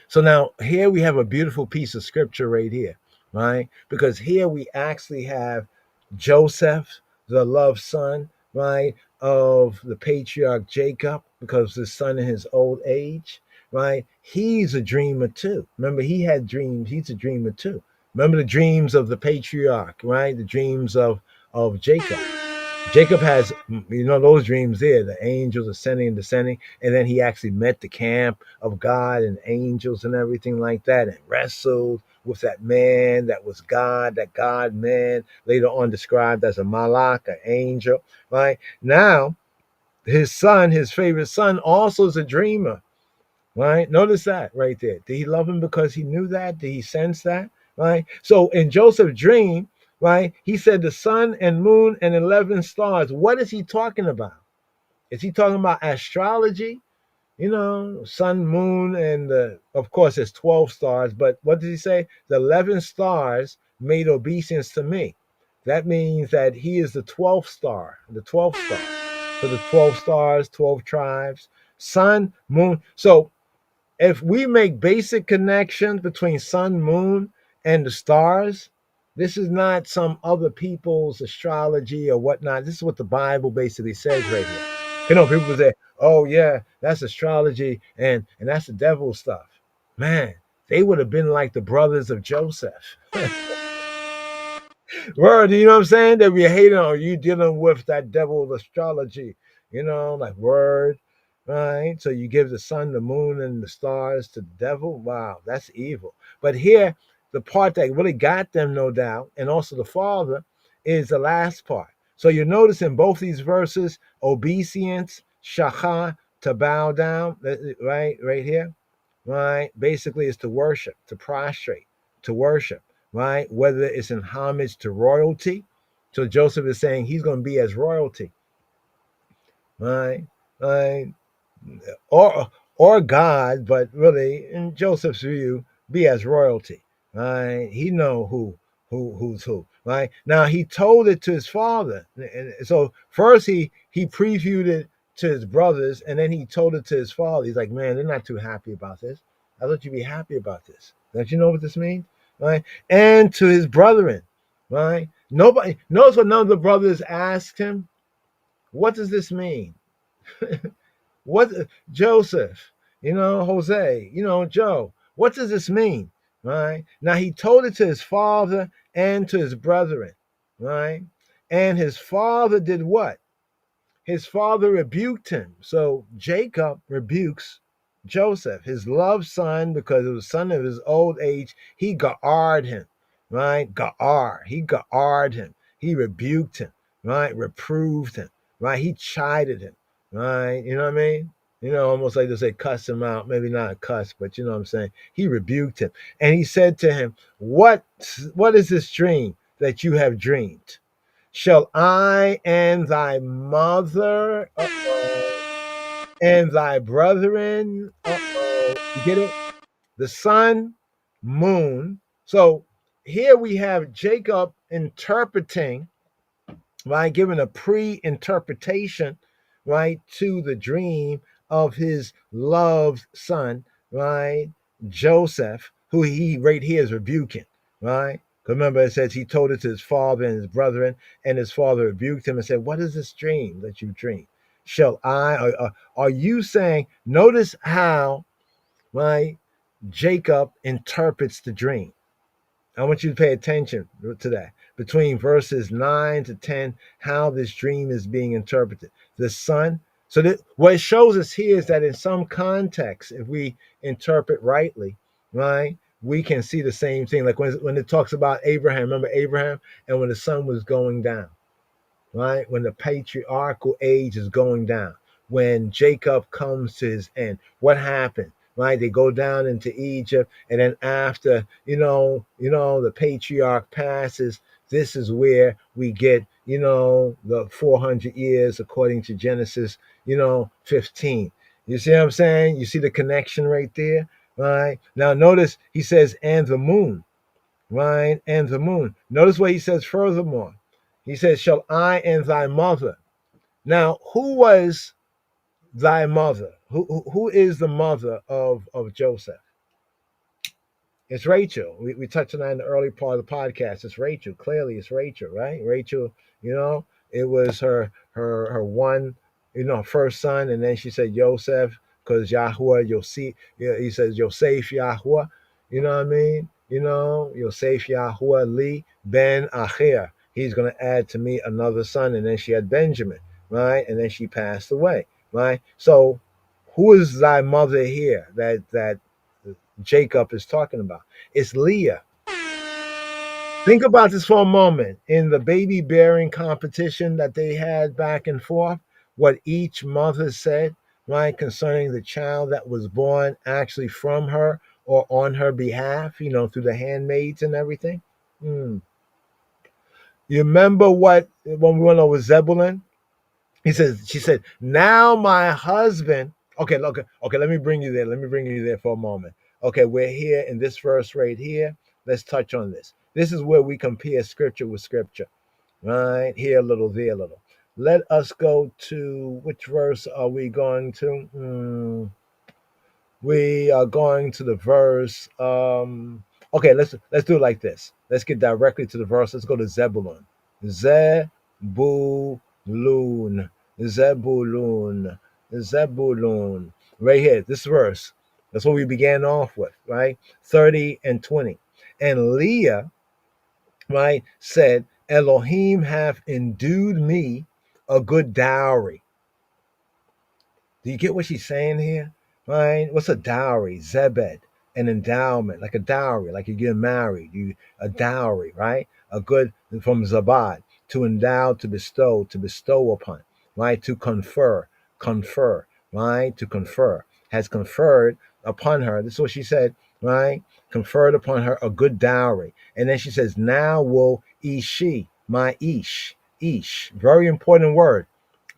So now here we have a beautiful piece of scripture right here, right? Because here we actually have Joseph, the loved son, right, of the patriarch Jacob, because his son in his old age, right? He's a dreamer too. Remember, he had dreams. He's a dreamer too. Remember the dreams of the patriarch, right? The dreams of Jacob. Jacob has, those dreams there, the angels ascending and descending, and then he actually met the camp of God and angels and everything like that, and wrestled with that man that was God, that God man, later on described as a malach, an angel, right? Now, his son, his favorite son, also is a dreamer, right? Notice that right there. Did he love him because he knew that? Did he sense that, right? So in Joseph's dream, right, he said the sun and moon and 11 stars. What is he talking about? Is he talking about astrology? Sun, moon, and of course there's 12 stars. But what did he say? The 11 stars made obeisance to me. That means that he is the 12th star, the 12th star. So the 12 stars, 12 tribes, sun, moon. So if we make basic connections between sun, moon, and the stars, this is not some other people's astrology or whatnot. This is what the Bible basically says right here. People say, "Oh yeah, that's astrology and that's the devil stuff." Man, they would have been like the brothers of Joseph. Word, you know what I'm saying? They be hating on you dealing with that devil astrology, like word, right? So you give the sun, the moon, and the stars to the devil. Wow, that's evil. But here, the part that really got them, no doubt, and also the father, is the last part. So you notice in both these verses, obeisance, shacha, to bow down, right here, right? Basically, it's to worship, to prostrate, to worship, right? Whether it's in homage to royalty. So Joseph is saying he's going to be as royalty, right? Right? or God, but really in Joseph's view, be as royalty. Right? He know who's who. Right? Now he told it to his father. And so first he previewed it to his brothers, and then he told it to his father. He's like, man, they're not too happy about this. I thought you'd be happy about this. Don't you know what this means? Right? And to his brethren. Right? Nobody notice what none of the brothers asked him. What does this mean? What Joseph, Jose, Joe, what does this mean? Right? Now he told it to his father and to his brethren, right? And his father did what? His father rebuked him. So Jacob rebukes Joseph, his loved son, because it was son of his old age. He ga'arred him, right? He ga'arred him. He rebuked him, right? Reproved him, right? He chided him, right? You know what I mean? Almost like to say cuss him out. Maybe not a cuss, but you know what I'm saying? He rebuked him. And he said to him, What is this dream that you have dreamed? Shall I and thy mother and thy brethren, you get it? The sun, moon. So here we have Jacob interpreting, right? Giving a pre-interpretation, right, to the dream of his loved son, right? Joseph, who he right here is rebuking, right? Remember, it says he told it to his father and his brethren, and his father rebuked him and said, What is this dream that you dream? Shall I, are you saying, notice how, right, Jacob interprets the dream. I want you to pay attention to that. Between verses 9 to 10, how this dream is being interpreted. The sun. So that what it shows us here is that in some context, if we interpret rightly, right, we can see the same thing. Like when it talks about Abraham, remember Abraham, and when the sun was going down, right? When the patriarchal age is going down, when Jacob comes to his end, what happened? Right? They go down into Egypt, and then after, the patriarch passes, this is where we get, the 400 years according to Genesis, 15. You see what I'm saying? You see the connection right there, right? Now notice he says, and the moon, right? And the moon. Notice what he says furthermore. He says, Shall I and thy mother. Now, who was thy mother? Who is the mother of Joseph? It's Rachel. We touched on that in the early part of the podcast. It's Rachel. Clearly, it's Rachel, right? Rachel, it was her one, first son, and then she said Joseph, because Yahweh, Yosef, he says Yosef Yahweh, you know what I mean? Yosef Yahweh Li Ben Acher. He's going to add to me another son, and then she had Benjamin, right? And then she passed away, right? So, who is thy mother here that Jacob is talking about? It's Leah. Think about this for a moment. In the baby bearing competition that they had back and forth, what each mother said, right, concerning the child that was born actually from her or on her behalf, through the handmaids and everything. You remember when we went over Zebulun? She said, now my husband. Okay, let me bring you there. Let me bring you there for a moment. Okay, we're here in this verse right here. Let's touch on this. This is where we compare scripture with scripture. Right? Here a little, there a little. Let us go to, which verse are we going to? We are going to the verse. Okay, let's do it like this. Let's get directly to the verse. Let's go to Zebulun. Zebulun. Zebulun. Right here, this verse. That's what we began off with, right? 30 and 20. And Leah, right, said, Elohim hath endued me a good dowry. Do you get what she's saying here? Right? What's a dowry? Zebed, an endowment, like a dowry, like you're getting married. A dowry, right? A good from Zabad, to endow, to bestow upon, right? To confer, right? To confer. Has conferred upon her. This is what she said, right? Conferred upon her a good dowry. And then she says, now will Ishi, my Ish, very important word.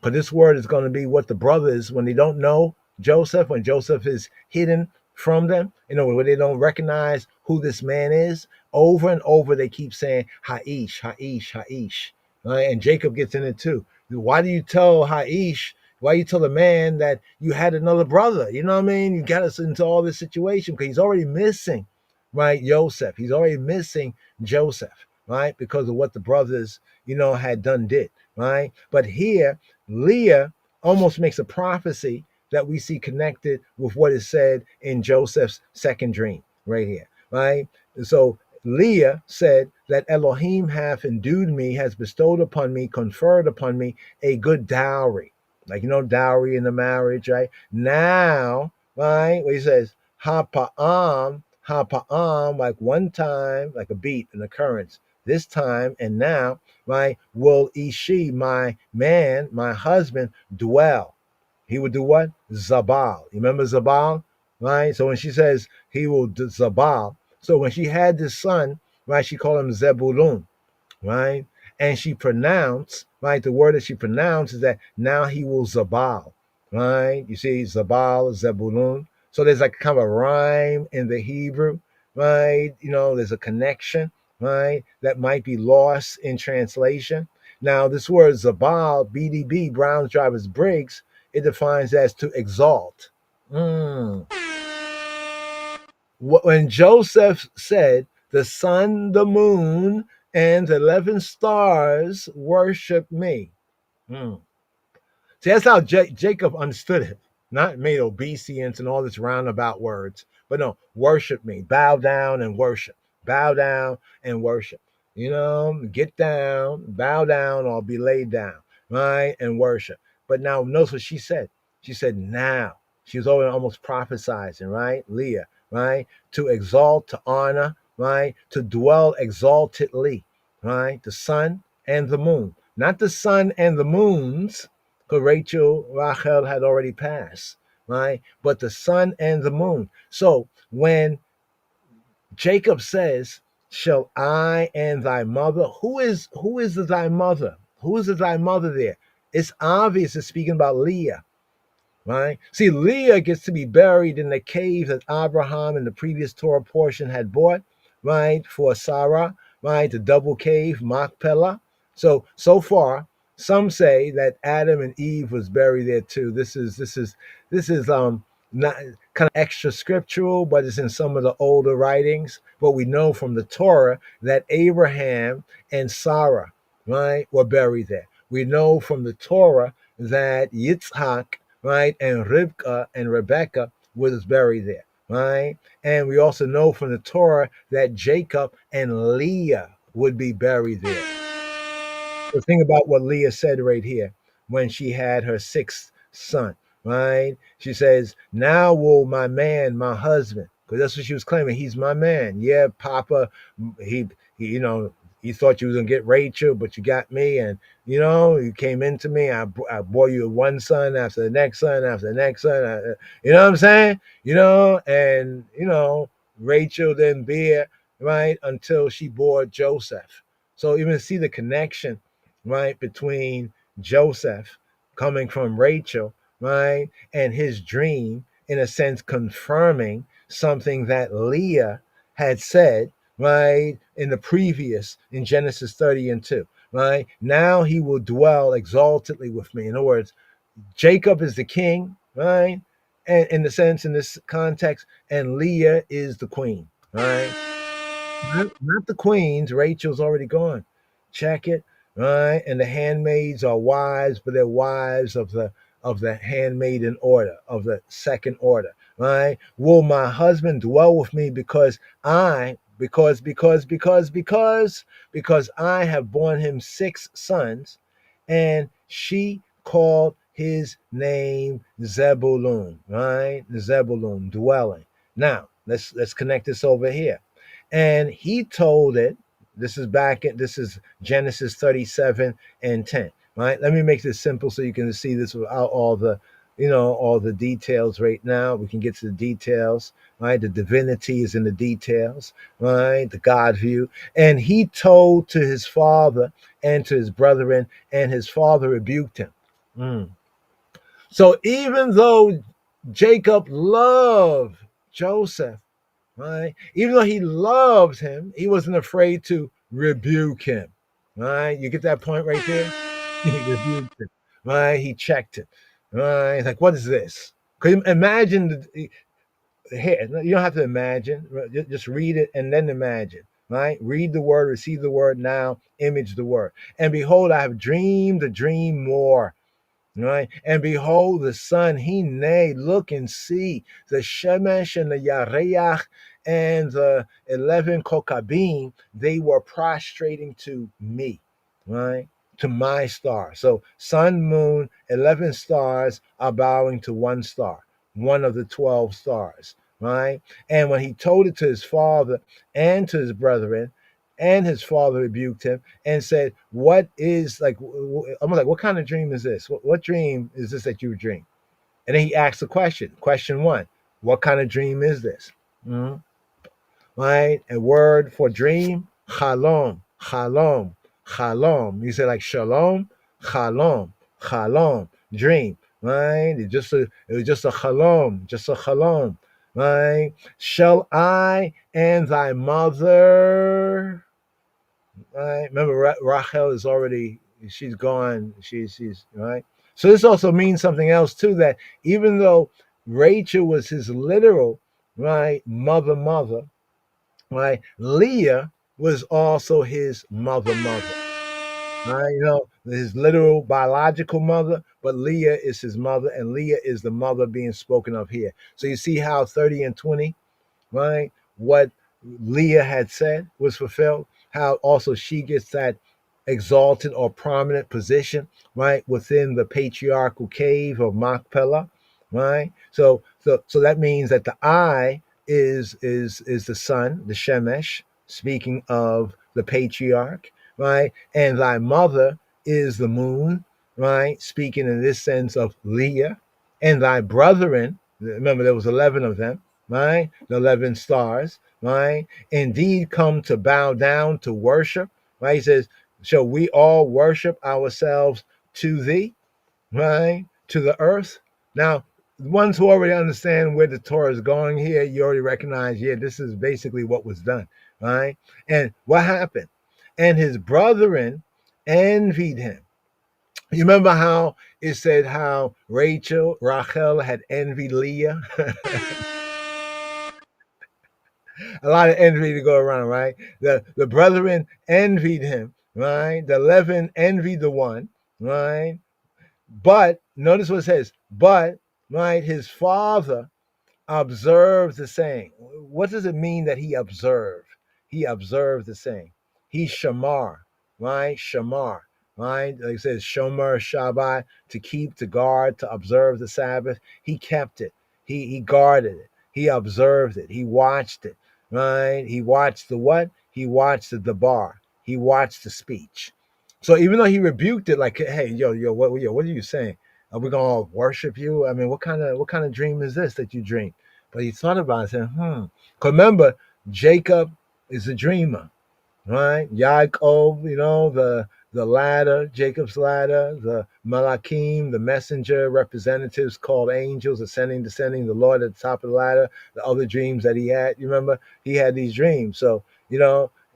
But this word is going to be what the brothers, when they don't know Joseph, when Joseph is hidden from them, where they don't recognize who this man is. Over and over, they keep saying, Haish, Haish, Haish. Right? And Jacob gets in it too. Why do you tell Haish? Why you tell the man that you had another brother? You know what I mean? You got us into all this situation because he's already missing, right? Joseph. He's already missing Joseph, right? Because of what the brothers, had did, right? But here, Leah almost makes a prophecy that we see connected with what is said in Joseph's second dream, right here, right? So Leah said that Elohim hath endued me, has bestowed upon me, conferred upon me a good dowry. Like, dowry in the marriage, right? Now, right, where he says, hapa'am, like one time, like a beat, an occurrence, this time and now, right, will Ishi, my man, my husband, dwell. He would do what? Zabal. You remember Zabal? Right? So when she says he will do Zabal, so when she had this son, right, she called him Zebulun, right? And she pronounced, right, the word that she pronounced is that now he will Zabal, right? You see, Zabal, Zebulun. So there's like kind of a rhyme in the Hebrew, right? There's a connection, right, that might be lost in translation. Now, this word Zabal, BDB, Browns Drivers Briggs, it defines as to exalt. When Joseph said, the sun, the moon, and 11 stars worship me. See, that's how Jacob understood it. Not made obeisance and all this roundabout words, but no, worship me. Bow down and worship. Bow down and worship. Get down, bow down, or be laid down, right? And worship. But now notice what she said. She said, now. She was almost prophesizing, right? Leah, right? To exalt, to honor, right? To dwell exaltedly, right? The sun and the moon. Not the sun and the moons, because Rachel had already passed, right? But the sun and the moon. So when Jacob says, shall I and thy mother, who is thy mother? Who is thy mother there? It's obvious it's speaking about Leah, right? See, Leah gets to be buried in the cave that Abraham in the previous Torah portion had bought, right, for Sarah, right, the double cave, Machpelah. So far, some say that Adam and Eve was buried there too. This is not kind of extra scriptural, but it's in some of the older writings. But we know from the Torah that Abraham and Sarah, right, were buried there. We know from the Torah that Yitzhak, right, and Rivka and Rebecca was buried there, right? And we also know from the Torah that Jacob and Leah would be buried there. So think about what Leah said right here when she had her sixth son, right? She says, now will my man, my husband, because that's what she was claiming. He's my man. Yeah, Papa, he you thought you was going to get Rachel, but you got me. And, you came into me. I bore you one son after the next son after the next son. You know what I'm saying? And, Rachel didn't bear, right, until she bore Joseph. So even see the connection, right, between Joseph coming from Rachel, right, and his dream, in a sense, confirming something that Leah had said, right, in Genesis 30:2, right? Now he will dwell exaltedly with me. In other words, Jacob is the king, right? And in the sense, in this context, and Leah is the queen, right? Not the queens. Rachel's already gone. Check it, right? And the handmaids are wives, but they're wives of the handmaiden order, of the second order, right? Will my husband dwell with me because I have borne him 6 sons, and she called his name Zebulun, right? Zebulun, dwelling. Now let's connect this over here. And he told it, this is Genesis 37:10, right? Let me make this simple so you can see this without all the details right now. We can get to the details, right? The divinity is in the details, right? The God view. And he told to his father and to his brethren, and his father rebuked him. So even though Jacob loved Joseph, right? Even though he loved him, he wasn't afraid to rebuke him, right? You get that point right there? He rebuked him, right? He checked him, right? He's like, what is this? Could you imagine here? You don't have to imagine. Just read it and then imagine, right? Read the word, receive the word now, image the word. And behold, I have dreamed a dream more. Right? And behold, the sun, he nay, look and see the Shemesh and the Yareach and the 11 Kokabim, they were prostrating to me, right? To my star. So sun, moon, 11 stars are bowing to one star, one of the 12 stars, right? And when he told it to his father and to his brethren, and his father rebuked him and said, what is like, I'm like, what kind of dream is this? What dream is this that you dream? And then he asked the question. Question one, what kind of dream is this? Mhm. Right? A word for dream, chalom, chalom, chalom. You say like shalom, chalom, chalom, dream, right? It was just a chalom, right? Shall I and thy mother, right? Remember, Rachel is already, she's gone. She's right. So this also means something else too. That even though Rachel was his literal, right, mother, right, Leah was also his mother, right? You know, his literal biological mother, but Leah is his mother, and Leah is the mother being spoken of here. So you see how 30 and 20, right? What Leah had said was fulfilled, how also she gets that exalted or prominent position, right, within the patriarchal cave of Machpelah, right? So that means that the I is the sun, the Shemesh, speaking of the patriarch, right? And thy mother is the moon, right? Speaking in this sense of Leah, and thy brethren, remember there was 11 of them, right? The 11 stars, right? Indeed come to bow down to worship, right? He says, shall we all worship ourselves to thee, right? To the earth. Now, the ones who already understand where the Torah is going here, you already recognize, yeah, this is basically what was done, right? And what happened? And his brethren envied him. You remember how it said how Rachel had envied Leah? A lot of envy to go around, right? The brethren envied him, right? The 11 envied the one, right? But notice what it says, but, right, his father observed the saying. What does it mean that he observed? He observed the saying. He's shamar, right? Shamar, right? Like it says, shomer Shabbat, to keep, to guard, to observe the Sabbath. He kept it. He guarded it. He observed it. He watched it, right? He watched the what? He watched the bar. He watched the speech. So even though he rebuked it, like, hey, what are you saying? Are we gonna worship you? I mean, what kind of dream is this that you dream? But he thought about it and said, 'Cause remember, Jacob is a dreamer, right? Yaakov, the ladder, Jacob's ladder, the Malachim, the messenger representatives called angels, ascending, descending, the Lord at the top of the ladder, the other dreams that he had. You remember, he had these dreams. So,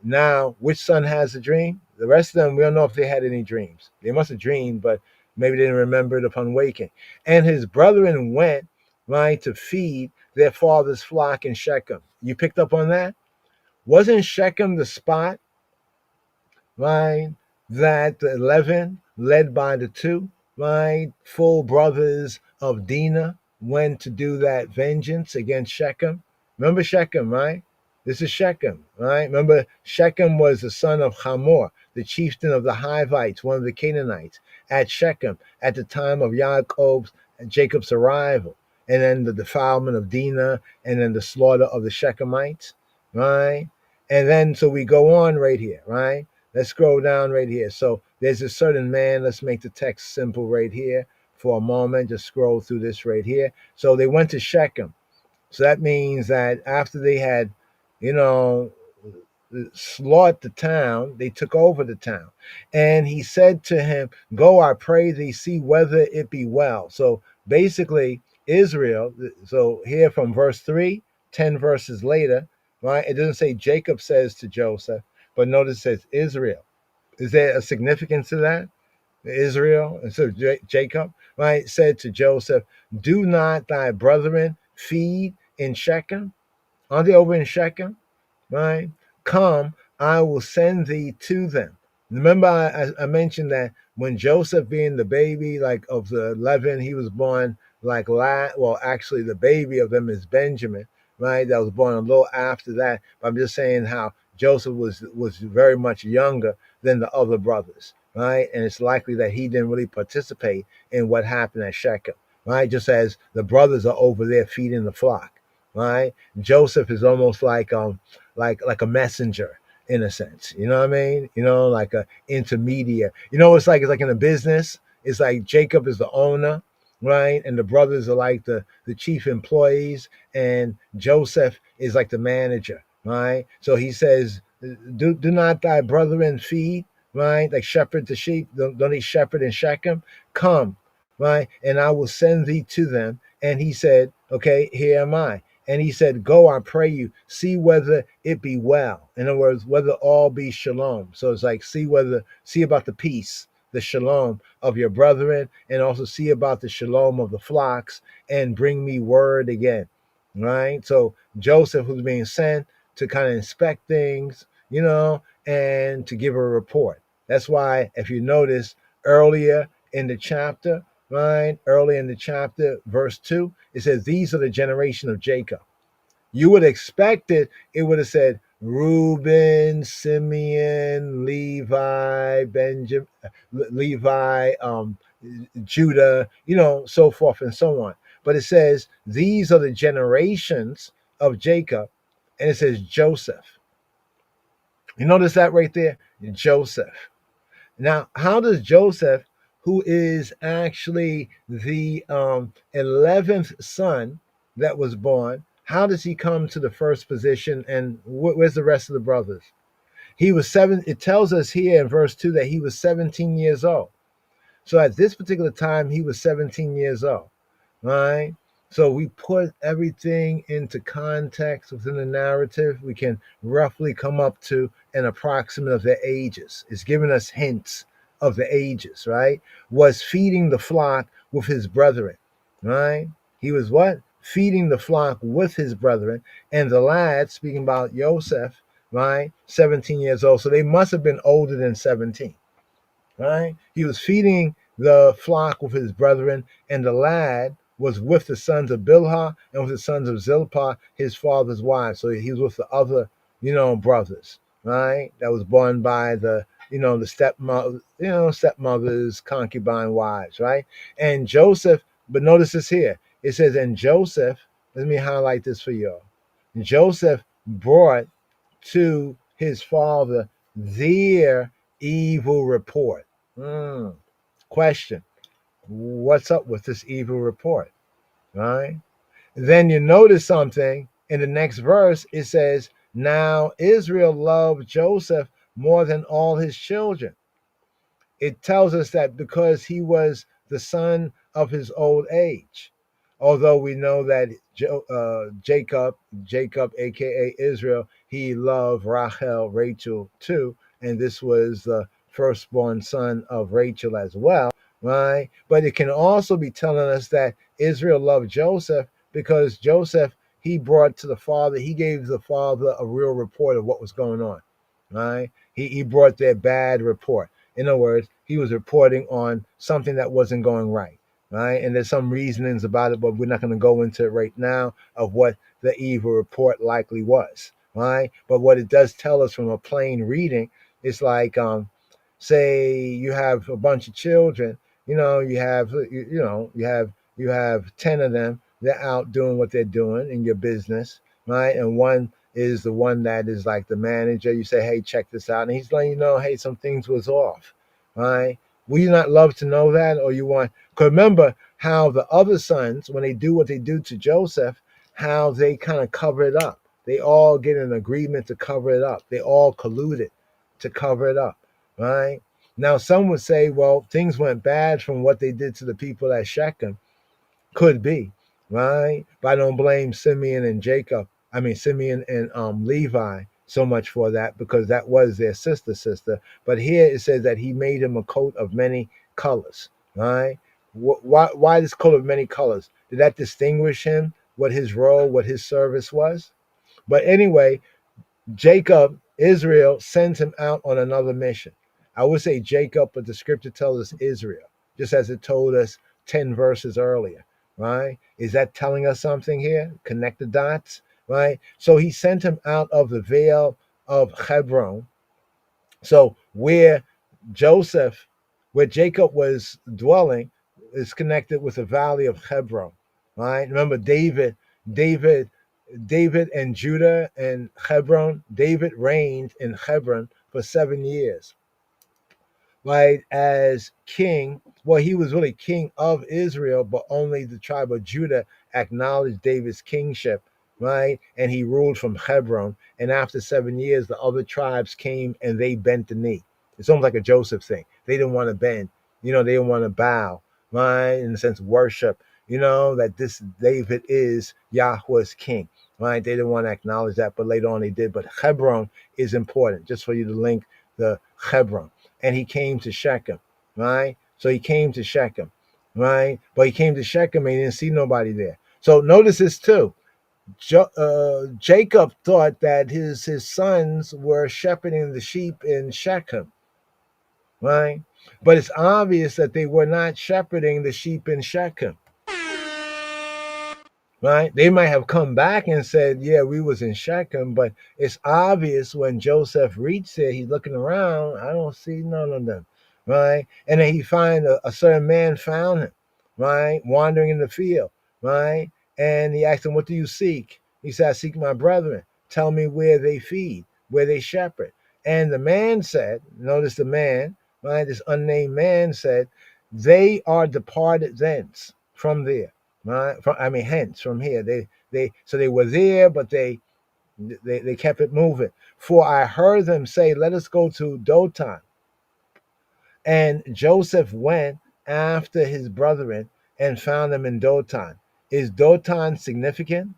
now which son has a dream? The rest of them, we don't know if they had any dreams. They must have dreamed, but maybe they didn't remember it upon waking. And his brethren went, right, to feed their father's flock in Shechem. You picked up on that? Wasn't Shechem the spot, right, that the 11, led by the 2, right, full brothers of Dinah, went to do that vengeance against Shechem? Remember Shechem, right? This is Shechem, right? Remember, Shechem was the son of Hamor, the chieftain of the Hivites, one of the Canaanites, at Shechem at the time of Jacob's arrival, and then the defilement of Dinah, and then the slaughter of the Shechemites, right? And then, so we go on right here, right? Let's scroll down right here. So there's a certain man. Let's make the text simple right here for a moment. Just scroll through this right here. So they went to Shechem. So that means that after they had, you know, slaughtered the town, they took over the town. And he said to him, go, I pray thee, see whether it be well. So basically, Israel. So here from verse 3, 10 verses later, right? It doesn't say Jacob says to Joseph, but notice it says Israel. Is there a significance to that? Israel, and so Jacob, right, said to Joseph, "Do not thy brethren feed in Shechem? Aren't they over in Shechem? Right? Come, I will send thee to them." Remember, I mentioned that when Joseph, being the baby, like of the 11, he was born like well, actually, the baby of them is Benjamin, right? That was born a little after that. But I'm just saying how Joseph was very much younger than the other brothers, right? And it's likely that he didn't really participate in what happened at Shechem, right? Just as the brothers are over there feeding the flock, right? Joseph is almost like a messenger in a sense. You know what I mean? Like a intermediate. It's like in a business. It's like Jacob is the owner, right? And the brothers are like the chief employees, and Joseph is like the manager, right? So he says, do not thy brethren feed, right? Like shepherd the sheep. Don't they shepherd in Shechem? Come, right? And I will send thee to them. And he said, okay, here am I. And he said, go, I pray you, see whether it be well. In other words, whether all be shalom. So it's like, see about the peace, the shalom of your brethren, and also see about the shalom of the flocks, and bring me word again. Right? So Joseph was being sent to kind of inspect things, and to give a report. That's why, if you notice earlier in the chapter, right? Early in the chapter, verse 2, it says, these are the generation of Jacob. You would expect it would have said Reuben, Simeon, Levi, Benjamin, Levi, Judah, so forth and so on. But it says, these are the generations of Jacob, and it says Joseph. You notice that right there? Joseph. Now, how does Joseph, who is actually the 11th son that was born, how does he come to the first position, and where's the rest of the brothers? He was seven. It tells us here in verse 2 that he was 17 years old. So at this particular time, he was 17 years old, right? So we put everything into context within the narrative. We can roughly come up to an approximate of their ages. It's giving us hints of the ages, right? Was feeding the flock with his brethren, right? He was what? Feeding the flock with his brethren. And the lad, speaking about Joseph, right? 17 years old. So they must have been older than 17. Right? He was feeding the flock with his brethren, and the lad was with the sons of Bilhah and with the sons of Zilpah, his father's wife. So he was with the other, brothers, right? That was born by the stepmothers, concubine wives, right? And Joseph, but notice this here. It says, and Joseph, let me highlight this for y'all. Joseph brought to his father their evil report. Question: what's up with this evil report? Right? Then you notice something in the next verse. It says, now Israel loved Joseph more than all his children. It tells us that because he was the son of his old age. Although we know that Jacob, aka Israel, he loved Rachel too, and this was the firstborn son of Rachel as well, right? But it can also be telling us that Israel loved Joseph because Joseph, he brought to the father, he gave the father a real report of what was going on, right? He brought their bad report. In other words, he was reporting on something that wasn't going right, right? And there's some reasonings about it, but we're not going to go into it right now of what the evil report likely was, right? But what it does tell us from a plain reading, it's like, say you have a bunch of children, you have 10 of them, they're out doing what they're doing in your business, right? And one is the one that is like the manager. You say, hey, check this out. And he's letting you know, hey, some things was off, right? Will you not love to know that? Or you want, because remember how the other sons, when they do what they do to Joseph, how they kind of cover it up. They all get an agreement to cover it up. They all colluded to cover it up, right? Now, some would say, well, things went bad from what they did to the people at Shechem. Could be. right? But I don't blame Simeon and Jacob. I mean Simeon and Levi so much for that, because that was their sister. But here it says that he made him a coat of many colors, right? Why this coat of many colors? Did that distinguish him? What his role, what his service was? But anyway, Jacob, Israel sends him out on another mission. I would say Jacob, but the scripture tells us Israel, just as it told us 10 verses earlier, right? Is that telling us something here? Connect the dots, right? So he sent him out of the vale of Hebron. So Joseph, where Jacob was dwelling, is connected with the valley of Hebron, right? Remember David, David and Judah and Hebron. David reigned in Hebron for 7 years, right, as king. Well, he was really king of Israel, but only the tribe of Judah acknowledged David's kingship, right? And he ruled from Hebron. And after 7 years, the other tribes came and they bent the knee. It's almost like a Joseph thing. They didn't want to bend, they didn't want to bow, right? In the sense of worship, that this David is Yahweh's king, right? They didn't want to acknowledge that, but later on they did. But Hebron is important, just for you to link the Hebron. And he came to Shechem, right? So he came to Shechem, right? But he came to Shechem and he didn't see nobody there. So notice this too. Jacob thought that his sons were shepherding the sheep in Shechem, right? But it's obvious that they were not shepherding the sheep in Shechem, right? They might have come back and said, yeah, we was in Shechem, but it's obvious when Joseph reached there, he's looking around, I don't see none of them, right? And then he find a certain man found him, right, wandering in the field, right? And he asked him, what do you seek? He said, I seek my brethren. Tell me where they feed, where they shepherd. And the man said, notice the man, right, this unnamed man said, they are departed thence from there, right? Hence from here. They were there, but they kept it moving. For I heard them say, let us go to Dothan. And Joseph went after his brethren and found them in Dothan. Is Dothan significant?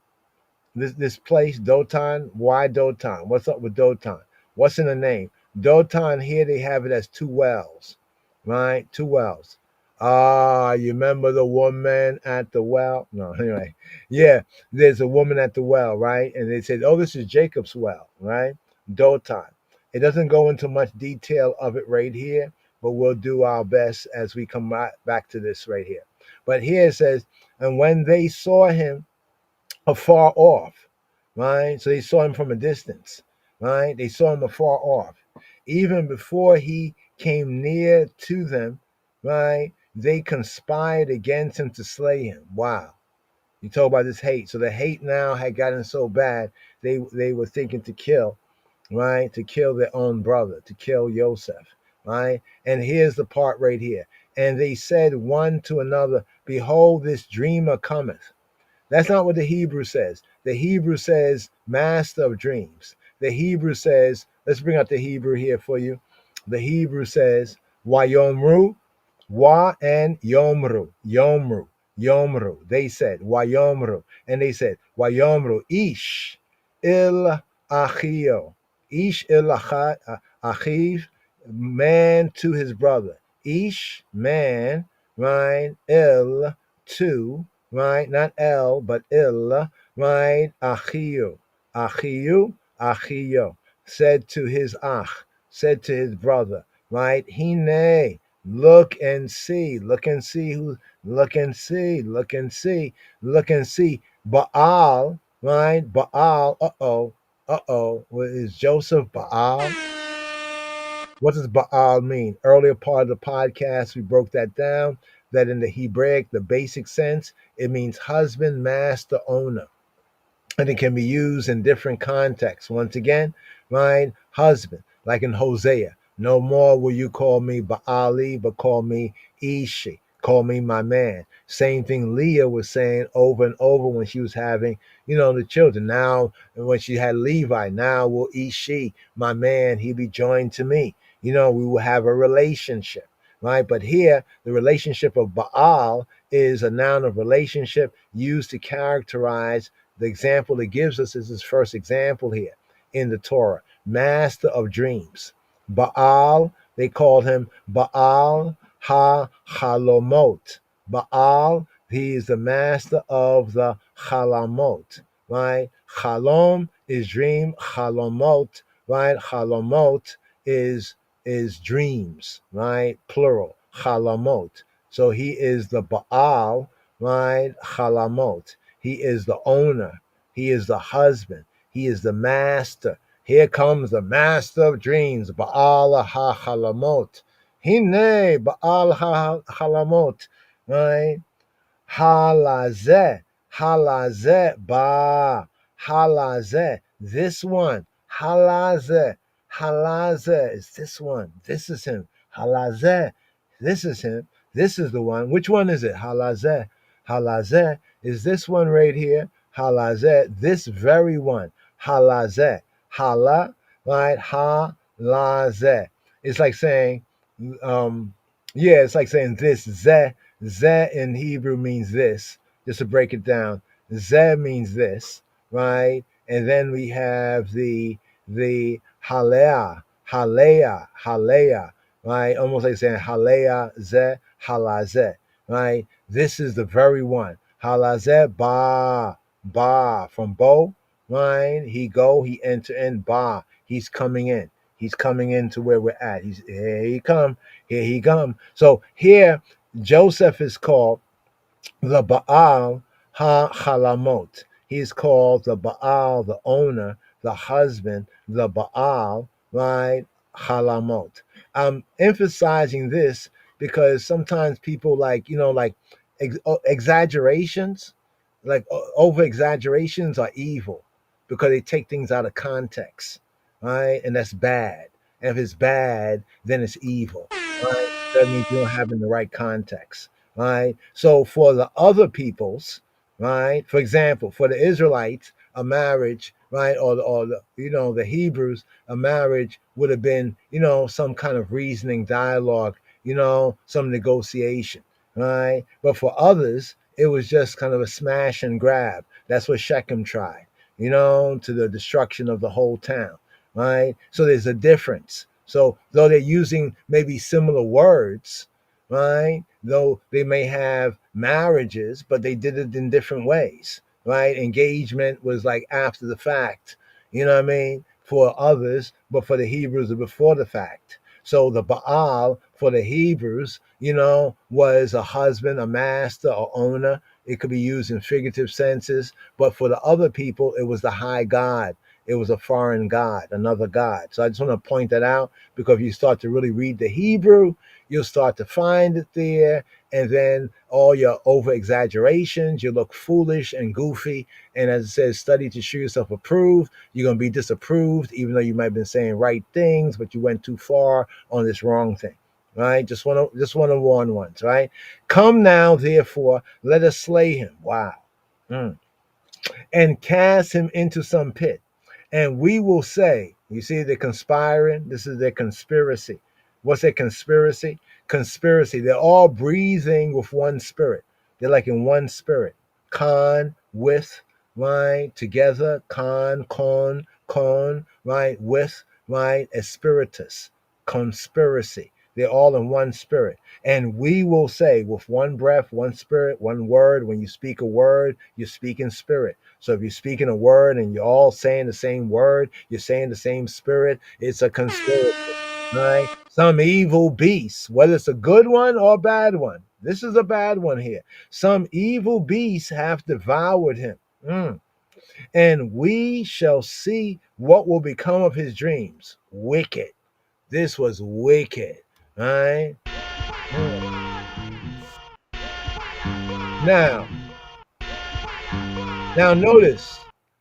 This place, Dothan. Why Dothan? What's up with Dothan? What's in the name? Dothan, here they have it as two wells, right? Two wells. You remember the woman at the well? No, anyway. Yeah, there's a woman at the well, right? And they said, oh, this is Jacob's well, right? Dothan. It doesn't go into much detail of it right here, but we'll do our best as we come back to this right here. But here it says, and when they saw him afar off, right? So they saw him from a distance, right? They saw him afar off. Even before he came near to them, right? They conspired against him to slay him. Wow. You talk about this hate. So the hate now had gotten so bad, they were thinking to kill, right? To kill their own brother, to kill Joseph, right? And here's the part right here. And they said one to another, behold, this dreamer cometh. That's not what the Hebrew says. The Hebrew says master of dreams. The Hebrew says, let's bring out the Hebrew here for you. The Hebrew says, Wayomru, Wa and Yomru. They said, Wayomru. And they said, Wayomru, Ish il Achio. Ish il Achiv, man to his brother. Ish, man, right, il, to, right, not el, but il, right, Achio. Achio, said to his ach, said to his brother, right, Hine, look and see who, look and see. Baal, right, Baal, is Joseph Baal? What does Baal mean? Earlier part of the podcast, we broke that down, that in the Hebraic, the basic sense, it means husband, master, owner. And it can be used in different contexts. Once again, right? Husband, like in Hosea. No more will you call me Baali, but call me Ishi. Call me my man. Same thing Leah was saying over and over when she was having, the children. Now, when she had Levi, now will Ishi, my man, he be joined to me. We will have a relationship, right? But here, the relationship of Baal is a noun of relationship used to characterize the example it gives us is his first example here in the Torah, master of dreams. Baal, they called him Baal ha-Halomot. Baal, he is the master of the Chalamot, right? Chalom is dream, Halomot, right? Halomot is dreams, right? Plural, Chalamot. So he is the Baal, right? Chalamot. He is the owner. He is the husband. He is the master. Here comes the master of dreams, Baal ha-Chalamot. Hine Baal ha-Chalamot, right? Halazeh, halazeh, ba, halazeh. This one, halazeh, halazeh is this one. This is him. Halazeh, this is him. This is the one. Which one is it? Halazeh, halazeh is this one right here. Halazeh, this very one. Halazeh, hala, right? Halazeh. It's like saying, it's like saying this zeh. Zeh in Hebrew means this. Just to break it down, Zeh means this, right? And then we have the Halea, Halea, Halea, right? Almost like saying Halea Zeh, Halazeh, right? This is the very one. Halazeh ba from bo, right? He enter in ba. He's coming in. He's coming into where we're at. Here he come. So here Joseph is called the Baal ha-Chalamot. He is called the Baal, the owner, the husband, the Baal, right? Chalamot. I'm emphasizing this because sometimes people exaggerations, like over exaggerations are evil because they take things out of context, right? And that's bad. And if it's bad, then it's evil, right? That means you don't have it in the right context, right? So for the other peoples, right? For example, for the Israelites, a marriage, right, or the Hebrews, a marriage would have been, some kind of reasoning dialogue, some negotiation, right? But for others, it was just kind of a smash and grab. That's what Shechem tried, to the destruction of the whole town, right? So there's a difference. So though they're using maybe similar words, right? Though they may have marriages, but they did it in different ways, right? Engagement was like after the fact, you know what I mean? For others, but for the Hebrews, it was before the fact. So the Baal for the Hebrews, was a husband, a master, or owner. It could be used in figurative senses, but for the other people, it was the high God. It was a foreign God, another God. So I just want to point that out because if you start to really read the Hebrew, you'll start to find it there. And then all your over exaggerations, you look foolish and goofy. And as it says, study to show yourself approved. You're going to be disapproved, even though you might have been saying right things, but you went too far on this wrong thing. Right? Just want to warn once, right? Come now, therefore, let us slay him. Wow. And cast him into some pit. And we will say, you see, they're conspiring. This is their conspiracy. What's their conspiracy? Conspiracy. They're all breathing with one spirit. They're like in one spirit. Con, with, right? Together. Con, right? With, right? Espiritus. Conspiracy. They're all in one spirit. And we will say with one breath, one spirit, one word. When you speak a word, you speak in spirit. So if you're speaking a word and you're all saying the same word, you're saying the same spirit, it's a conspiracy, right? Some evil beast, whether it's a good one or a bad one. This is a bad one here. Some evil beasts have devoured him. And we shall see what will become of his dreams. Wicked. This was wicked, right? Now notice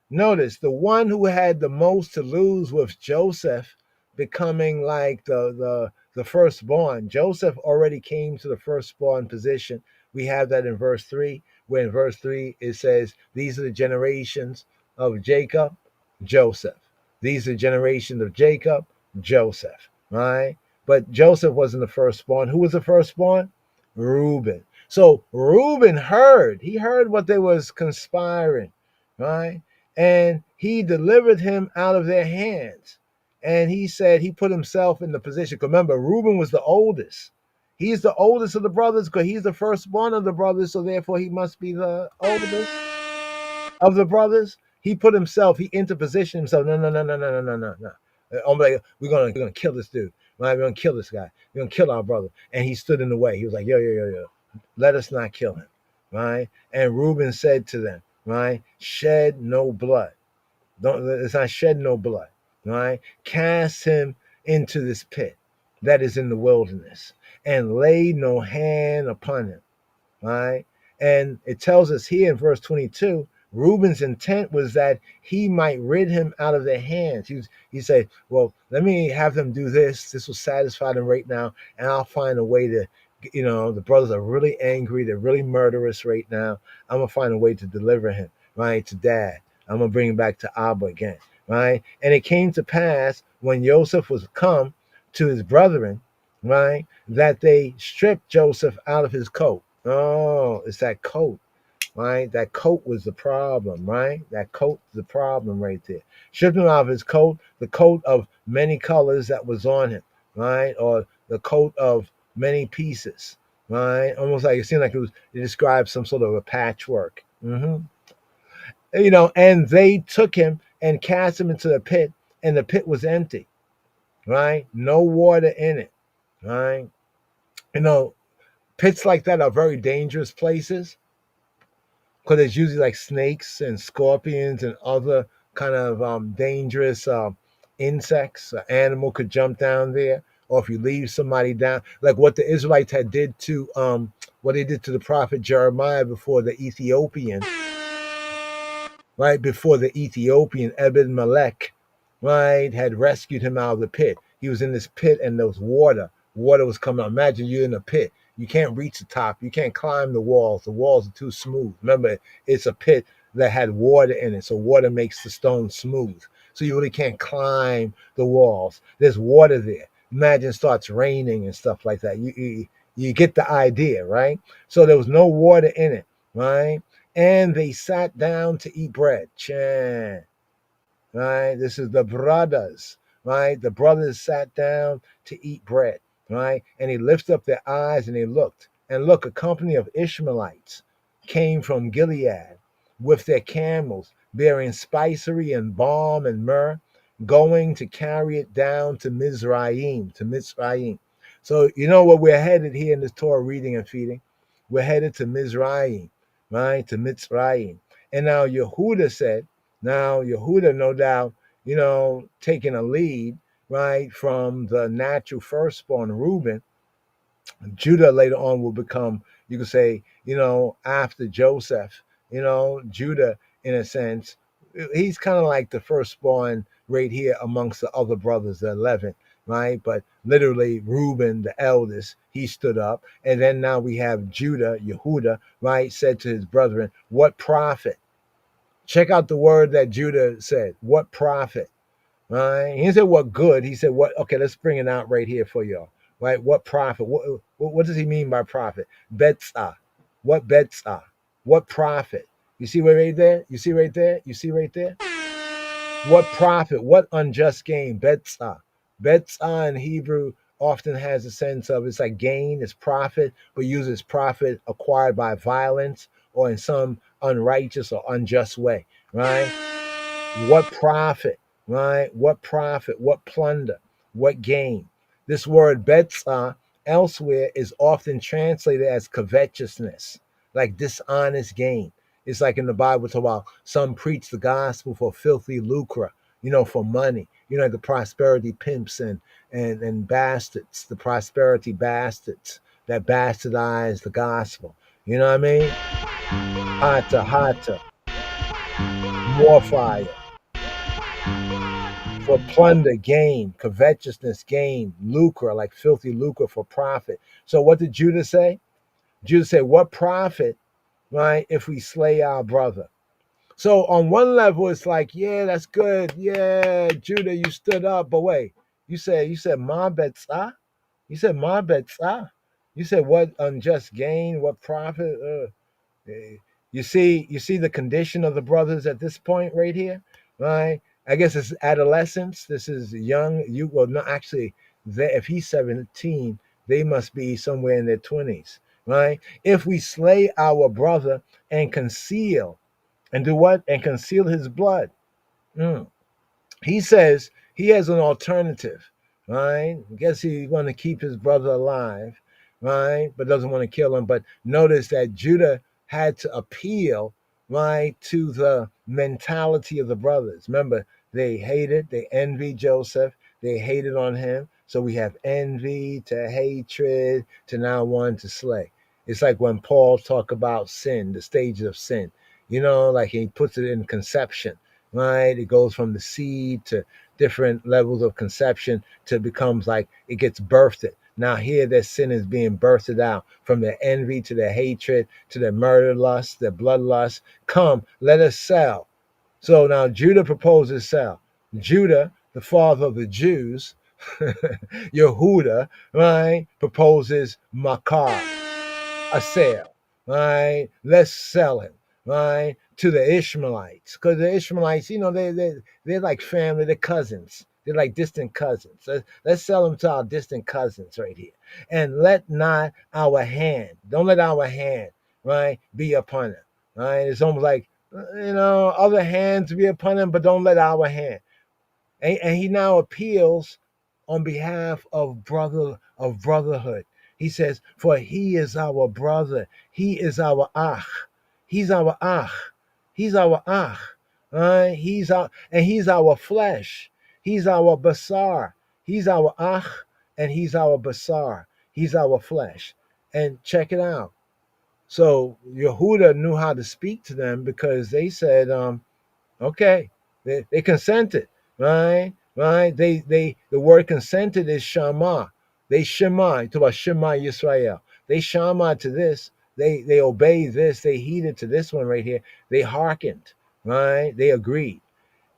the one who had the most to lose was Joseph becoming like the firstborn. Joseph already came to the firstborn position. We have that in verse 3, where in verse 3 it says, these are the generations of Jacob, Joseph. These are the generations of Jacob, Joseph, right? But Joseph wasn't the firstborn. Who was the firstborn? Reuben. So Reuben he heard what they was conspiring, right? And he delivered him out of their hands. And he said he put himself in the position. Remember, Reuben was the oldest. He's the oldest of the brothers because he's the firstborn of the brothers, so therefore he must be the oldest of the brothers. He put himself, he interpositioned himself. No, no, no, no, no, no, no, no, no. I'm like, we're gonna kill this dude. Right? We're gonna kill this guy. We're gonna kill our brother. And he stood in the way. He was like, yo, yo, yo, yo, let us not kill him. Right? And Reuben said to them, right, shed no blood. Let's not shed no blood. Right? Cast him into this pit that is in the wilderness, and lay no hand upon him. Right? And it tells us here in verse 22, Reuben's intent was that he might rid him out of their hands. He said, well, let me have them do this. This will satisfy them right now, and I'll find a way to, the brothers are really angry. They're really murderous right now. I'm going to find a way to deliver him, right, to dad. I'm going to bring him back to Abba again, right? And it came to pass when Joseph was come to his brethren, right, that they stripped Joseph out of his coat. Oh, it's that coat, right? That coat was the problem, right? That coat is the problem right there. Stripped him out of his coat, the coat of many colors that was on him, right? Or the coat of many pieces, right? Almost like it seemed like it described some sort of a patchwork. And they took him and cast him into the pit, and the pit was empty, right? No water in it, right? Pits like that are very dangerous places because there's usually like snakes and scorpions and other kind of dangerous insects. An animal could jump down there, or if you leave somebody down, like what the Israelites had did to what they did to the prophet Jeremiah before the Ethiopian, right before the Ethiopian Ebed Melech, right, had rescued him out of the pit. He was in this pit and there was water. Water was coming out. Imagine you're in a pit. You can't reach the top. You can't climb the walls. The walls are too smooth. Remember, it's a pit that had water in it. So water makes the stone smooth. So you really can't climb the walls. There's water there. Imagine it starts raining and stuff like that. You get the idea, right? So there was no water in it, right? And they sat down to eat bread. Chan. Right? This is the brothers, right? The brothers sat down to eat bread, right? And they lifted up their eyes and they looked. And look, a company of Ishmaelites came from Gilead with their camels, bearing spicery and balm and myrrh, going to carry it down to Mizraim, So you know what we're headed here in this Torah reading and feeding? We're headed to Mizraim, right? To Mitzrayim. And now Yehuda, no doubt, taking a lead, right, from the natural firstborn Reuben. Judah later on will become, you could say, after Joseph, Judah, in a sense, he's kind of like the firstborn right here amongst the other brothers, the 11, right? But literally, Reuben, the eldest, he stood up. And then now we have Judah, Yehuda, right, said to his brethren, what profit? Check out the word that Judah said. What profit? Right? He didn't say what good. He said what? Okay, let's bring it out right here for y'all. Right? What profit? What does he mean by profit? Betzah. What betzah? What profit? You see right there? You see right there? You see right there? What profit? What unjust gain? Betzah. Betzah in Hebrew often has a sense of it's like gain, it's profit, but uses profit acquired by violence or in some unrighteous or unjust way, right? What profit, right? What profit, what plunder, what gain. This word betzah elsewhere is often translated as covetousness, like dishonest gain. It's like in the Bible, talk about some preach the gospel for filthy lucre, for money. The prosperity pimps and bastards, the prosperity bastards that bastardize the gospel. You know what I mean? Hata, more fire. For plunder, gain, covetousness, gain, lucre, like filthy lucre for profit. So what did Judah say? Judah said, what profit, right, if we slay our brother? So on one level, it's like, yeah, that's good. Yeah, Judah, you stood up. But wait, you said ma betzah? You said ma betzah. You said what unjust gain, what profit? Eh, you see the condition of the brothers at this point right here, right? I guess it's adolescence. This is young. You well, not actually. If he's 17, they must be somewhere in their 20s, right? If we slay our brother and conceal, and do what? And conceal his blood. Mm. He says he has an alternative, right? I guess he's going to keep his brother alive, right? But doesn't want to kill him. But notice that Judah had to appeal, right, to the mentality of the brothers. Remember, they hated, they envied Joseph, they hated on him. So we have envy to hatred to now one to slay. It's like when Paul talk about sin, the stages of sin. Like he puts it in conception, right? It goes from the seed to different levels of conception to becomes like it gets birthed. Now here their sin is being birthed out from their envy to their hatred to their murder lust, their bloodlust. Come, let us sell. So now Judah proposes sell. Judah, the father of the Jews, Yehuda, right, proposes makar, a sale, right? Let's sell him, right, to the Ishmaelites, because the Ishmaelites, they're like family, they're cousins, they're like distant cousins. Let's sell them to our distant cousins right here, and let not our hand, don't let our hand, right, be upon them, right? It's almost like other hands be upon them, but don't let our hand. And he now appeals on behalf of brotherhood. He says, "For he is our brother. He is our ach. He's our ach. He's our ach. Right? He's our flesh. He's our basar. He's our ach, and he's our basar. He's our flesh." And check it out. So Yehuda knew how to speak to them because they said, okay, they consented, right? Right? The word consented is shama. They shema. Talk about shema Yisrael. They shama to this. They obeyed this. They heeded to this one right here. They hearkened, right? They agreed.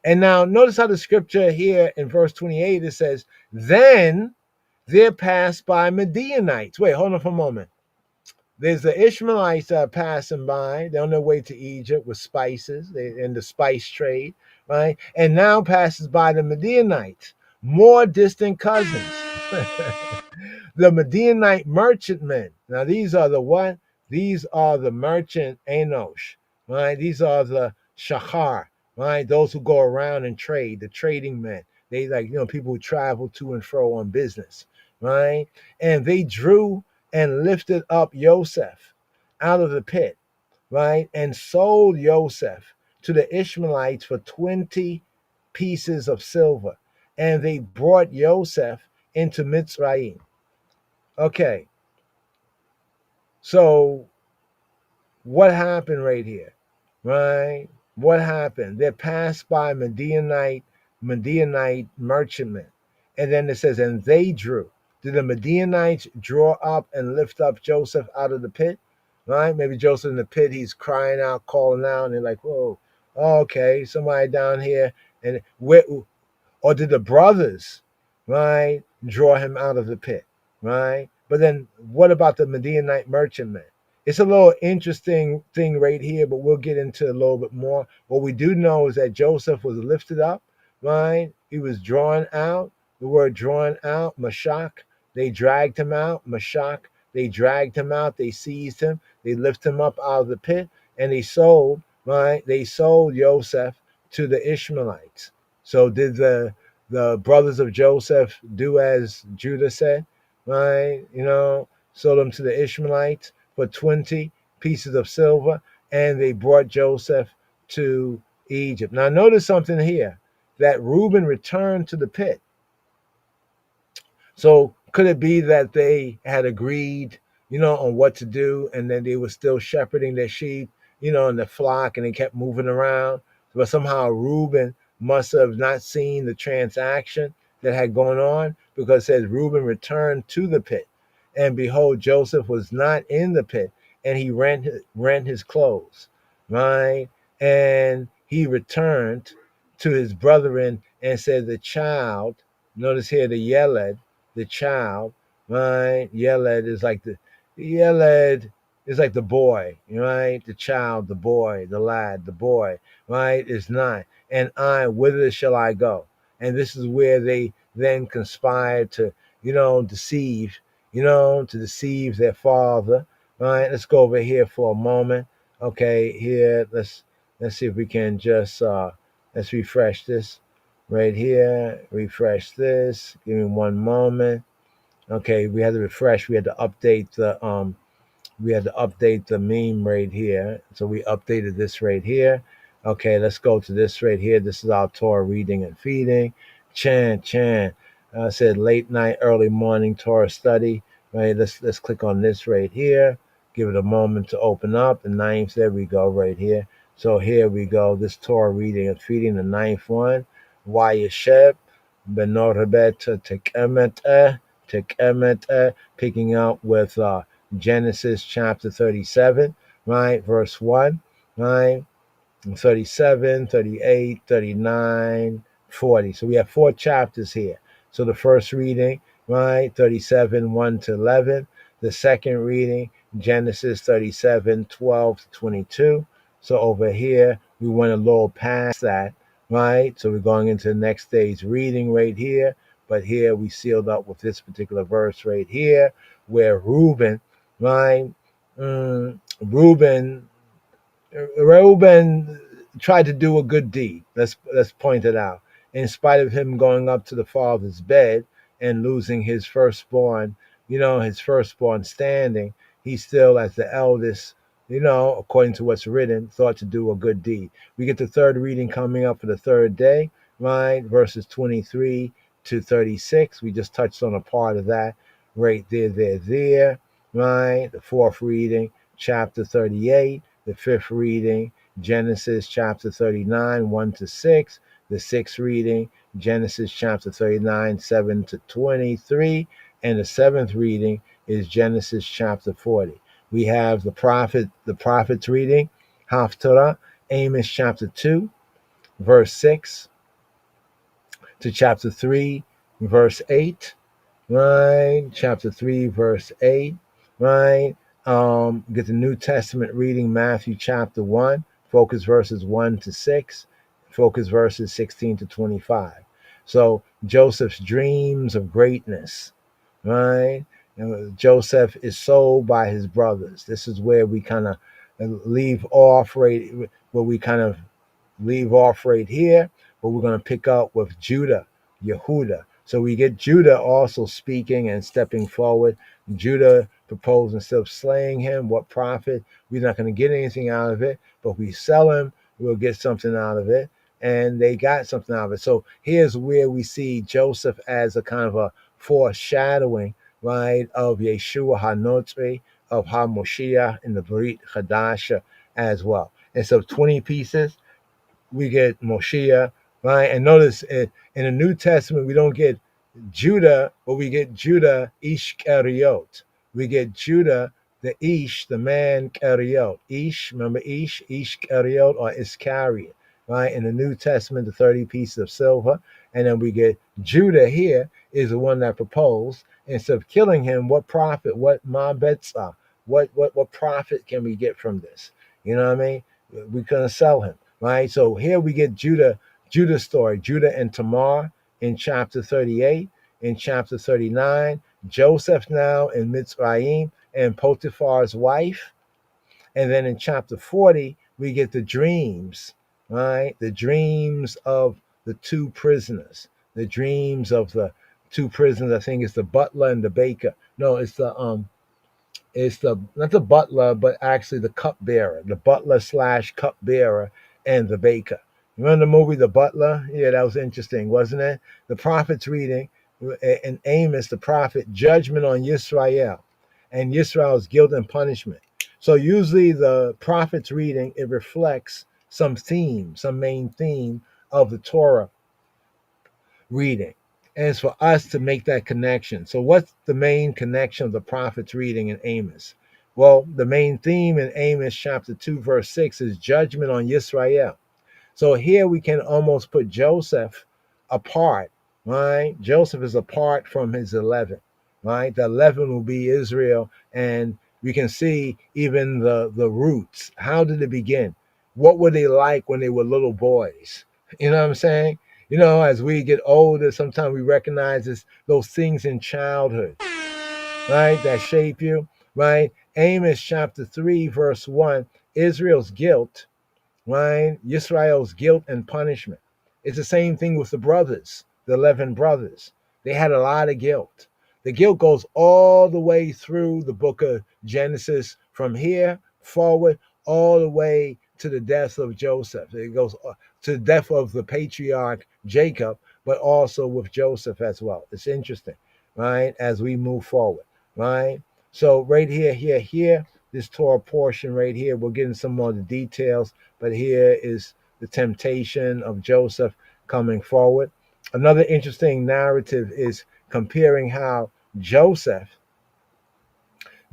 And now notice how the scripture here in verse 28 it says, "Then there passed by Midianites." Wait, hold on for a moment. There's the Ishmaelites that are passing by. They're on their way to Egypt with spices. They're in the spice trade, right? And now passes by the Midianites, more distant cousins. The Midianite merchantmen. Now these are the what? These are the merchant Enosh, right? These are the Shachar, right? Those who go around and trade, the trading men. They people who travel to and fro on business, right? And they drew and lifted up Joseph out of the pit, right? And sold Joseph to the Ishmaelites for 20 pieces of silver. And they brought Joseph into Mitzrayim. Okay, so what happened right here, right? What happened? They passed by Midianite merchantmen. And then it says, and they drew. Did the Midianites draw up and lift up Joseph out of the pit? Right? Maybe Joseph in the pit, he's crying out, calling out, and they're like, whoa, okay, somebody down here. And where, or did the brothers, right, draw him out of the pit, right? But then what about the Midianite merchantmen? It's a little interesting thing right here, but we'll get into a little bit more. What we do know is that Joseph was lifted up, right? He was drawn out. The word drawn out, mashak. They dragged him out, mashak. They dragged him out. They seized him. They lifted him up out of the pit, and they sold, right? They sold Joseph to the Ishmaelites. So did the brothers of Joseph do as Judah said, right? Sold them to the Ishmaelites for 20 pieces of silver, and they brought Joseph to Egypt. Now notice something here, that Reuben returned to the pit. So could it be that they had agreed, on what to do, and then they were still shepherding their sheep, in the flock, and they kept moving around? But somehow Reuben must have not seen the transaction that had gone on, because it says Reuben returned to the pit, and behold, Joseph was not in the pit, and he rent his clothes, right? And he returned to his brethren and said, the child, notice here the Yeled, the child, right? Yeled is like Yeled is like the boy, right? The child, the boy, the lad, the boy, right? Is 9. And I, whither shall I go? And this is where they then conspire to, deceive, to deceive their father, right? Let's go over here for a moment. Okay, here, let's see if we can just let's refresh this right here. Refresh this. Give me one moment. Okay, we had to refresh. We had to update the meme right here. So we updated this right here. Okay, let's go to this right here. This is our Torah reading and feeding. Chan said late night, early morning Torah study. Right. Let's click on this right here. Give it a moment to open up. The ninth. There we go. Right here. So here we go. This Torah reading and feeding. The ninth one. Wayyesheb RSS9.2. Picking up with Genesis chapter 37, right? Verse 1, right? 37, 38, 39, 40. So we have 4 chapters here. So the first reading, right? 37, 1 to 11. The second reading, Genesis 37, 12 to 22. So over here, we went a little past that, right? So we're going into the next day's reading right here. But here we sealed up with this particular verse right here, where Reuben, right? Reuben tried to do a good deed. Let's point it out. In spite of him going up to the father's bed and losing his firstborn, his firstborn standing, he still, as the eldest, according to what's written, thought to do a good deed. We get the third reading coming up for the third day, right? Verses 23 to 36. We just touched on a part of that right there, right? The fourth reading, chapter 38. The fifth reading, Genesis chapter 39, 1 to 6. The sixth reading, Genesis chapter 39, 7 to 23. And the seventh reading is Genesis chapter 40. We have the prophets reading, Haftarah, Amos chapter 2, verse 6 to chapter 3, verse 8. Right? Chapter 3, verse 8. Right? Get the New Testament reading, Matthew chapter 1, focus verses 1 to 6, focus verses 16 to 25. So Joseph's dreams of greatness, right? Joseph is sold by his brothers. This is where we kind of leave off right here, but we're going to pick up with Judah, Yehuda. So we get Judah also speaking and stepping forward. Judah proposed, instead of slaying him, what profit? We're not going to get anything out of it, but if we sell him, we'll get something out of it. And they got something out of it. So here's where we see Joseph as a kind of a foreshadowing, right, of Yeshua HaNotzri, of HaMoshiach in the Brit Chadasha as well. And so 20 pieces, we get Moshiach, right? And notice in the New Testament, we don't get Judah, but we get Judah Ish Keriot. We get Judah, the Ish, the man Keriot. Ish, remember Ish Keriot or Iscariot, right? In the New Testament, the 30 pieces of silver. And then we get Judah here is the one that proposed. Instead of killing him, what profit, what ma'betzah, what profit can we get from this? You know what I mean? We're going to sell him. Right, so here we get Judah's story, Judah and Tamar in chapter 38. In chapter 39, Joseph now in Mitzrayim and Potiphar's wife. And then in chapter 40, we get the dreams, right? The dreams of the 2 prisoners. The dreams of the 2 prisoners, I think it's the butler and the baker. No, it's not the butler, but actually the cupbearer, the butler / cupbearer and the baker. Remember the movie The Butler? Yeah, that was interesting, wasn't it? The prophet's reading in Amos, the prophet, judgment on Yisrael and Yisrael's guilt and punishment. So usually the prophet's reading, it reflects some theme, some main theme of the Torah reading. And it's for us to make that connection. So what's the main connection of the prophet's reading in Amos? Well, the main theme in Amos chapter 2, verse 6 is judgment on Yisrael. So here we can almost put Joseph apart, right? Joseph is apart from his 11, right? The 11 will be Israel, and we can see even the roots. How did it begin? What were they like when they were little boys? You know what I'm saying? You know, as we get older, sometimes we recognize those things in childhood, right, that shape you, right? Amos chapter 3, verse 1, Israel's guilt, right? Israel's guilt and punishment. It's the same thing with the brothers, the 11 brothers. They had a lot of guilt. The guilt goes all the way through the book of Genesis, from here forward, all the way to the death of Joseph. It goes to the death of the patriarch Jacob, but also with Joseph as well. It's interesting, right? As we move forward, right? So right here, this Torah portion right here, we'll get into some more of the details, but here is the temptation of Joseph coming forward. Another interesting narrative is comparing how Joseph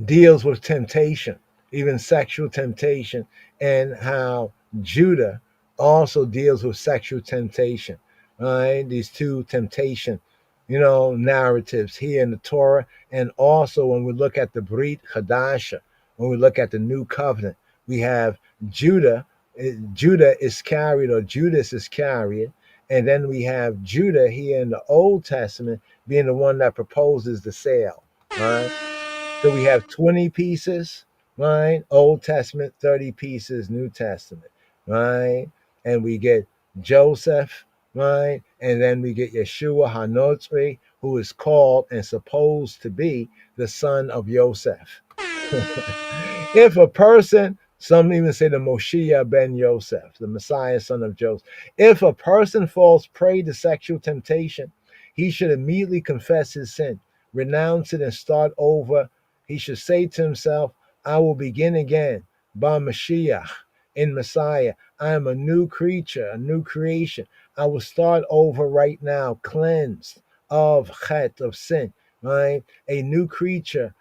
deals with temptation, even sexual temptation, and how Judah also deals with sexual temptation. Right? These two temptation, narratives here in the Torah, and also when we look at the Brit Hadasha, when we look at the New Covenant, we have Judah Iscariot, or Judas Iscariot, and then we have Judah here in the Old Testament being the one that proposes the sale. Right? So we have 20 pieces, right? Old Testament, 30 pieces, New Testament, right? And we get Joseph, right? And then we get Yeshua HaNotzri, who is called and supposed to be the son of Joseph. If a person, some even say the Moshiach ben Yosef, the Messiah, son of Joseph, if a person falls prey to sexual temptation, he should immediately confess his sin, renounce it, and start over. He should say to himself, I will begin again, by Mashiach, in Messiah. I am a new creature, a new creation. I will start over right now, cleansed of chet, of sin, right? A new creature,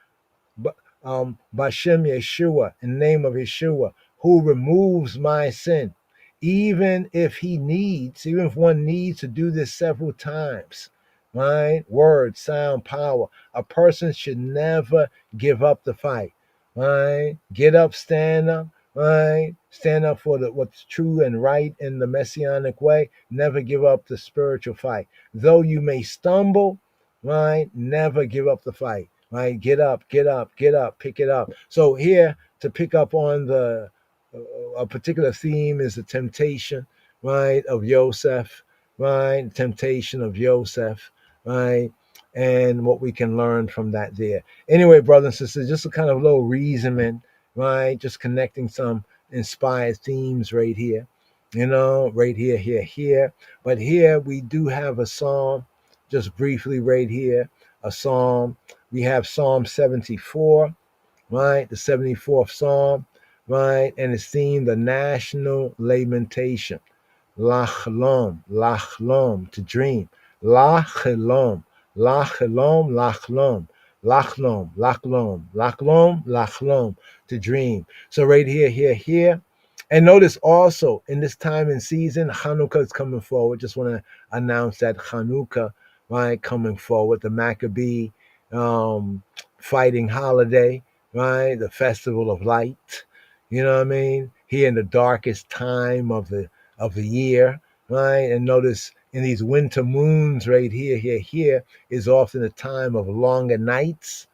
Bashem Yeshua, in the name of Yeshua, who removes my sin. Even if one needs to do this several times, right? Word, sound, power. A person should never give up the fight, right? Get up, stand up, right? Stand up for what's true and right in the messianic way. Never give up the spiritual fight. Though you may stumble, right? Never give up the fight. Right, get up, pick it up. So here to pick up on a particular theme is the temptation, right, of Joseph, right, temptation of Joseph, right, and what we can learn from that there. Anyway, brothers and sisters, just a kind of little reasoning, right, just connecting some inspired themes right here, right here. But here we do have a psalm, just briefly right here, a psalm. We have Psalm 74, right? The 74th Psalm, right? And it's themed the national lamentation. Lachlom, to dream. Lachlom, to dream. So right here. And notice also in this time and season, Hanukkah is coming forward. Just want to announce that Hanukkah, right, coming forward. The Maccabee fighting holiday, right? The festival of light. You know what I mean? Here in the darkest time of the year, right? And notice in these winter moons right here is often a time of longer nights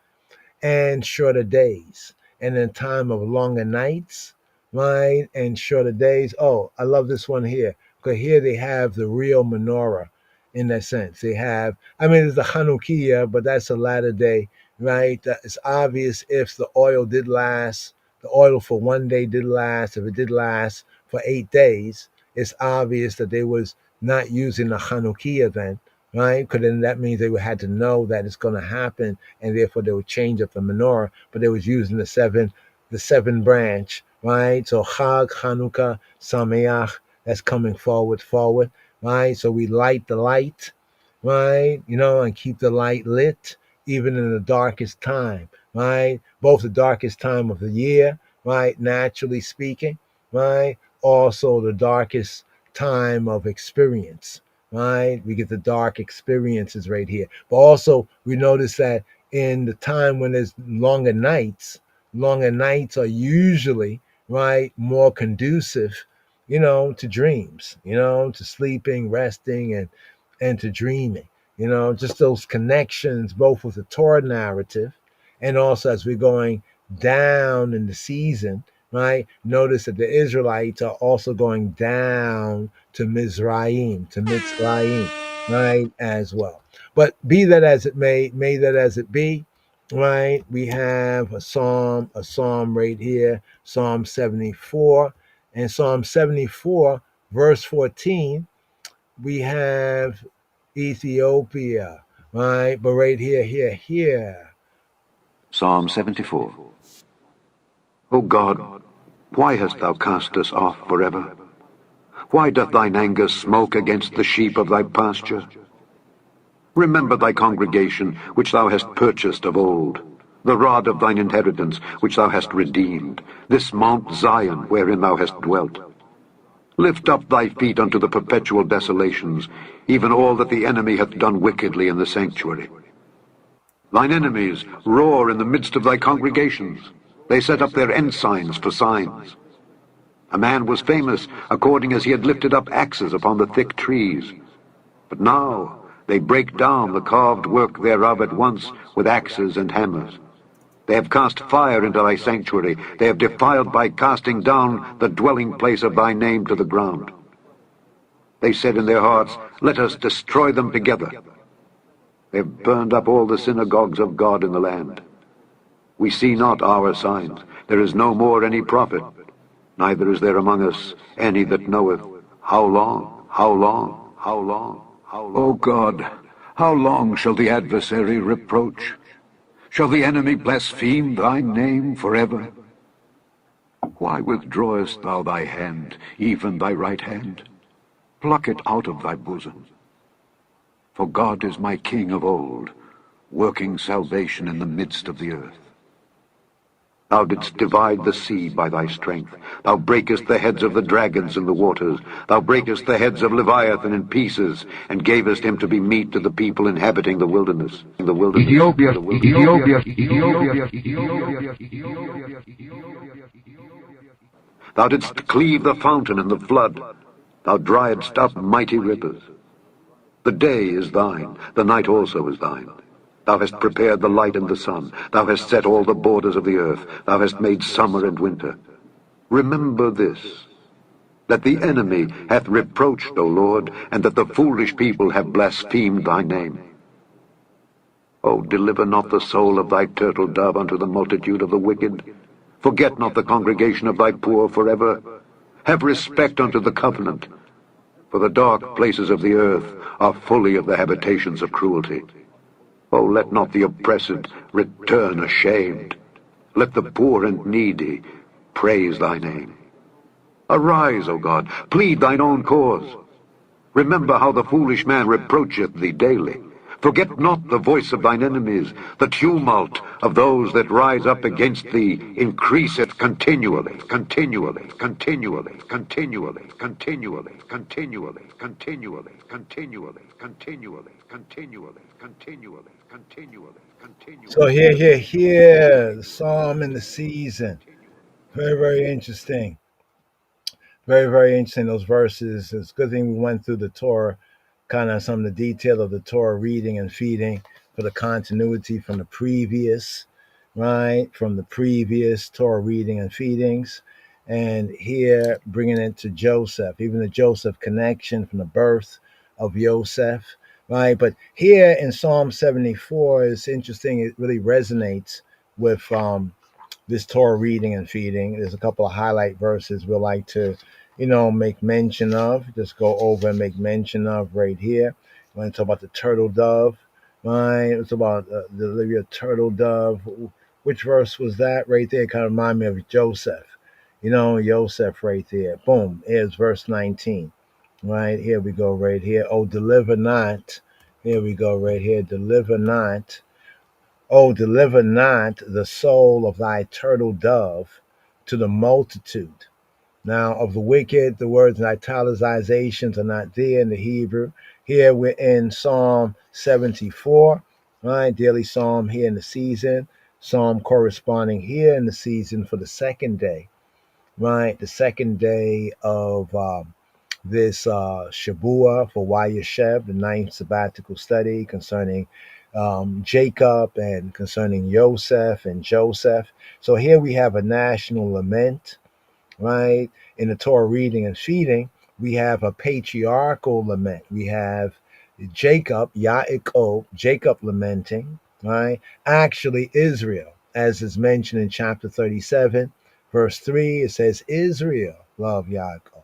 and shorter days. And in time of longer nights, right, and shorter days. Oh, I love this one here, because here they have the real menorah in that sense. They have, there's the Chanukiah, but that's a latter day, right? It's obvious if the oil did last, the oil for one day did last, if it did last for 8 days, it's obvious that they was not using the Chanukiah then, right? Because then that means they would had to know that it's going to happen, and therefore they would change up the menorah. But they was using the seven branch, right? So Chag, Chanukah, Sameach, that's coming forward, right? So we light the light, right? And keep the light lit even in the darkest time, right? Both the darkest time of the year, right? Naturally speaking, right? Also the darkest time of experience, right? We get the dark experiences right here. But also we notice that in the time when there's longer nights are usually, right, more conducive, to dreams, to sleeping, resting, and to dreaming. Just those connections, both with the Torah narrative and also as we're going down in the season, right? Notice that the Israelites are also going down to Mitzrayim, right, as well. But be that as it may that as it be, right? We have a psalm right here, Psalm 74, and Psalm 74, verse 14. We have Ethiopia, right? But right here. Psalm 74. O God, why hast thou cast us off forever? Why doth thine anger smoke against the sheep of thy pasture? Remember thy congregation, which thou hast purchased of old, the rod of thine inheritance, which thou hast redeemed, this Mount Zion, wherein thou hast dwelt. Lift up thy feet unto the perpetual desolations, even all that the enemy hath done wickedly in the sanctuary. Thine enemies roar in the midst of thy congregations. They set up their ensigns for signs. A man was famous according as he had lifted up axes upon the thick trees. But now they break down the carved work thereof at once with axes and hammers. They have cast fire into thy sanctuary. They have defiled by casting down the dwelling place of thy name to the ground. They said in their hearts, let us destroy them together. They have burned up all the synagogues of God in the land. We see not our signs. There is no more any prophet, neither is there among us any that knoweth. How long? How long? How long? How long? O God, how long shall the adversary reproach? Shall the enemy blaspheme thy name forever? Why withdrawest thou thy hand, even thy right hand? Pluck it out of thy bosom. For God is my King of old, working salvation in the midst of the earth. Thou didst divide the sea by thy strength. Thou breakest the heads of the dragons in the waters. Thou breakest the heads of Leviathan in pieces, and gavest him to be meat to the people inhabiting the wilderness. Ethiopia. Thou didst cleave the fountain in the flood. Thou driedst up mighty rivers. The day is thine, the night also is thine. Thou hast prepared the light and the sun. Thou hast set all the borders of the earth. Thou hast made summer and winter. Remember this, that the enemy hath reproached, O Lord, and that the foolish people have blasphemed thy name. O deliver not the soul of thy turtle dove unto the multitude of the wicked. Forget not the congregation of thy poor forever. Have respect unto the covenant. For the dark places of the earth are fully of the habitations of cruelty. O let not the oppressed return ashamed. Let the poor and needy praise thy name. Arise, O God, plead thine own cause. Remember how the foolish man reproacheth thee daily. Forget not the voice of thine enemies. The tumult of those that rise up against thee increaseth continually, continually, continually, continually, continually, continually, continually, continually, continually, continually, continually, continually, continually. So here, the psalm in the season. Very, very interesting. Very, very interesting, those verses. It's a good thing we went through the Torah, kind of some of the detail of the Torah reading and feeding for the continuity from the previous, right? From the previous Torah reading and feedings. And here, bringing it to Joseph, even the Joseph connection from the birth of Joseph, right? But here in Psalm 74, it's interesting. It really resonates with this Torah reading and feeding. There's a couple of highlight verses we'd like to, make mention of. Just go over and make mention of right here. We're going to talk about the turtle dove, right? It's about the delivery of turtle dove. Which verse was that right there? Kind of remind me of Joseph. Joseph right there. Boom. Here's verse 19. Right here we go right here. Oh, deliver not. Here we go right here. Deliver not. Oh, deliver not the soul of thy turtle dove to the multitude. Now, of the wicked, the words in italicizations are not there in the Hebrew. Here we're in Psalm 74, right? Daily psalm here in the season, psalm corresponding here in the season for the second day, right? The second day of this Shabua for Wayyesheb, the ninth sabbatical study concerning Jacob and concerning Yosef and Joseph. So here we have a national lament, right? In the Torah reading and feeding, we have a patriarchal lament. We have Jacob, Yaakov, Jacob lamenting, right? Actually, Israel, as is mentioned in chapter 37, verse 3, it says, Israel love Yaakov.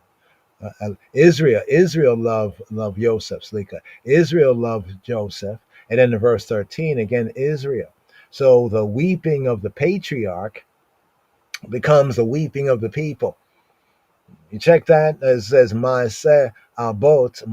Israel love Joseph, Slika. Israel loved Joseph. And then in verse 13, again, Israel. So the weeping of the patriarch becomes the weeping of the people. You check that? It says, Maaseh Abot,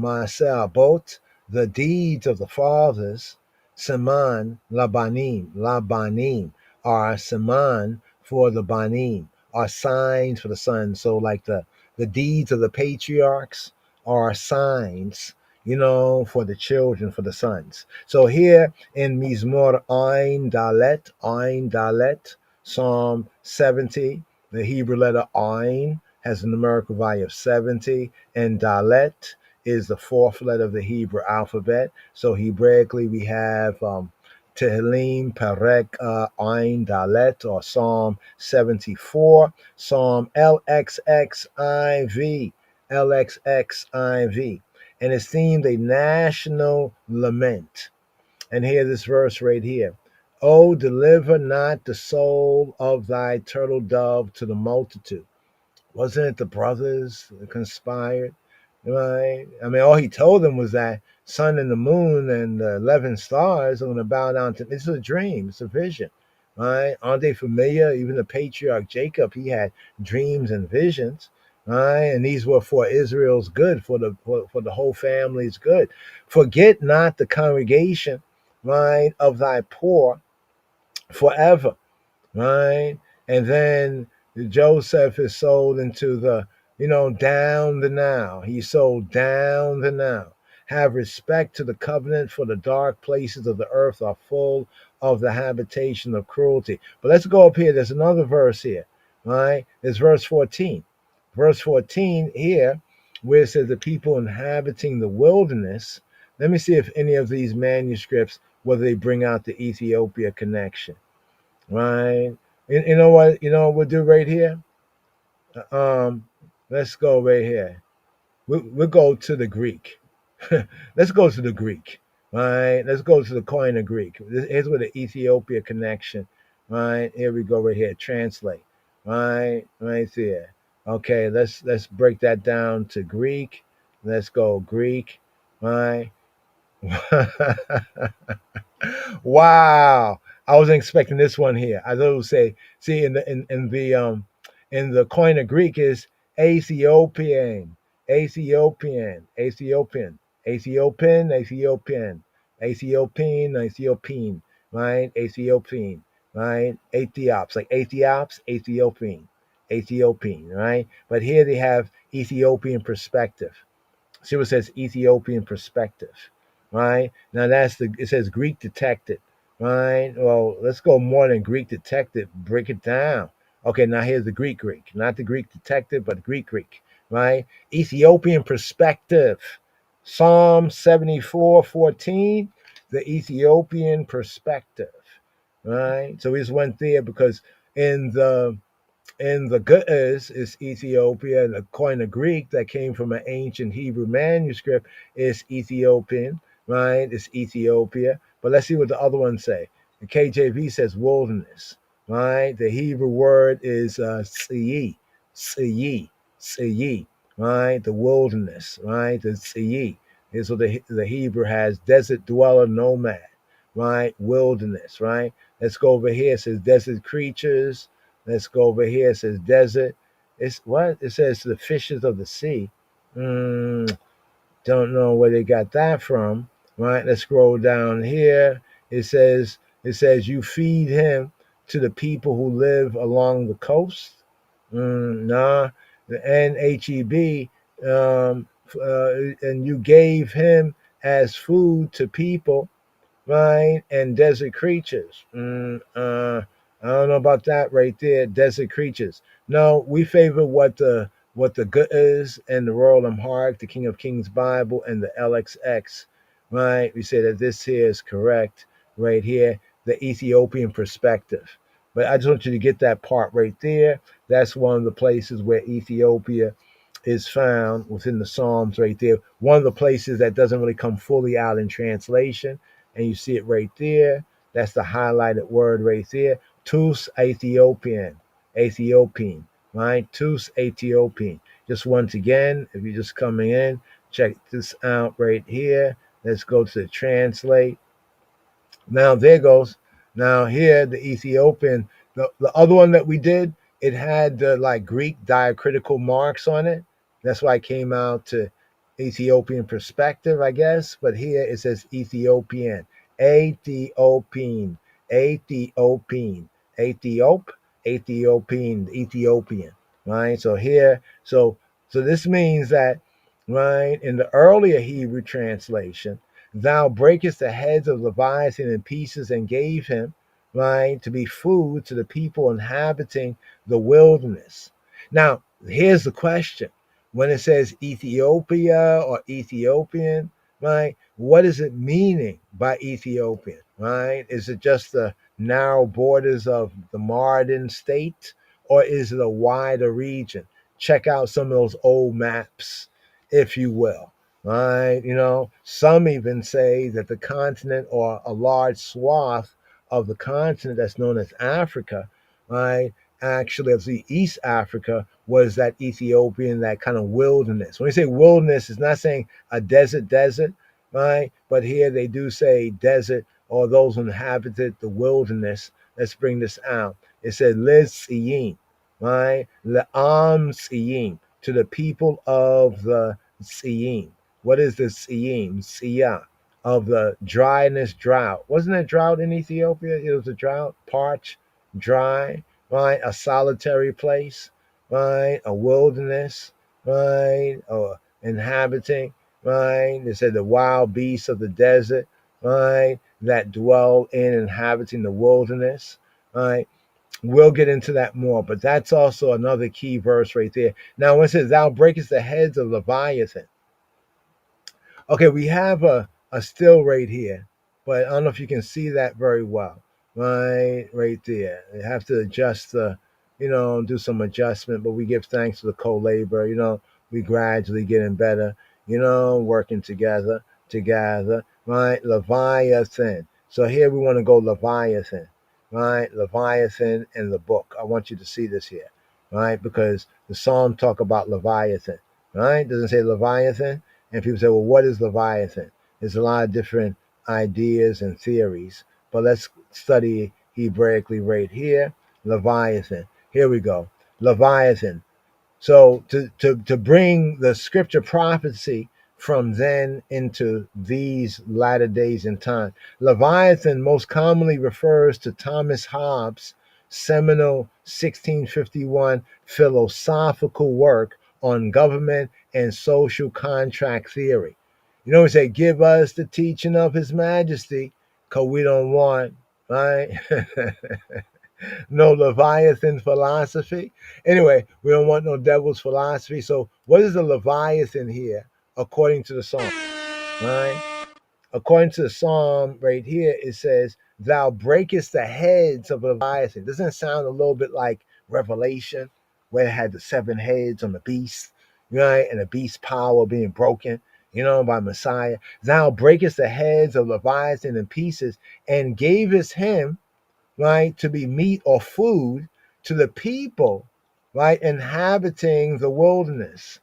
the deeds of the fathers, Seman, Labanim, are Seman for the Banim, are signs for the sons. So, like the deeds of the patriarchs are signs, for the children, for the sons. So, here in Mizmor Ein Dalet, Psalm 70, the Hebrew letter Ein has a numerical value of 70, and Dalet is the fourth letter of the Hebrew alphabet. So Hebraically, we have Tehillim, Perek, Ein, Dalet, or Psalm 74, Psalm LXXIV, LXXIV, and it's themed a national lament. And hear this verse right here. Oh, deliver not the soul of thy turtle dove to the multitude. Wasn't it the brothers that conspired? Right? I mean, all he told them was that sun and the moon and the 11 stars are going to bow down to. It's a dream. It's a vision. Right? Aren't they familiar? Even the patriarch Jacob, he had dreams and visions. Right? And these were for Israel's good, for the whole family's good. Forget not the congregation, right, of thy poor forever. Right? And then Joseph is sold into the, down the now. He's sold down the now. Have respect to the covenant, for the dark places of the earth are full of the habitation of cruelty. But let's go up here. There's another verse here, right? There's verse 14. Verse 14 here, where it says the people inhabiting the wilderness. Let me see if any of these manuscripts, whether they bring out the Ethiopia connection. Right. You know what? We'll do right here. Let's go right here. We'll go to the Greek. Let's go to the Greek. Right. Let's go to the Koine Greek. Here's where the Ethiopia connection. Right. Here we go. Right here. Translate. Right. Right there. Okay. Let's break that down to Greek. Let's go Greek. Right. Wow, I wasn't expecting this one here. I thought it would say, see, in the coin of Greek is Ethiopian, Ethiopian, Ethiopian, Ethiopian, Ethiopian, Ethiopian, Ethiopian, right? Ethiopian, right? Ethiops, like Ethiops, Ethiopian, Ethiopian, right? But here they have Ethiopian perspective. See what it says Ethiopian perspective, right? Now it says Greek detected, right? Well, let's go more than Greek detected. Break it down. Okay, now here's the Greek, not the Greek detected, but Greek, right? Ethiopian perspective. Psalm 74:14, the Ethiopian perspective, right? So we just went there because in the Ge'ez is Ethiopia. The Koine Greek that came from an ancient Hebrew manuscript is Ethiopian, right? It's Ethiopia. But let's see what the other ones say. The KJV says wilderness, right? The Hebrew word is tziyi, tziyi, right? The wilderness, right? The tziyi is what the Hebrew has. Desert dweller, nomad, right? Wilderness, right? Let's go over here. It says desert creatures. Let's go over here. It says desert. It's what? It says the fishes of the sea. Don't know where they got that from. Right? Let's scroll down here. It says you feed him to the people who live along the coast. Nah. The NHEB, and you gave him as food to people, right? And desert creatures. I don't know about that right there. Desert creatures. No, we favor what the good is and the Royal Amharic, the King of Kings Bible, and the LXX, right? We say that this here is correct right here, the Ethiopian perspective. But I just want you to get that part right there. That's one of the places where Ethiopia is found within the Psalms right there. One of the places that doesn't really come fully out in translation, and you see it right there. That's the highlighted word right there. Tus Ethiopian, Ethiopian, right? Tus Ethiopian. Just once again, if you're just coming in, check this out right here. Let's go to translate. Now there goes. Now here the Ethiopian, the other one that we did, it had the like Greek diacritical marks on it. That's why I came out to Ethiopian perspective, I guess. But here it says Ethiopian, Ethiopian, Ethiopian, Ethiopian. Right. So here, so this means that right in the earlier Hebrew translation. Thou breakest the heads of Leviathan in pieces and gave him, right, to be food to the people inhabiting the wilderness. Now, here's the question. When it says Ethiopia or Ethiopian, right, what is it meaning by Ethiopian, right? Is it just the narrow borders of the Mardin state, or is it a wider region? Check out some of those old maps, if you will, right? You know, some even say that the continent or a large swath of the continent that's known as Africa, right? Actually, as the East Africa was that Ethiopian, that kind of wilderness. When we say wilderness, it's not saying a desert, right? But here they do say desert or those who inhabited the wilderness. Let's bring this out. It said Liz Siyim, right? Le'am Siyim, to the people of the Siyim. What is the Siyim? Siyah, of the dryness, drought. Wasn't there drought in Ethiopia? It was a drought, parched, dry, right? A solitary place, right? A wilderness, right? Or inhabiting, right? They said the wild beasts of the desert, right? That dwell in inhabiting the wilderness, right? We'll get into that more, but that's also another key verse right there. Now, when it says, Thou breakest the heads of Leviathan. Okay, we have a still right here, but I don't know if you can see that very well. Right there. You have to adjust do some adjustment, but we give thanks to the co-labor. We gradually getting better, working together, right? Leviathan. So here we want to go Leviathan, right? Leviathan in the book. I want you to see this here, right? Because the Psalm talk about Leviathan, right? Doesn't say Leviathan. And people say, well, what is Leviathan? There's a lot of different ideas and theories, but let's study Hebraically right here. Leviathan. Here we go. Leviathan. So to bring the scripture prophecy from then into these latter days in time, Leviathan most commonly refers to Thomas Hobbes' seminal 1651 philosophical work on government and social contract theory. We say, give us the teaching of His Majesty, because we don't want, right? No Leviathan philosophy. Anyway, we don't want no devil's philosophy. So what is the Leviathan here according to the Psalm? Right? According to the Psalm right here, it says, Thou breakest the heads of Leviathan. Doesn't it sound a little bit like Revelation, where it had the 7 heads on the beast, right? And the beast's power being broken, by Messiah. Thou breakest the heads of Leviathan in pieces and gavest him, right, to be meat or food to the people, right, inhabiting the wilderness,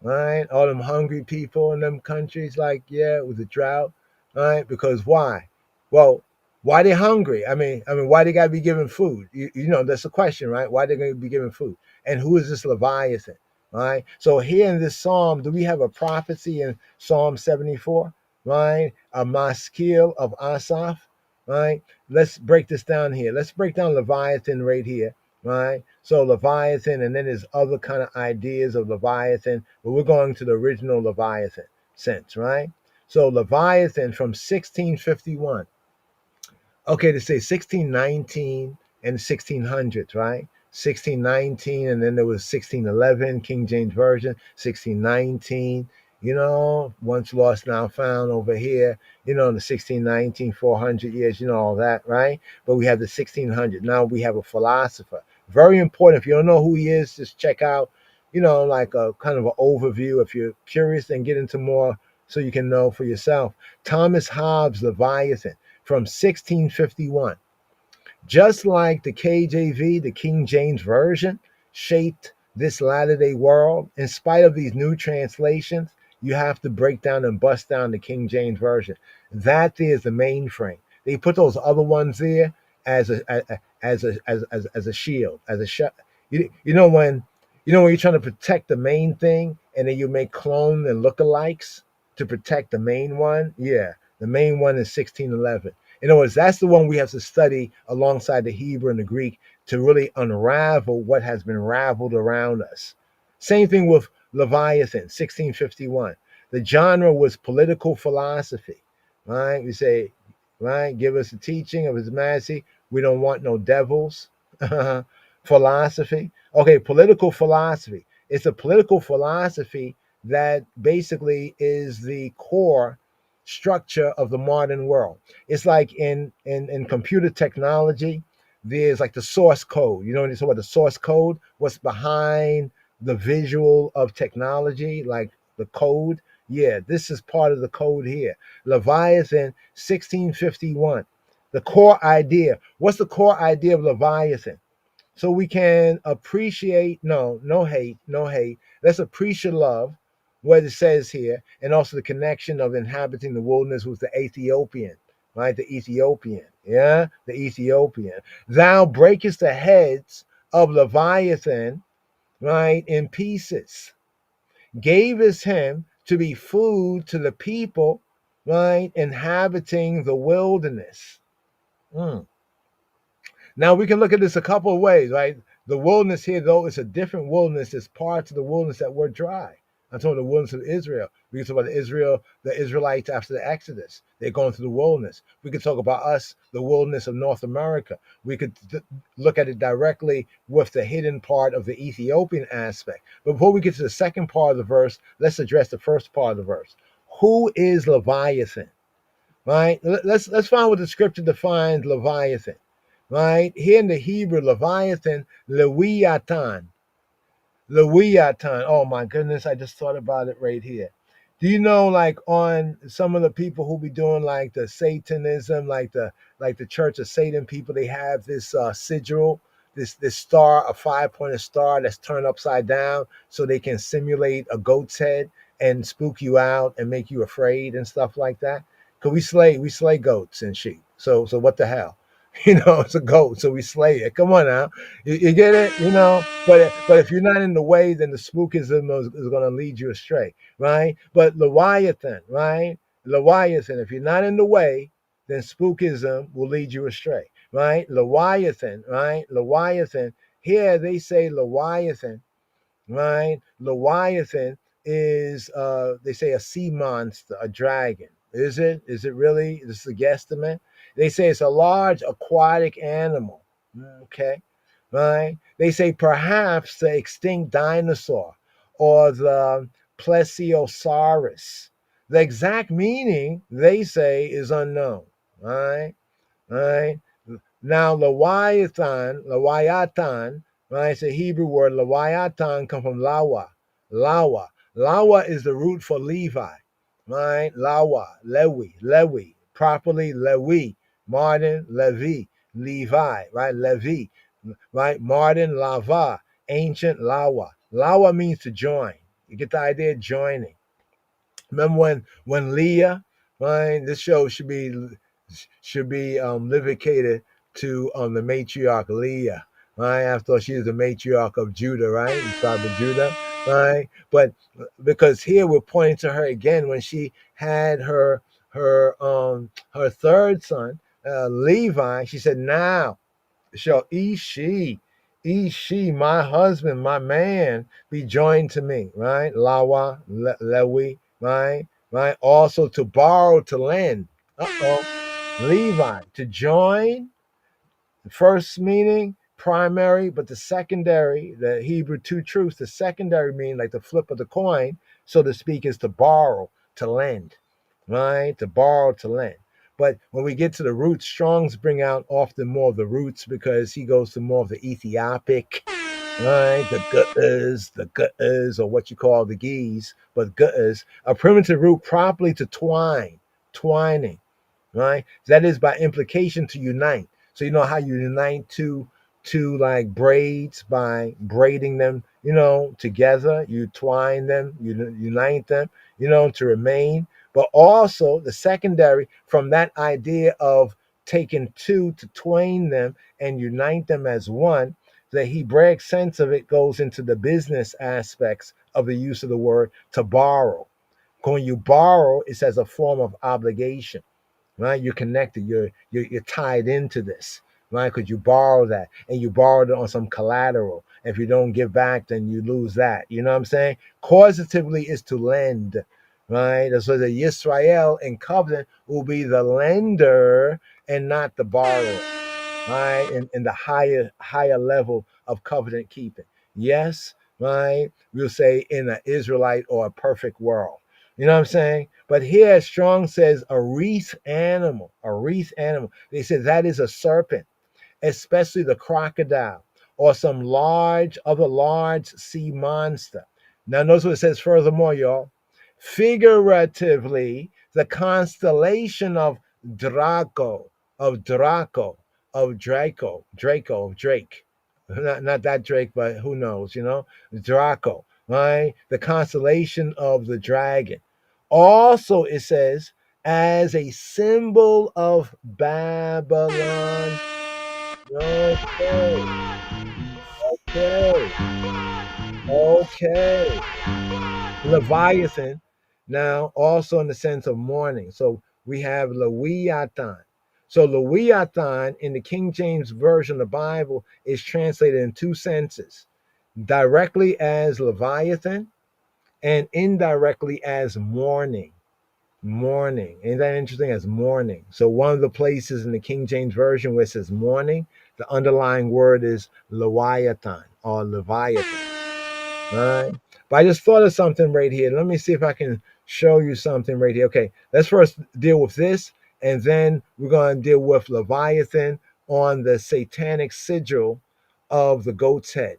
right? All them hungry people in them countries, like, yeah, it was a drought, right? Because why? Well, why they hungry? I mean, why they gotta be given food? That's the question, right? Why they gonna be given food? And who is this Leviathan? Right? So here in this psalm, do we have a prophecy in Psalm 74? Right? A maskil of Asaph, right? Let's break this down here. Let's break down Leviathan right here, right? So Leviathan, and then there's other kind of ideas of Leviathan, but we're going to the original Leviathan sense, right? So Leviathan from 1651, Okay, they say 1619 and 1600s, right? 1619, and then there was 1611, King James Version, 1619, once lost, now found over here, the 1619, 400 years, all that, right? But we have the 1600. Now we have a philosopher. Very important. If you don't know who he is, just check out, like a kind of an overview. If you're curious, then get into more so you can know for yourself. Thomas Hobbes, Leviathan from 1651. Just like the KJV, the King James Version, shaped this latter day world, in spite of these new translations, you have to break down and bust down the King James Version. That there is the mainframe. They put those other ones there as a shield, as a shut. When you're trying to protect the main thing, and then you make clone and lookalikes to protect the main one. Yeah, the main one is 1611. In other words, that's the one we have to study alongside the Hebrew and the Greek to really unravel what has been raveled around us. Same thing with Leviathan, 1651. The genre was political philosophy, right? We say, right, give us the teaching of His Majesty. We don't want no devils. Philosophy. Okay, political philosophy. It's a political philosophy that basically is the core structure of the modern world. It's like in computer technology, there's like the source code. When you talk about the source code, what's behind the visual of technology, like the code. Yeah, this is part of the code here. Leviathan, 1651. The core idea. What's the core idea of Leviathan? So we can appreciate, no hate, no hate. Let's appreciate love, what it says here, and also the connection of inhabiting the wilderness with the Ethiopian, right? The Ethiopian, yeah, the Ethiopian. Thou breakest the heads of Leviathan, right, in pieces. Gavest him to be food to the people, right, inhabiting the wilderness. Mm. Now we can look at this a couple of ways, right? The wilderness here, though, is a different wilderness. It's parts of the wilderness that were dry. I'm talking about the wilderness of Israel. We can talk about the Israelites after the Exodus. They're going through the wilderness. We could talk about us, the wilderness of North America. We could look at it directly with the hidden part of the Ethiopian aspect. But before we get to the second part of the verse, let's address the first part of the verse. Who is Leviathan? Right? Let's find what the scripture defines Leviathan. Right? Here in the Hebrew, Leviathan, Lewiatan. Lewiatan. Oh my goodness, I just thought about it right here. Do you know, like, on some of the people who be doing like the Satanism, like the Church of Satan people, they have this sigil, this star, a 5-pointed star that's turned upside down so they can simulate a goat's head and spook you out and make you afraid and stuff like that. Cause we slay goats and sheep. So what the hell? It's a goat, so we slay it. Come on now, you get it, But if you're not in the way, then the spookism is going to lead you astray, right? But Leviathan, right? Leviathan, if you're not in the way, then spookism will lead you astray, right? Leviathan, right? Leviathan. Here they say Leviathan, right? Leviathan is they say a sea monster, a dragon. Is it? Is it really? This is a guesstimate. They say it's a large aquatic animal. Okay, right? They say perhaps the extinct dinosaur or the plesiosaurus. The exact meaning, they say, is unknown. Right? Right? Now, Leviathan, right? It's a Hebrew word. Leviathan come from lawa. Lawa. Lawa is the root for Levi, right? Lawa, Lewi. Properly, Lewi. Martin, Levi. Levi, right? Levi, right? Martin, Lava. Ancient Lawa. Lawa means to join. You get the idea? Joining. Remember when Leah, right? This show should be livicated to the matriarch Leah, right? After all, she is the matriarch of Judah, right? The tribe of Judah, right? But because here we're pointing to her again when she had her third son, Levi. She said, "Now shall Ishi, my husband, my man, be joined to me," right? Lawa, Lewi, right? Also to borrow, to lend. Uh-oh. Levi, to join. The first meaning, primary, but the secondary, the Hebrew two truths, the secondary meaning, like the flip of the coin, so to speak, is to borrow, to lend, right? To borrow, to lend. But when we get to the roots, Strong's bring out often more of the roots because he goes to more of the Ethiopic, right? The gutters, or what you call the geese, but gutters, a primitive root properly to twine, twining, right? That is by implication to unite. So you know how you unite two like braids by braiding them, together. You twine them, you unite them, to remain. But also the secondary from that idea of taking two to twain them and unite them as one. The Hebraic sense of it goes into the business aspects of the use of the word to borrow. When you borrow, it's as a form of obligation, right? You're connected. You're tied into this, right? Because you borrow that, and you borrowed it on some collateral. If you don't give back, then you lose that. You know what I'm saying? Causatively is to lend, right? So the Yisrael in covenant will be the lender and not the borrower, right? In the higher level of covenant keeping. Yes, right? We'll say in an Israelite or a perfect world. You know what I'm saying? But here Strong says a wreath animal, a wreath animal. They said that is a serpent, especially the crocodile or some other large sea monster. Now notice what it says furthermore, y'all. Figuratively, the constellation of Draco, of Draco, of Drake. Not that Drake, but who knows, Draco, right? The constellation of the dragon. Also, it says, as a symbol of Babylon. Okay, okay, okay. Leviathan, now also in the sense of mourning. So we have Lewiathan. So Lewiathan in the King James Version of the Bible is translated in two senses, directly as Leviathan and indirectly as mourning. Mourning. Ain't that interesting? As mourning. So one of the places in the King James Version where it says mourning, the underlying word is Leviathan or Leviathan. All right. But I just thought of something right here. Let me see if I can show you something right here. Okay, let's first deal with this, and then we're going to deal with Leviathan on the satanic sigil of the goat's head.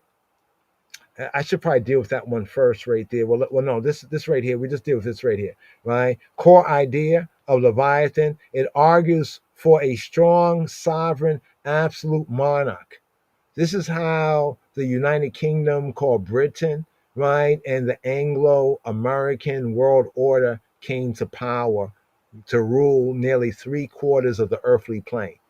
I should probably deal with that one first right there. Well, no, this right here, we just deal with this right here, right? Core idea of Leviathan. It argues for a strong, sovereign, absolute monarch. This is how the United Kingdom, called Britain, right, and the Anglo-American world order came to power to rule nearly 3/4 of the earthly plane.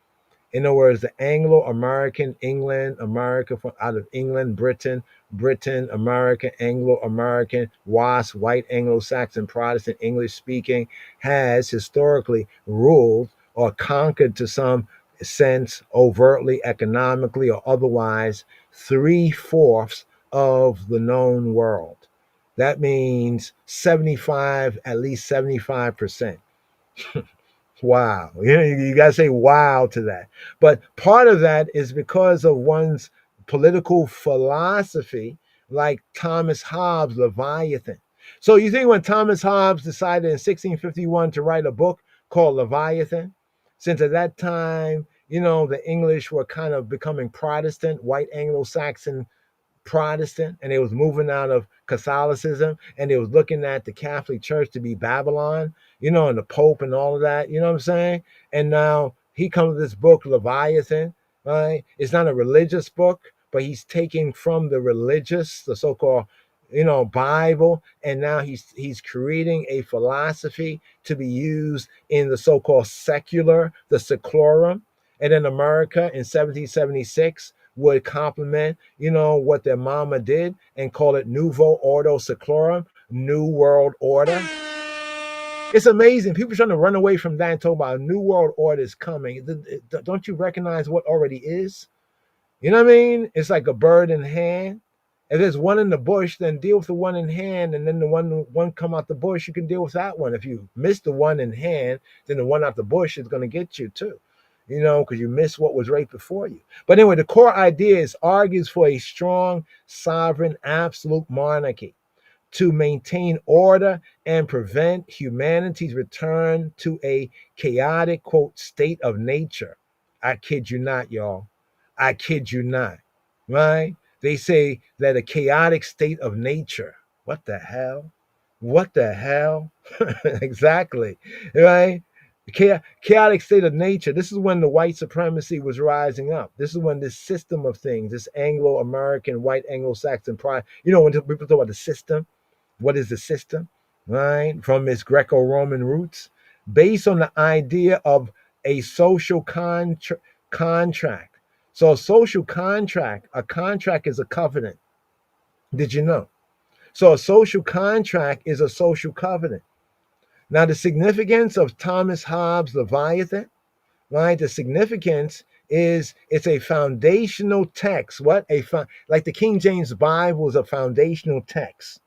In other words, the Anglo-American, England, America, out of England, Britain, America, Anglo-American, WASP, white Anglo-Saxon, Protestant, English-speaking, has historically ruled or conquered to some sense, overtly, economically, or otherwise, 3/4 of the known world. That means 75, at least 75%. Wow. You got to say wow to that. But part of that is because of one's political philosophy, like Thomas Hobbes' Leviathan. So you think when Thomas Hobbes decided in 1651 to write a book called Leviathan, since at that time, the English were kind of becoming Protestant, white Anglo-Saxon Protestant, and they was moving out of Catholicism, and they was looking at the Catholic Church to be Babylon, and the Pope and all of that, you know what I'm saying? And now he comes with this book, Leviathan, right? It's not a religious book, but he's taking from the religious, the so-called, Bible, and now he's creating a philosophy to be used in the so-called secular, the seclorum. And in America in 1776, would compliment, what their mama did and call it Nouveau Ordo Seclorum, New World Order. It's amazing. People trying to run away from that and talk about a New World Order is coming. Don't you recognize what already is? You know what I mean? It's like a bird in hand. If there's one in the bush, then deal with the one in hand, and then the one come out the bush, you can deal with that one. If you miss the one in hand, then the one out the bush is going to get you too, because you missed what was right before you. But anyway, the core idea is argues for a strong, sovereign, absolute monarchy to maintain order and prevent humanity's return to a chaotic, quote, state of nature. I kid you not, y'all. I kid you not. Right? They say that a chaotic state of nature. What the hell? What the hell? Exactly. Right? Chaotic state of nature. This is when the white supremacy was rising up. This is when this system of things, this Anglo-American, white Anglo-Saxon pride, when people talk about the system, what is the system? Right? From its Greco-Roman roots, based on the idea of a social contract. So a social contract, a contract is a covenant. Did you know? So a social contract is a social covenant. Now the significance of Thomas Hobbes' Leviathan, right? The significance is it's a foundational text. Like the King James Bible is a foundational text,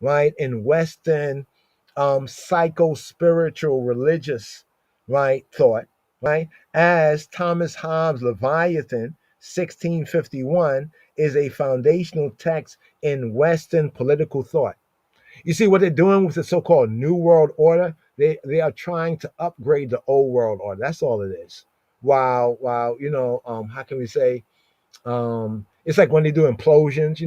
right? In Western psycho-spiritual religious, right, thought, right? As Thomas Hobbes' Leviathan, 1651, is a foundational text in Western political thought. You see what they're doing with the so-called New World Order? They are trying to upgrade the Old World Order. That's all it is. While how can we say? It's like when they do implosions,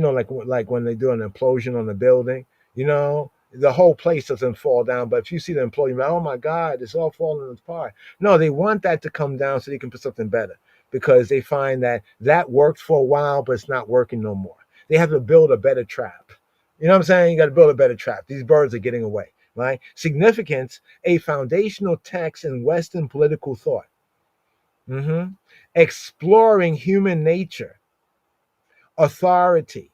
like when they do an implosion on a building, the whole place doesn't fall down. But if you see the implosion, you're like, oh my God, it's all falling apart. No, they want that to come down so they can put something better because they find that worked for a while, but it's not working no more. They have to build a better trap. You know what I'm saying? You got to build a better trap. These birds are getting away, right? Significance, a foundational text in Western political thought. Exploring human nature, authority,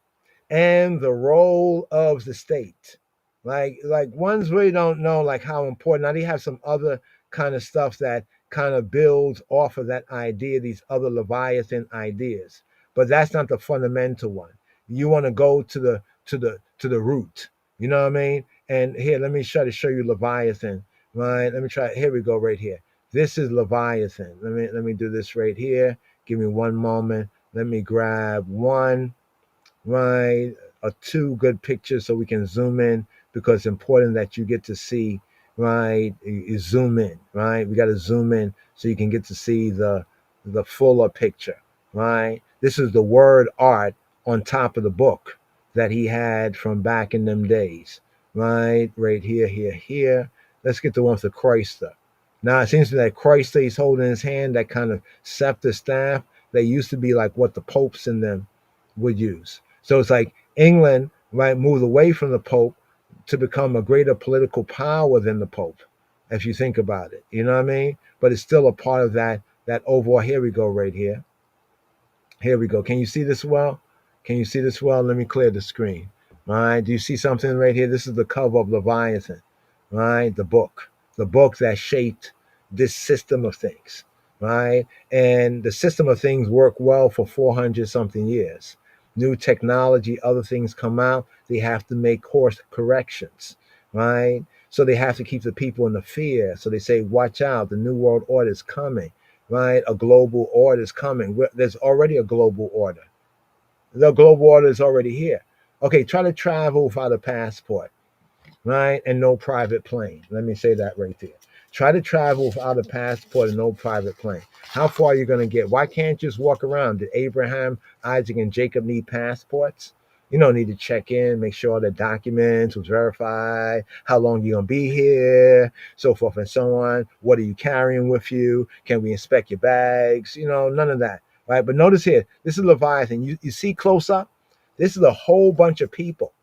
and the role of the state. Like ones really don't know like how important. Now they have some other kind of stuff that kind of builds off of that idea, these other Leviathan ideas. But that's not the fundamental one. You want to go to the root. You know what I mean? And here, let me try to show you Leviathan. Right? Let me try. Here we go, right here. This is Leviathan. Let me do this right here. Give me one moment. Let me grab one, right, or two good pictures so we can zoom in because it's important that you get to see, right, you zoom in, right? We got to zoom in so you can get to see the fuller picture, right? This is the word art on top of the book that he had from back in them days, right? Right here, here. Let's get the one with the Chrysler. Now it seems to me that Chrysler he's holding in his hand, that kind of scepter staff. They used to be like what the popes in them would use. So it's like England, right, moved away from the Pope to become a greater political power than the Pope, if you think about it. You know what I mean? But it's still a part of that overall. Here we go, right here. Here we go. Can you see this well? Can you see this well? Let me clear the screen. All right. Do you see something right here? This is the cover of Leviathan, right? The book that shaped this system of things, right? And the system of things worked well for 400 something years. New technology, other things come out. They have to make course corrections, right? So they have to keep the people in the fear. So they say, watch out, the New World Order is coming, right? A global order is coming. There's already a global order. The global order is already here. Okay, try to travel without a passport, right? And no private plane. Let me say that right there. Try to travel without a passport and no private plane. How far are you going to get? Why can't you just walk around? Did Abraham, Isaac, and Jacob need passports? You don't need to check in, make sure all the documents was verified, how long you going to be here, so forth and so on. What are you carrying with you? Can we inspect your bags? None of that, right? But notice here, this is Leviathan. You see close up? This is a whole bunch of people.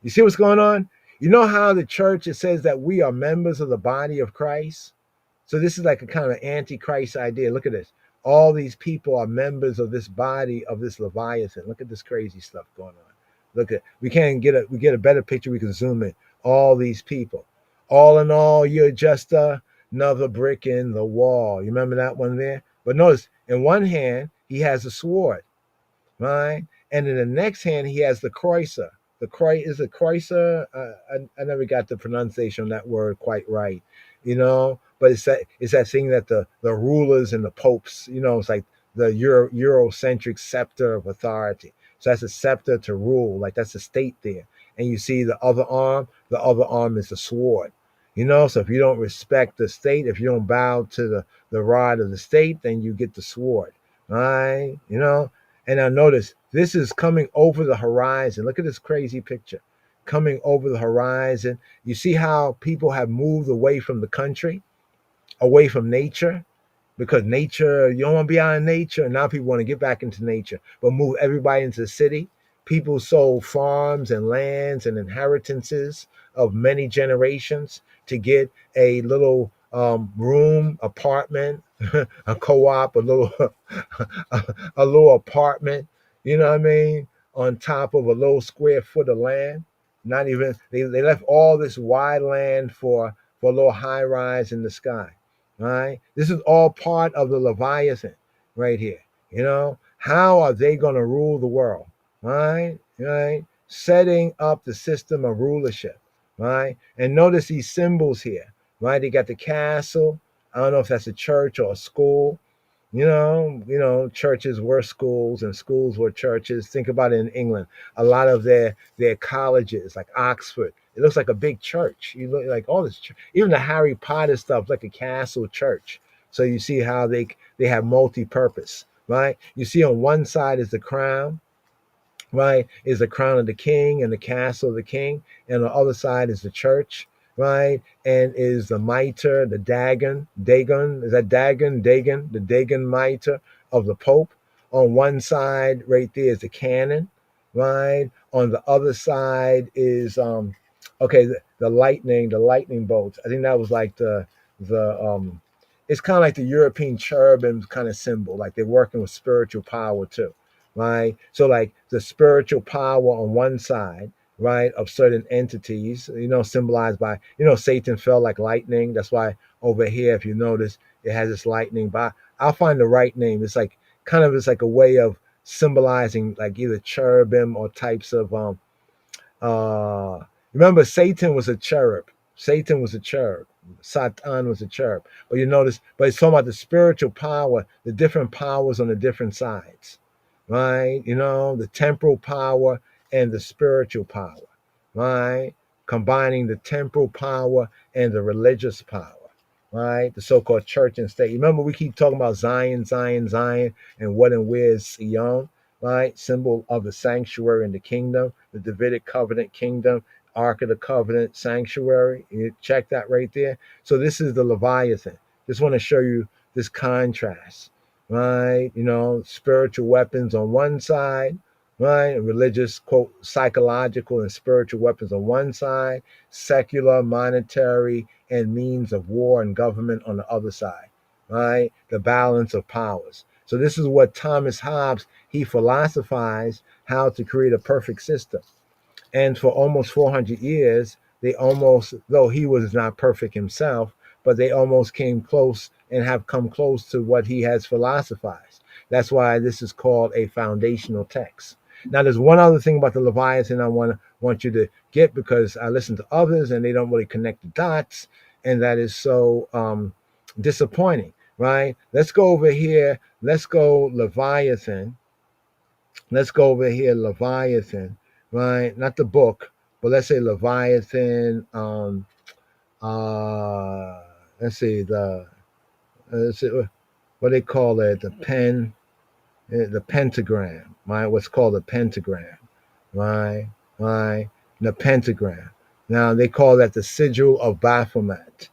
You see what's going on? You know how the church, it says that we are members of the body of Christ? So this is like a kind of antichrist idea. Look at this. All these people are members of this body of this Leviathan. Look at this crazy stuff going on. Look at, we get a better picture. We can zoom in. All these people. All in all, you're just another brick in the wall. You remember that one there? But notice, in one hand, he has a sword, right? And in the next hand, he has the kreuzer. The is a kreuzer. I never got the pronunciation of that word quite right, But it's that thing that the rulers and the popes, it's like the Eurocentric scepter of authority. So that's a scepter to rule, like that's a state there. And you see the other arm. The other arm is the sword. So if you don't respect the state, if you don't bow to the rod of the state, then you get the sword. All right, And now notice this is coming over the horizon. Look at this crazy picture coming over the horizon. You see how people have moved away from the country, away from nature, because nature, you don't want to be out in nature. And now people want to get back into nature, but move everybody into the city. People sold farms and lands and inheritances of many generations to get a little room, apartment, a co-op, a little apartment, on top of a little square foot of land. Not even they left all this wide land for a little high rise in the sky. All right. This is all part of the Leviathan right here. How are they going to rule the world? All right. All right. Setting up the system of rulership. Right. And notice these symbols here. Right. They got the castle. I don't know if that's a church or a school. Churches were schools and schools were churches. Think about it in England. A lot of their colleges, like Oxford, it looks like a big church. You look like all this, even the Harry Potter stuff, like a castle church. So you see how they have multi-purpose, right? You see on one side is the crown, right? Is the crown of the king and the castle of the king, and on the other side is the church, right? And is the mitre, the Dagon, is that Dagon, the Dagon mitre of the Pope. On one side, right there, is the cannon, right? On the other side is the lightning bolts. I think that was like the it's kind of like the European cherubim kind of symbol, like they're working with spiritual power too, right? So like the spiritual power on one side, right, of certain entities, symbolized by, Satan fell like lightning. That's why over here, if you notice, it has this lightning. But I'll find the right name. It's like it's like a way of symbolizing like either cherubim or types of remember, Satan was a cherub. Satan was a cherub. Satan was a cherub. But you notice, but it's talking about the spiritual power, the different powers on the different sides, right? The temporal power and the spiritual power, right? Combining the temporal power and the religious power, right? The so-called church and state. Remember, we keep talking about Zion, Zion, Zion, and what and where is Sion, right? Symbol of the sanctuary and the kingdom, the Davidic covenant kingdom, Ark of the Covenant sanctuary. You check that right there. So this is the Leviathan. Just want to show you this contrast, right? Spiritual weapons on one side, right? Religious, quote, psychological and spiritual weapons on one side, secular, monetary, and means of war and government on the other side, right? The balance of powers. So this is what Thomas Hobbes, he philosophized how to create a perfect system. And for almost 400 years, though he was not perfect himself, but they almost came close and have come close to what he has philosophized. That's why this is called a foundational text. Now, there's one other thing about the Leviathan I want you to get, because I listen to others and they don't really connect the dots, and that is so disappointing, right? Let's go over here. Let's go Leviathan. Let's go over here, Leviathan, right? Not the book, but let's say Leviathan. Let's see what they call it, the pentagram, right? What's called a pentagram, right? Right? The pentagram. Now they call that the sigil of Baphomet,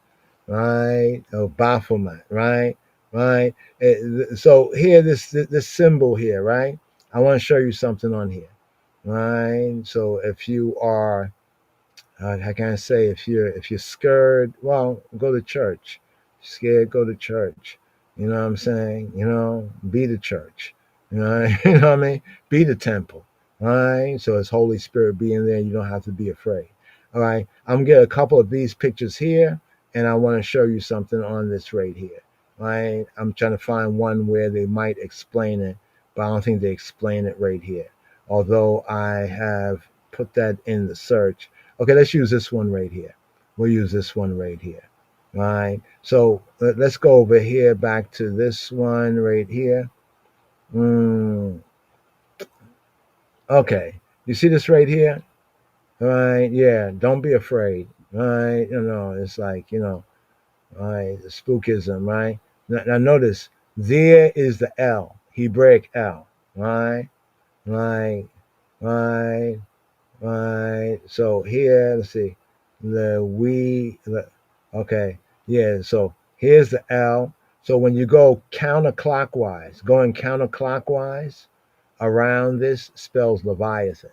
right? Of Baphomet, right? Right? So here, this symbol here, right? I want to show you something on here, right? So if you are, how can I say, if you're scared, well, go to church. Scared, go to church. You know what I'm saying? Be the church. You know what I mean? Be the temple. All right. So it's Holy Spirit being there. You don't have to be afraid. All right. I'm gonna get a couple of these pictures here, and I want to show you something on this right here. All right. I'm trying to find one where they might explain it, but I don't think they explain it right here. although I have put that in the search. Okay, let's use this one right here. We'll use this one right here. All right. So let's go over here back to this one right here. Okay. You see this right here? All right. Yeah. Don't be afraid. All right. It's like, all right, the spookism, right? Now notice, there is the L, Hebraic L, right? Right, right, right. So here, let's see, okay, yeah. So here's the L. So when you go counterclockwise, going counterclockwise around this spells Leviathan.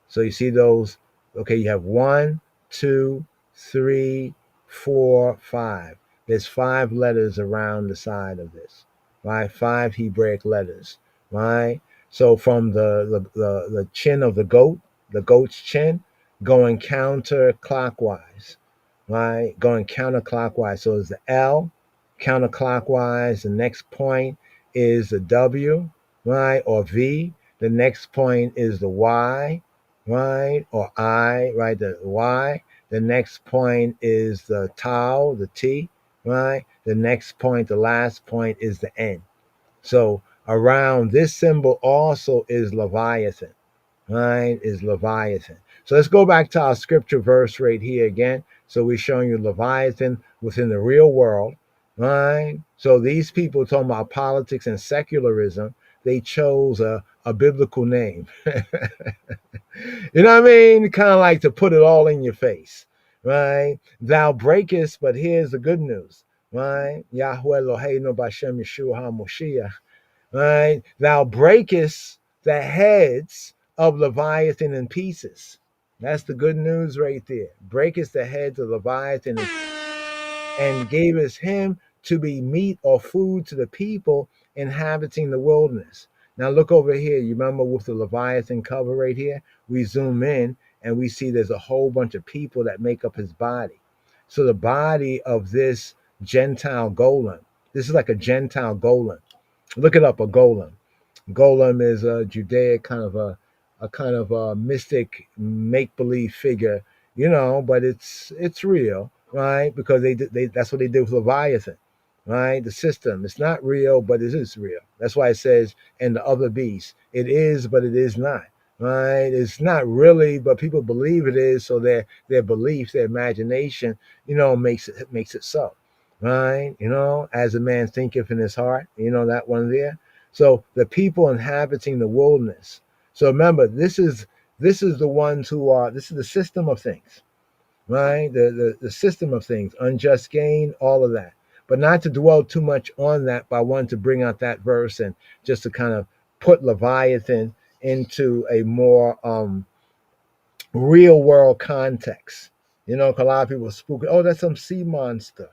So you see those, okay, you have 1, 2, 3, 4, 5. There's 5 letters around the side of this, right? 5 Hebraic letters, right? So from the chin of the goat's chin, going counterclockwise, right? Going counterclockwise. So it's the L counterclockwise. The next point is the W, right? Or V. The next point is the Y, right? Or I, right? The Y. The next point is the tau, the T, right? The next point, the last point is the N. So around this symbol also is Leviathan, right? Is Leviathan. So let's go back to our scripture verse right here again. So we're showing you Leviathan within the real world, right? So these people talking about politics and secularism, they chose a biblical name. You know what I mean? Kind of like to put it all in your face, right? Thou breakest, but here's the good news, right? Yahweh Eloheinu Bashem Yeshua HaMoshiach, right? Thou breakest the heads of Leviathan in pieces. That's the good news right there. Breakest the heads of Leviathan and gavest him to be meat or food to the people inhabiting the wilderness. Now look over here. You remember with the Leviathan cover right here? We zoom in and we see there's a whole bunch of people that make up his body. So the body of this Gentile golem, this is like a Gentile golem. Look it up, a golem. Golem is a Judaic kind of a mystic make believe figure, but it's real, right? Because they that's what they did with Leviathan, right? The system, it's not real, but it is real. That's why it says, and the other beast, it is, but it is not, right? It's not really, but people believe it is, so their belief, their imagination, makes it so, right? As a man thinketh in his heart, that one there. So the people inhabiting the wilderness. So remember, this is the ones who are. This is the system of things, right? The system of things, unjust gain, all of that. But not to dwell too much on that, but I wanted to bring out that verse and just to kind of put Leviathan into a more real world context. 'Cause a lot of people spook. Oh, that's some sea monster.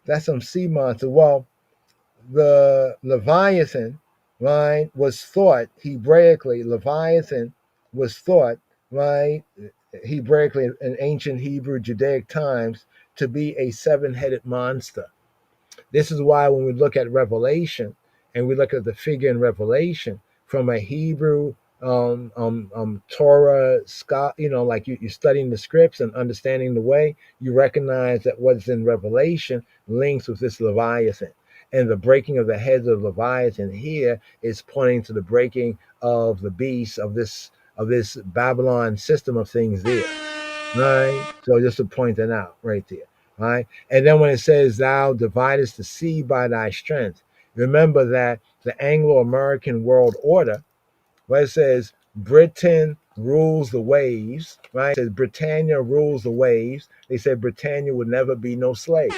That's some sea monster. Well, the Leviathan, right, was thought Hebraically, Leviathan was thought, right, Hebraically in ancient Hebrew Judaic times to be a 7-headed monster. This is why when we look at Revelation and we look at the figure in Revelation from a Hebrew Torah Scott, like you're studying the scripts and understanding the way, you recognize that what's in Revelation links with this Leviathan. And the breaking of the heads of Leviathan here is pointing to the breaking of the beast of this Babylon system of things there. Right? So just to point that out right there. Right? And then when it says thou dividest the sea by thy strength, remember that the Anglo-American world order, where it says Britain rules the waves, right? It says Britannia rules the waves. They said Britannia would never be no slave.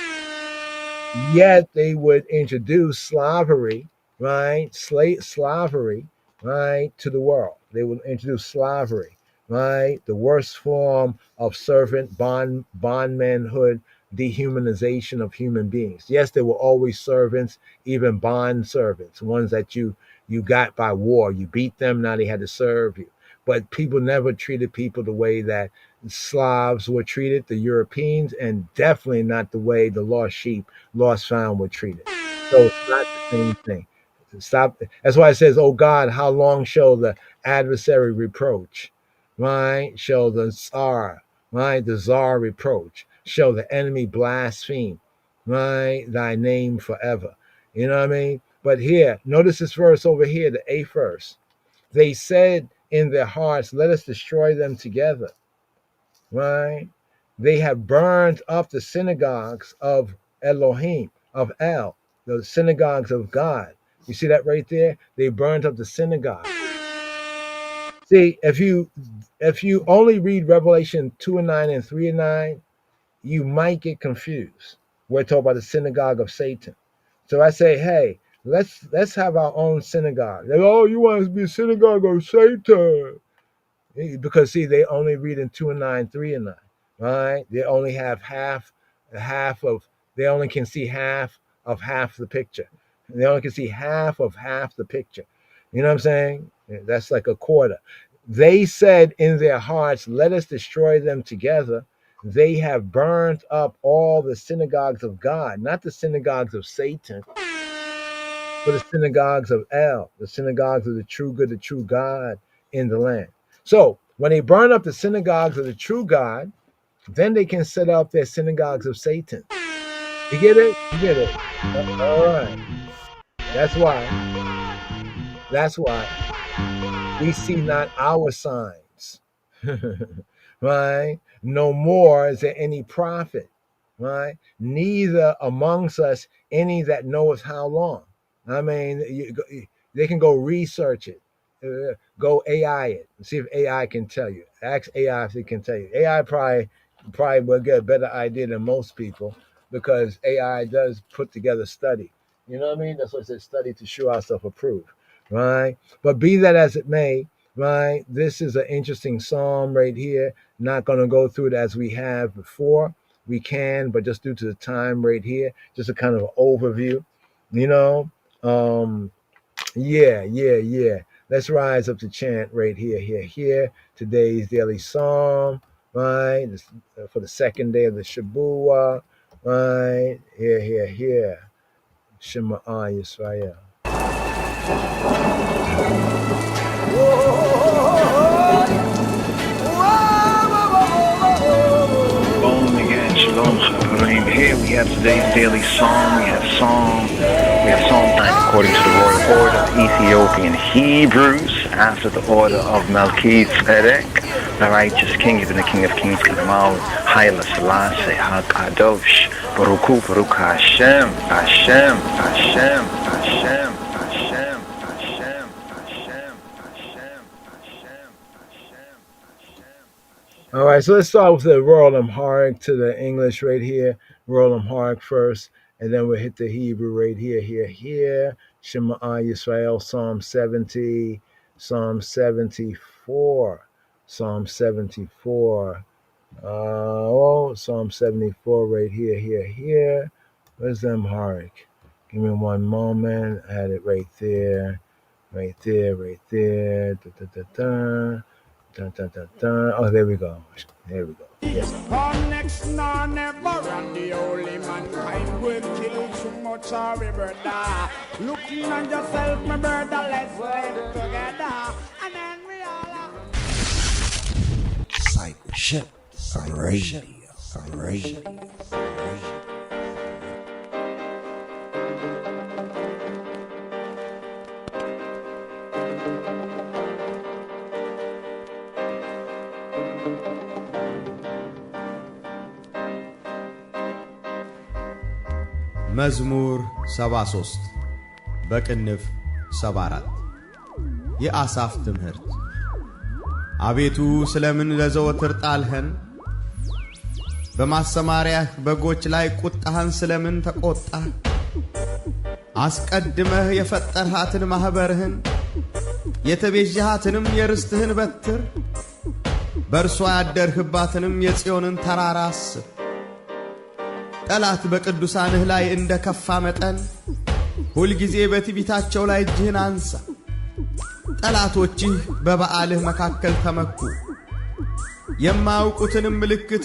Yet they would introduce slavery, right? Slavery, right, to the world. They would introduce slavery, right? The worst form of servant bondmanhood, dehumanization of human beings. Yes, there were always servants, even bond servants, ones that you got by war. You beat them, now they had to serve you. But people never treated people the way that Slavs were treated, the Europeans, and definitely not the way the lost sheep, lost found were treated. So it's not the same thing. Stop. That's why it says, "Oh God, how long shall the adversary reproach? Right? Shall the czar, right? The czar reproach? Shall the enemy blaspheme? Right? Thy name forever." You know what I mean? But here, notice this verse over here, the 8th verse. They said in their hearts, "Let us destroy them together." Right? They have burned up the synagogues of Elohim, of El, the synagogues of God. You see that right there? They burned up the synagogue. See, if you only read Revelation 2:9 and 3:9, you might get confused. We're talking about the synagogue of Satan. So I say, hey, let's have our own synagogue. They're, oh, you want to be a synagogue of Satan? Because see, they only read in 2:9, 3:9, right? They only have half of. They only can see half of the picture. They only can see half of the picture. You know what I'm saying? That's like a quarter. They said in their hearts, "Let us destroy them together." They have burned up all the synagogues of God, not the synagogues of Satan, but the synagogues of El, the synagogues of the true good, the true God in the land. So when they burn up the synagogues of the true God, then they can set up their synagogues of Satan. You get it? You get it? All right. That's why we see not our signs. Right? No more is there any prophet. Right? Neither amongst us any that knoweth how long. I mean, they can go research it. Go AI it and see if AI can tell you. Ask AI if it can tell you. AI probably will get a better idea than most people because AI does put together study. You know what I mean? That's what it says, study to show ourselves approved, right? But be that as it may, right? This is an interesting psalm right here. Not going to go through it as we have before. We can, but just due to the time right here, just a kind of overview, you know? Yeah. Let's rise up to chant right here. Today's daily psalm, right? For the second day of the Shabbat, right? Here. Shema Yisrael. Here we have today's daily psalm. We have Psalm 9 according to the royal order of Ethiopian Hebrews, after the order of Melchizedek, the righteous king, even the King of Kings, Kamal, Haile Selassie, HaKadosh, Baruch Hashem, Hashem, Hashem, Hashem, Hashem, Hashem, Hashem, Hashem, Hashem, Hashem. All right, so let's start with the Royal Amharic to the English right here. Royal Amharic first, and then we'll hit the Hebrew right here. Shema Yisrael, Psalm 70, Psalm 74. Psalm 74 right here. Where's the Amharic? Give me one moment. I had it right there. Oh, there we go. Yes. Next nor never, and the holy mankind will kill too much of a brother. Looking on yourself, my brother, let's live together. And then we all are. Discipleship, radio. መዝሙር 73 በቅንፍ 74 የአሳፍ ትምህርት። አቤቱ ስለምን ለዘወትር ጣልኸን? በማሰማሪያህ በጎች ላይ ቁጣህን ስለምን ተቆጣህ? አስቀድመህ የፈጠርሃትን ማህበርህን የተቤዠሃትንም የርስትህን በትር በእርሷ ያደርህባትንም የጽዮንን ተራራ አስብ። ጠላት በቅዱሳንህ ላይ እንደ ከፋ መጠን ሁል ጊዜ በትዕቢታቸው ላይ እጅህን አንሳ። ጠላቶችህ በበዓልህ መካከል ተመኩ፣ የማያውቁትንም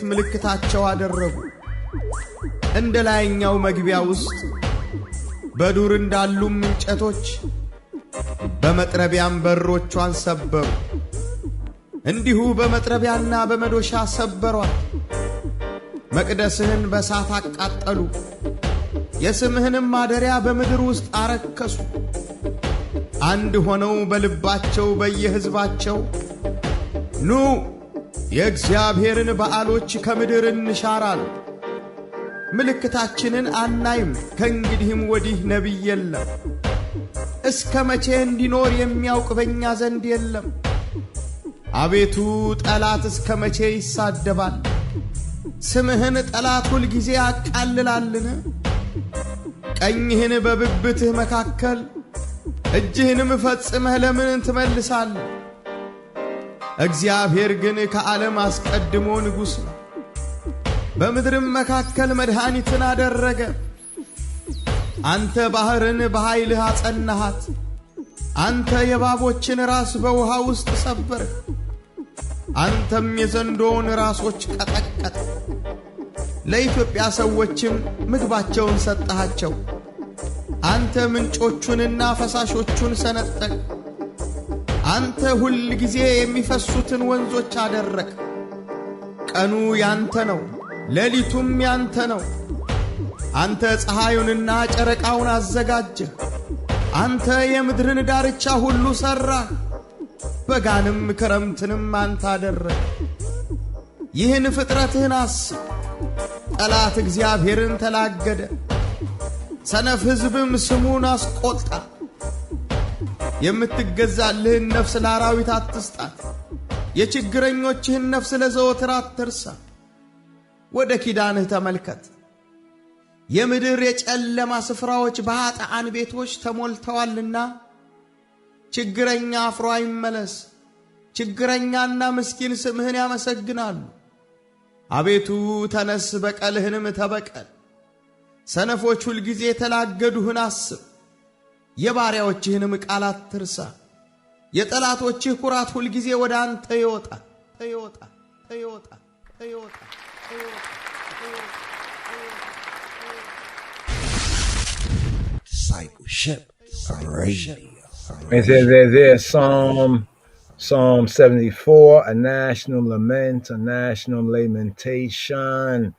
ምልክታቸው አደረጉ። እንደ ላይኛው መግቢያ ውስጥ በዱር እንዳሉ እንጨቶች በመጥረቢያም በሮቿን ሰበሩ እንዲሁ በመጥረቢያና በመዶሻ ሰበሯት መቅደስህን በሳት አቃጠሉ የስምህንም ማደሪያ በምድር ውስጥ አረከሱ አንድ ሆነው በልባቸው በየህዝባቸው ኑ የእግዚአብሔርን በዓሎች ከምድር እንሻራል ምልክታችንን አናይም ከእንግዲህም ወዲህ ነቢይ የለም እስከ መቼ እንዲኖር የሚያውቅ በእኛ ዘንድ የለም አቤቱ ጠላት እስከ መቼ ይሳደባል ስምህን ጠላት ሁል ጊዜ ያቃልላልን ቀኝህን በብብትህ መካከል እጅህንም ፈጽመህ ለምን ትመልሳለህ እግዚአብሔር ግን ከዓለም አስቀድሞ ንጉሥ ነው በምድርም መካከል መድኃኒትን አደረገ አንተ ባህርን በኃይልህ አጸናሃት አንተ የባቦችን ራስ በውሃ ውስጥ ሰበርህ አንተም የዘንዶውን ራሶች ቀጠቀጥ ለኢትዮጵያ ሰዎችም ምግባቸውን ሰጠሃቸው አንተ ምንጮቹንና ፈሳሾቹን ሰነጠቅ አንተ ሁል ጊዜ የሚፈሱትን ወንዞች አደረክ ቀኑ ያንተ ነው ሌሊቱም ያንተ ነው አንተ ፀሐዩንና ጨረቃውን አዘጋጀህ አንተ የምድርን ዳርቻ ሁሉ ሰራህ በጋንም ክረምትንም አንተ አደረክ ይህን ፍጥረትህን አስብ ጠላት እግዚአብሔርን ተላገደ ሰነፍ ሕዝብም ስሙን አስቆጣ የምትገዛልህን ነፍስ ለአራዊት አትስጣት የችግረኞችህን ነፍስ ለዘወትር አትርሳ ወደ ኪዳንህ ተመልከት የምድር የጨለማ ስፍራዎች በኃጥአን ቤቶች ተሞልተዋልና ችግረኛ አፍሮ አይመለስ ችግረኛና ምስኪን ስምህን ያመሰግናሉ አቤቱ ተነስ በቀልህንም ተበቀል ሰነፎች ሁል ጊዜ የተላገዱህን አስብ የባሪያዎችህንም ቃል አትርሳ የጠላቶችህ ኩራት ሁል ጊዜ ወደ አንተ ይወጣል Discipleship Radio. There's Psalm 74, a national lament, a national lamentation.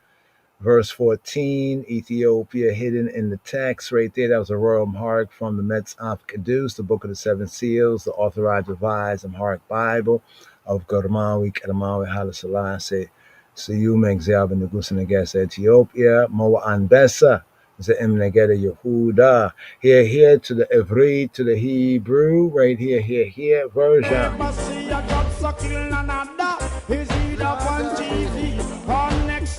Verse 14, Ethiopia hidden in the text right there. That was a royal mark from the Midrash, the Book of the Seven Seals, the authorized, revised, Amharic Bible of Garmawi, Kadamawi, Haile Selassie, Siyum, Exab, and Negus, Neges, Ethiopia, Moa Anbesa, Ze'em Negeda Yehuda. Here to the Ivri, to the Hebrew, right here, version.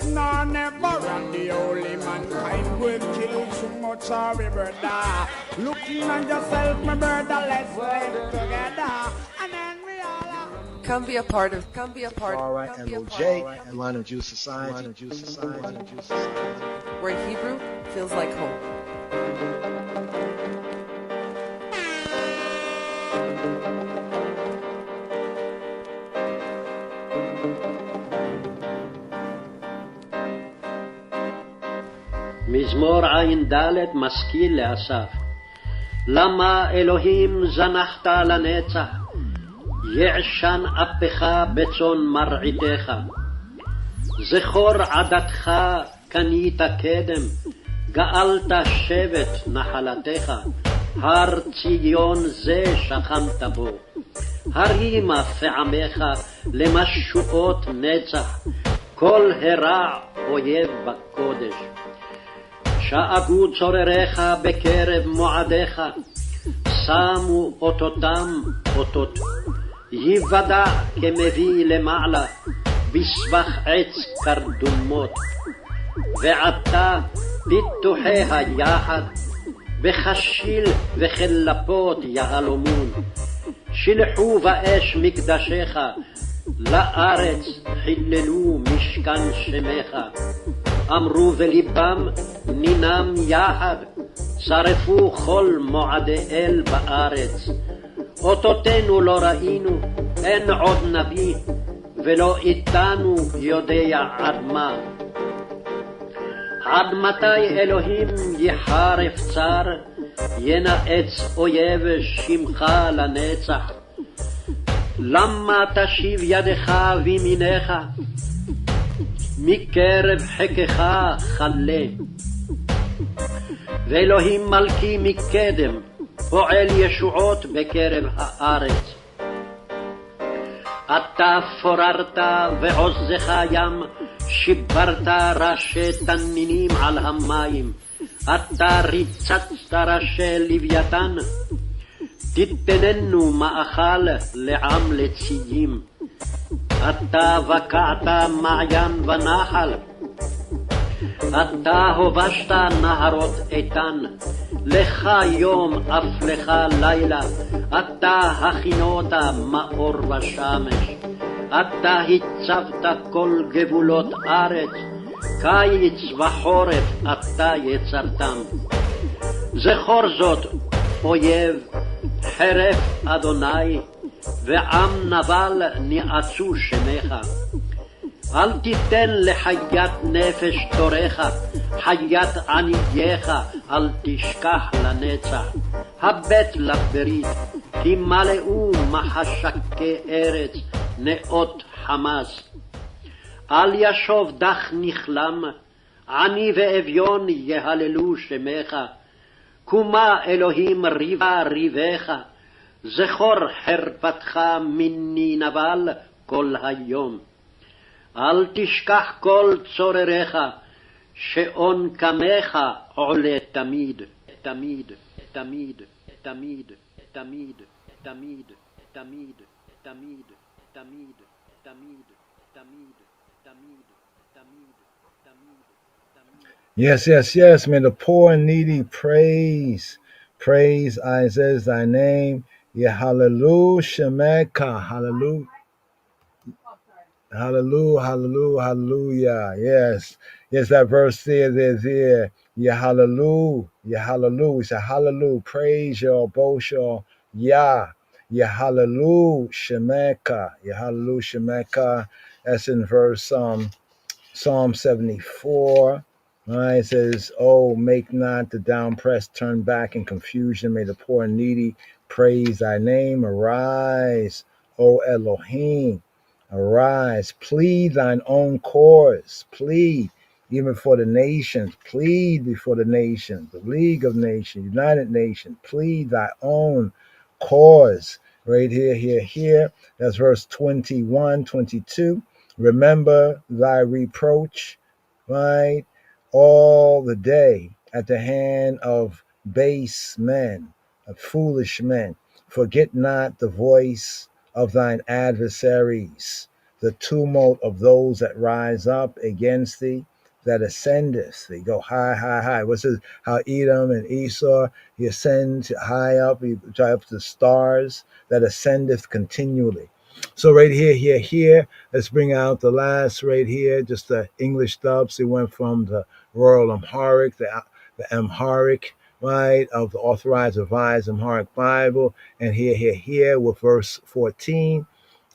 Nor never, and the holy mankind will kill too much sorry brother. Looking on yourself, my brother, let's live together. And then we all Come be a part of Torah and LJ and Line of Jews Society. where Hebrew feels like home. מזמור עין ד' משכיל לאסף. למה אלוהים זנחת לנצח? יעשן אפך בצאן מרעיתך. זכור עדתך קנית קדם, גאלת שבט נחלתך. הר ציון זה שכנת בו. הרימה פעמך למשועות נצח. כל הרע אויב בקודש. שאגו צורריך בקרב מועדיך, שמו אותותם אותות. יוודע כמביא למעלה, בסבך עץ קרדומות. ועתה פיתוחי היחד, בחשיל וחלפות יהלומון. שלחו באש מקדשך, לארץ חיללו משכן שמך. אמרו בליבם נינם יחד, שרפו כל מועדי אל בארץ. אותותינו לא ראינו, אין עוד נביא, ולא איתנו יודע עד מה. עד מתי אלוהים יחרף צר, ינאץ אויב שמך לנצח? למה תשיב ידך וימינך, מקרב חיקך חלה? ואלוהים מלכי מקדם, פועל ישועות בקרב הארץ. אתה פוררת ועוזך ים, שיברת ראשי תנינים על המים. אתה ריצצת ראשי לוויתן, תיתננו מאכל לעם לציים. אתה בקעת מעיין ונחל, אתה הובשת נהרות איתן. לך יום אף לך לילה, אתה הכינות מאור ושמש. אתה הצבת כל גבולות ארץ, קיץ וחורף אתה יצרתם. זכור זאת אויב, חרף אדוני, ועם נבל ניאצו שמך. אל תיתן לחיית נפש תורך, חיית ענייך אל תשכח לנצח. הבט לברית, תמלאו מחשקי ארץ, נאות חמאס. אל ישוב דח נכלם, עני ואביון יהללו שמך. קומה אלוהים ריבה ריבך, זכור חרפתך מני נבל כל היום. אל תשכח כל צורריך, שעון קמך עולה תמיד, תמיד, תמיד, תמיד, תמיד, תמיד, תמיד, תמיד, תמיד, תמיד, תמיד, תמיד, תמיד. Yes, yes, yes. May the poor and needy praise Isaiah thy name. Yeah, hallelujah, Shemeka, hallelujah. Hallelujah, hallelujah, hallelujah. Yes, yes, that verse there. Yeah, hallelujah, we say hallelujah, praise your, boast your, yeah, hallelujah, Shemeka, hallelujah, Shemeka. That's in verse Psalm 74. Right, it says, "Oh, make not the downpressed turn back in confusion. May the poor and needy praise thy name. Arise, O Elohim. Arise, plead thine own cause. Plead even for the nations. Plead before the nations, the League of Nations, United Nations. Plead thy own cause." Right here. That's verse 21, 22. Remember thy reproach, right? All the day at the hand of base men, of foolish men. Forget not the voice of thine adversaries, the tumult of those that rise up against thee, that ascendeth. They go high. What's this? How Edom and Esau, he ascends high up, he drive up to the stars, that ascendeth continually. So right here, let's bring out the last right here, just the English dubs. They went from the Royal Amharic, the Amharic, right, of the Authorized Revised Amharic Bible, and here with verse 14,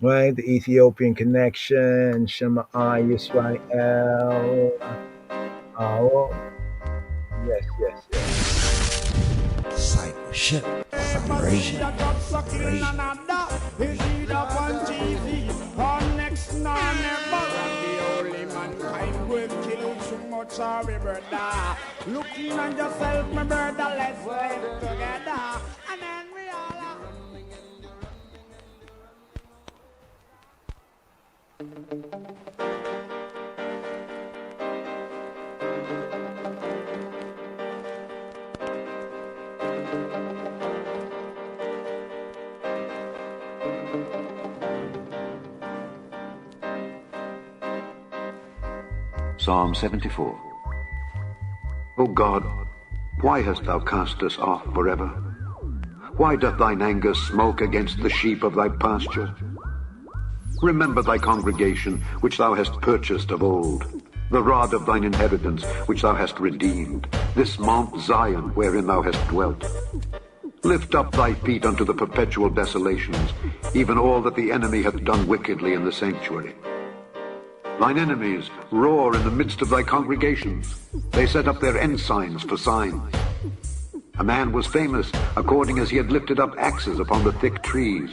right, the Ethiopian connection, Shema Yisrael. Oh, yes. Discipleship, celebration. Is either on TV or next nor never, and the only mankind will kill so much of a brother. Looking on yourself, my brother, let's live together, and then we all Psalm 74. O God, why hast thou cast us off forever? Why doth thine anger smoke against the sheep of thy pasture? Remember thy congregation, which thou hast purchased of old, the rod of thine inheritance, which thou hast redeemed, this Mount Zion, wherein thou hast dwelt. Lift up thy feet unto the perpetual desolations, even all that the enemy hath done wickedly in the sanctuary. Thine enemies roar in the midst of thy congregations. They set up their ensigns for signs. A man was famous according as he had lifted up axes upon the thick trees.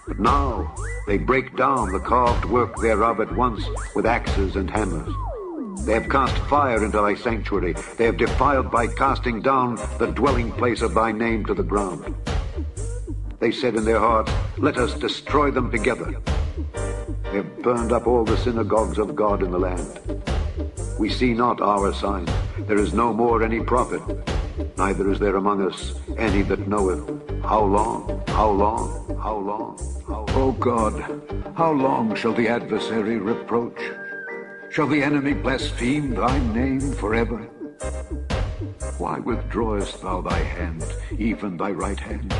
But now they break down the carved work thereof at once with axes and hammers. They have cast fire into thy sanctuary. They have defiled by casting down the dwelling place of thy name to the ground. They said in their hearts, let us destroy them together. They have burned up all the synagogues of God in the land. We see not our sign. There is no more any prophet, neither is there among us any that knoweth. How long? How long? How long? O God, how long shall the adversary reproach? Shall the enemy blaspheme thy name forever? Why withdrawest thou thy hand, even thy right hand?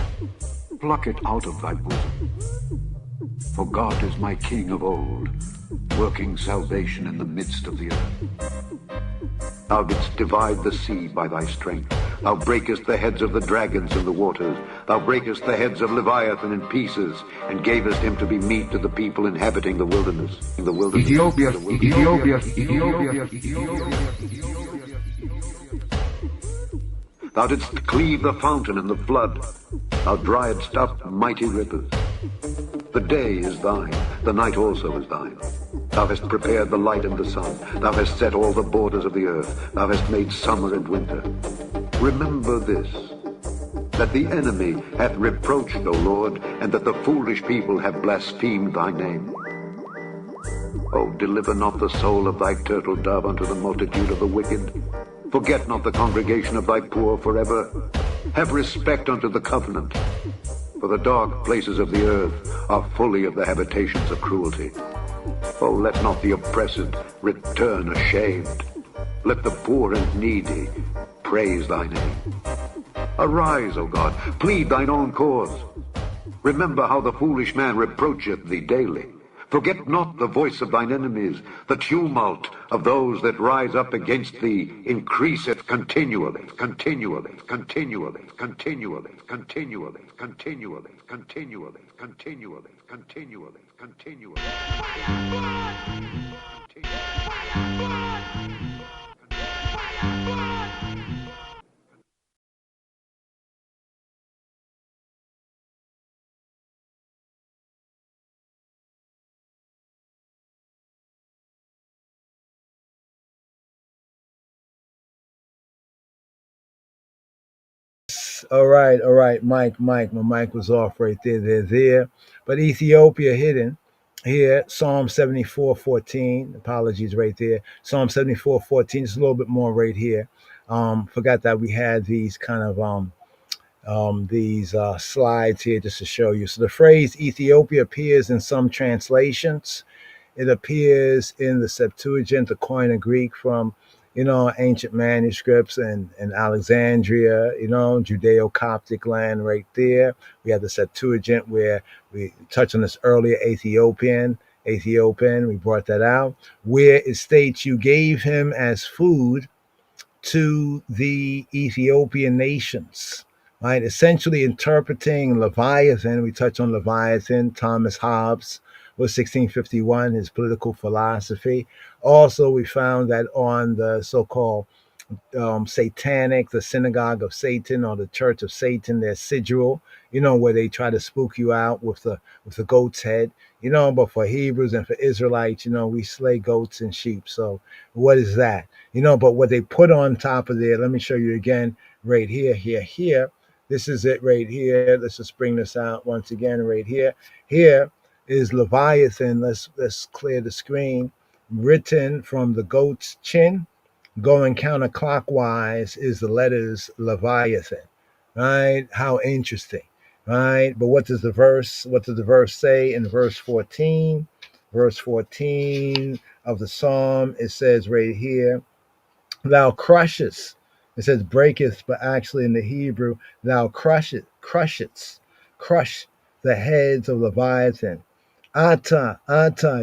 Pluck it out of thy bosom. For God is my King of old, working salvation in the midst of the earth. Thou didst divide the sea by thy strength. Thou breakest the heads of the dragons in the waters. Thou breakest the heads of Leviathan in pieces, and gavest him to be meat to the people inhabiting the wilderness. In the wilderness. Ethiopia, Ethiopia, Ethiopia, Ethiopia. Thou didst cleave the fountain in the flood. Thou driedst up mighty rivers. The day is thine, the night also is thine. Thou hast prepared the light and the sun. Thou hast set all the borders of the earth. Thou hast made summer and winter. Remember this, that the enemy hath reproached, O Lord, and that the foolish people have blasphemed thy name. O deliver not the soul of thy turtle dove unto the multitude of the wicked. Forget not the congregation of thy poor forever. Have respect unto the covenant. For the dark places of the earth are fully of the habitations of cruelty. Oh, let not the oppressed return ashamed. Let the poor and needy praise thy name. Arise, O God, plead thine own cause. Remember how the foolish man reproacheth thee daily. Forget not the voice of thine enemies. The tumult of those that rise up against thee increaseth continually, continually, continually, continually, continually, continually, continually, continually, continually, continually. All right, Mike. My mic was off right there. But Ethiopia hidden here, Psalm 74:14. Apologies right there. Psalm 74:14. Just a little bit more right here. Forgot that we had these kind of these slides here just to show you. So the phrase Ethiopia appears in some translations. It appears in the Septuagint, the Koine Greek from, ancient manuscripts and Alexandria, Judeo-Coptic land right there. We have the Septuagint where we touched on this earlier, Ethiopian. We brought that out, where it states you gave him as food to the Ethiopian nations, right? Essentially interpreting Leviathan. We touch on Leviathan, Thomas Hobbes was 1651, his political philosophy. Also, we found that on the so-called satanic, the synagogue of Satan or the church of Satan, their sigil, where they try to spook you out with the goat's head, but for Hebrews and for Israelites, we slay goats and sheep. So what is that? But what they put on top of there, let me show you again right here. This is it right here. Let's just bring this out once again right here. Here is Leviathan. Let's clear the screen. Written from the goat's chin, going counterclockwise is the letters Leviathan, right? How interesting, right? But what does the verse say in verse 14? Verse 14 of the Psalm, it says right here, thou crushest. It says breaketh, but actually in the Hebrew, thou crush the heads of Leviathan. Ata,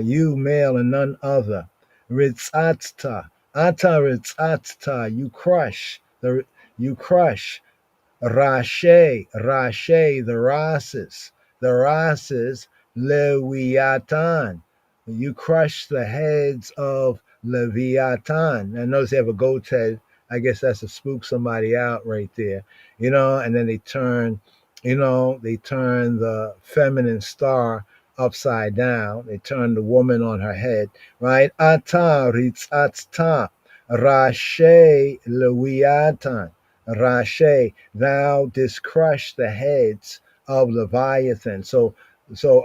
you male and none other. Ritzatzta, you crush. Rashe, the Rases, Lewiatan, You crush the heads of Leviathan. Now notice they have a goat's head. I guess that's to spook somebody out right there, and then they turn, they turn the feminine star upside down. They turn the woman on her head, right? Ata ritzatsta, Rashe Leviathan, Rashe, thou didst crush the heads of Leviathan. So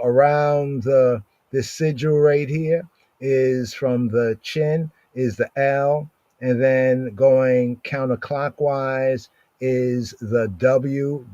around this sigil right here is from the chin is the L, and then going counterclockwise is the W,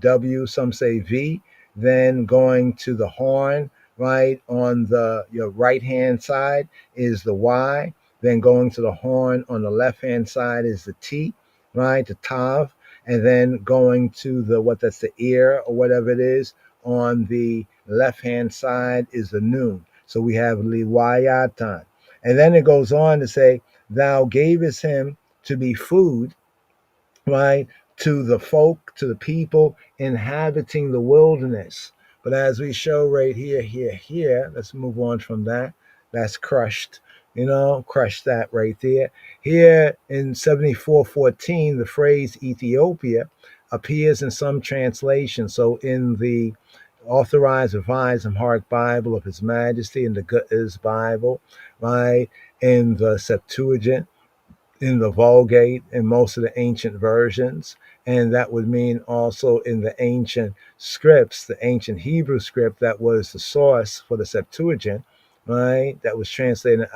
some say V, then going to the horn, right, on your right hand side is the Y, then going to the horn on the left hand side is the T, right, the Tav, and then going to that's the ear or whatever it is on the left hand side is the Nun. So we have Liwayatan. And then it goes on to say, thou gavest him to be food, right, to the folk, to the people inhabiting the wilderness. But as we show right here, let's move on from that. That's crushed, crush that right there. Here in 74:14, the phrase Ethiopia appears in some translations. So in the Authorized Revised Amharic Bible of His Majesty, in the Gutters Bible, right, in the Septuagint, in the Vulgate, in most of the ancient versions, and that would mean also in the ancient scripts, the ancient Hebrew script that was the source for the Septuagint, right? That was translated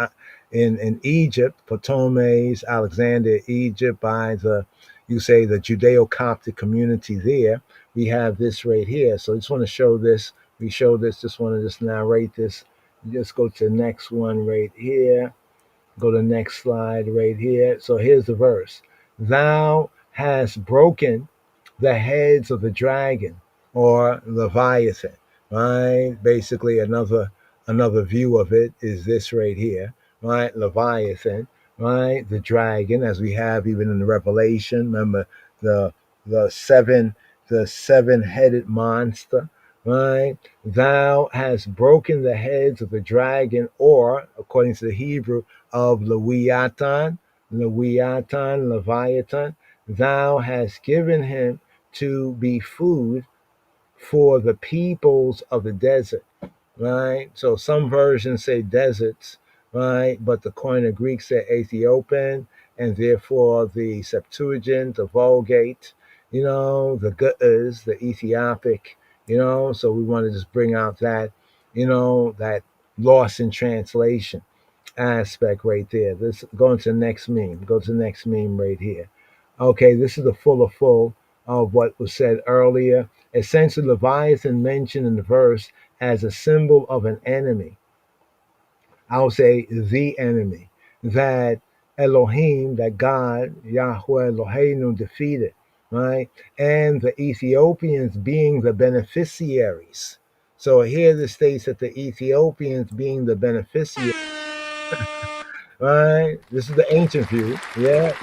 in Egypt, Ptolemy's Alexander, Egypt, by the Judeo-Coptic community there. We have this right here. So I just want to show this. We show this. Just want to just narrate this. Just go to the next one right here. Go to the next slide right here. So here's the verse. Thou hast broken the heads of the dragon or Leviathan, right? Basically another view of it is this right here, right? Leviathan, right? The dragon, as we have even in the Revelation. Remember the seven-headed monster, right? Thou hast broken the heads of the dragon, or according to the Hebrew, of Leviathan, Leviathan. Thou hast given him to be food for the peoples of the desert, right? So some versions say deserts, right? But the Koine Greek say Ethiopian, and therefore the Septuagint, the Vulgate, the Gutters, the Ethiopic, so we want to just bring out that, that loss in translation aspect right there. Let's go into the next meme. Go to the next meme right here. Okay, this is the full of what was said earlier. Essentially, Leviathan mentioned in the verse as a symbol of an enemy. I would say the enemy that Elohim, that God, Yahweh Eloheinu, defeated, right? And the Ethiopians being the beneficiaries. So here it states that the Ethiopians being the beneficiaries, right? This is the ancient view, yeah.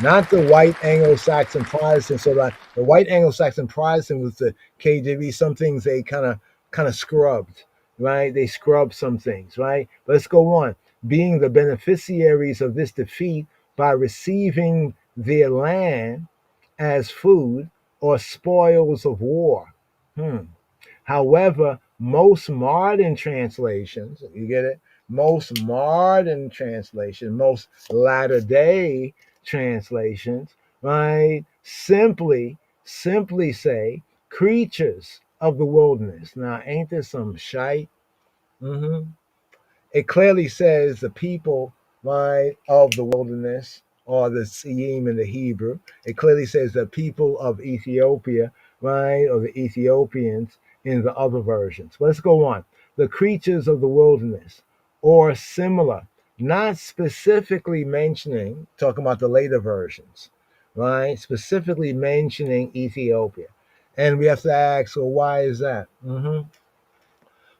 Not the white Anglo-Saxon Protestant. So that the white Anglo-Saxon Protestant was the KJV. Some things they kind of scrubbed, right? They scrubbed some things, right? But let's go on. Being the beneficiaries of this defeat by receiving their land as food or spoils of war. However, most modern translations, you get it? Most modern translation, most latter day translations, right? Simply say creatures of the wilderness. Now, ain't this some shite? It clearly says the people, right, of the wilderness, or the Siyim in the Hebrew. It clearly says the people of Ethiopia, right, or the Ethiopians in the other versions. But let's go on. The creatures of the wilderness, or similar, not specifically mentioning, talking about the later versions, right, specifically mentioning Ethiopia. And we have to ask, well, why is that?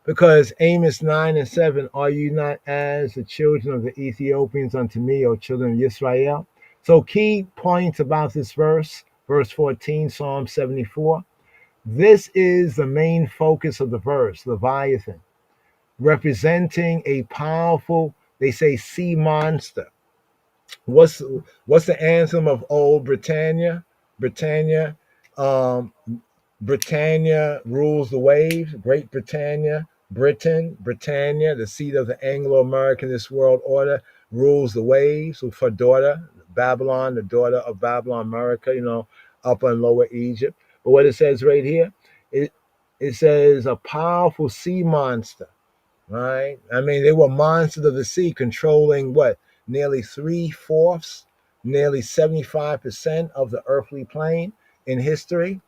Because Amos 9 and 7, are you not as the children of the Ethiopians unto me, O children of Israel? So key points about this verse 14, Psalm 74. This is the main focus of the verse, Leviathan. representing a powerful, they say, sea monster. What's the anthem of old Britannia? Britannia, um, Britannia rules the waves. Great Britannia, Britannia, the seat of the Anglo-Americanist world order, rules the waves. So for daughter, Babylon, the daughter of Babylon, America, Upper and Lower Egypt. But what it says right here, it says a powerful sea monster, right? I mean, they were monsters of the sea, controlling what? Nearly 3/4, nearly 75% of the earthly plane in history.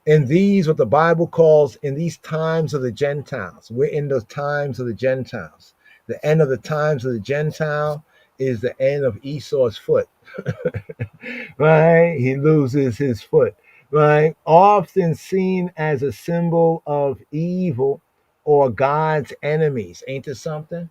And these, what the Bible calls, in these times of the Gentiles, we're in the times of the Gentiles. The end of the times of the Gentile is the end of Esau's foot, right? He loses his foot, right? Often seen as a symbol of evil or God's enemies. Ain't this something?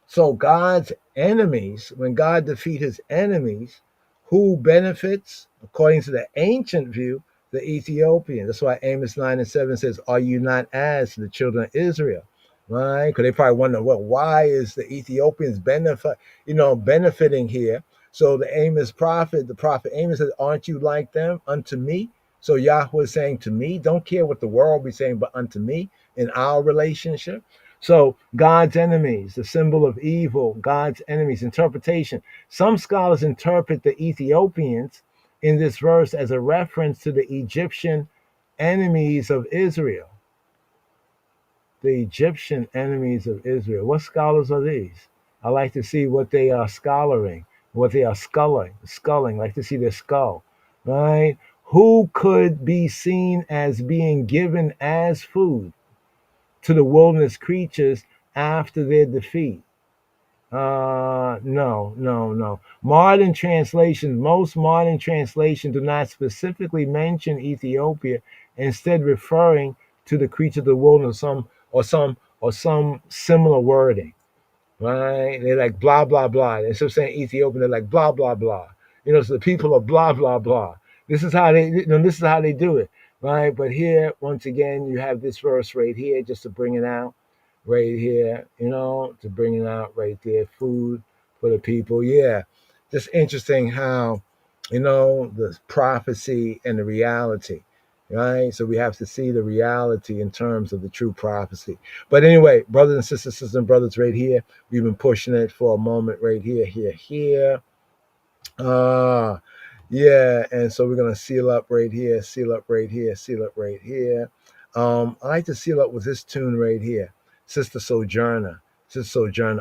So God's enemies, when God defeats his enemies, who benefits? According to the ancient view, the Ethiopian. That's why Amos 9:7 says, "Are you not as the children of Israel?" Right? Because they probably wonder, well, why is the Ethiopians benefiting here? So the prophet Amos says, "Aren't you like them unto me?" So Yahweh is saying to me, don't care what the world be saying, but unto me in our relationship. So God's enemies, the symbol of evil, God's enemies, interpretation. Some scholars interpret the Ethiopians in this verse as a reference to the Egyptian enemies of Israel. The Egyptian enemies of Israel. What scholars are these? I like to see what they are scholaring, what they are sculling, like to see their skull, right? Who could be seen as being given as food to the wilderness creatures after their defeat? No. Modern translations, most modern translations do not specifically mention Ethiopia, instead referring to the creature of the wilderness, some similar wording, right? They're like blah blah blah. Instead of saying Ethiopian, they're like blah blah blah. So the people of blah blah blah. This is how they do it, right? But here, once again, you have this verse right here, just to bring it out. Right here, to bring it out right there, food for the people. Yeah, just interesting how, the prophecy and the reality, right? So we have to see the reality in terms of the true prophecy. But anyway, brothers and sisters and brothers right here, we've been pushing it for a moment right here. Yeah, and so we're going to seal up right here. I like to seal up with this tune right here. Sister Sojourner,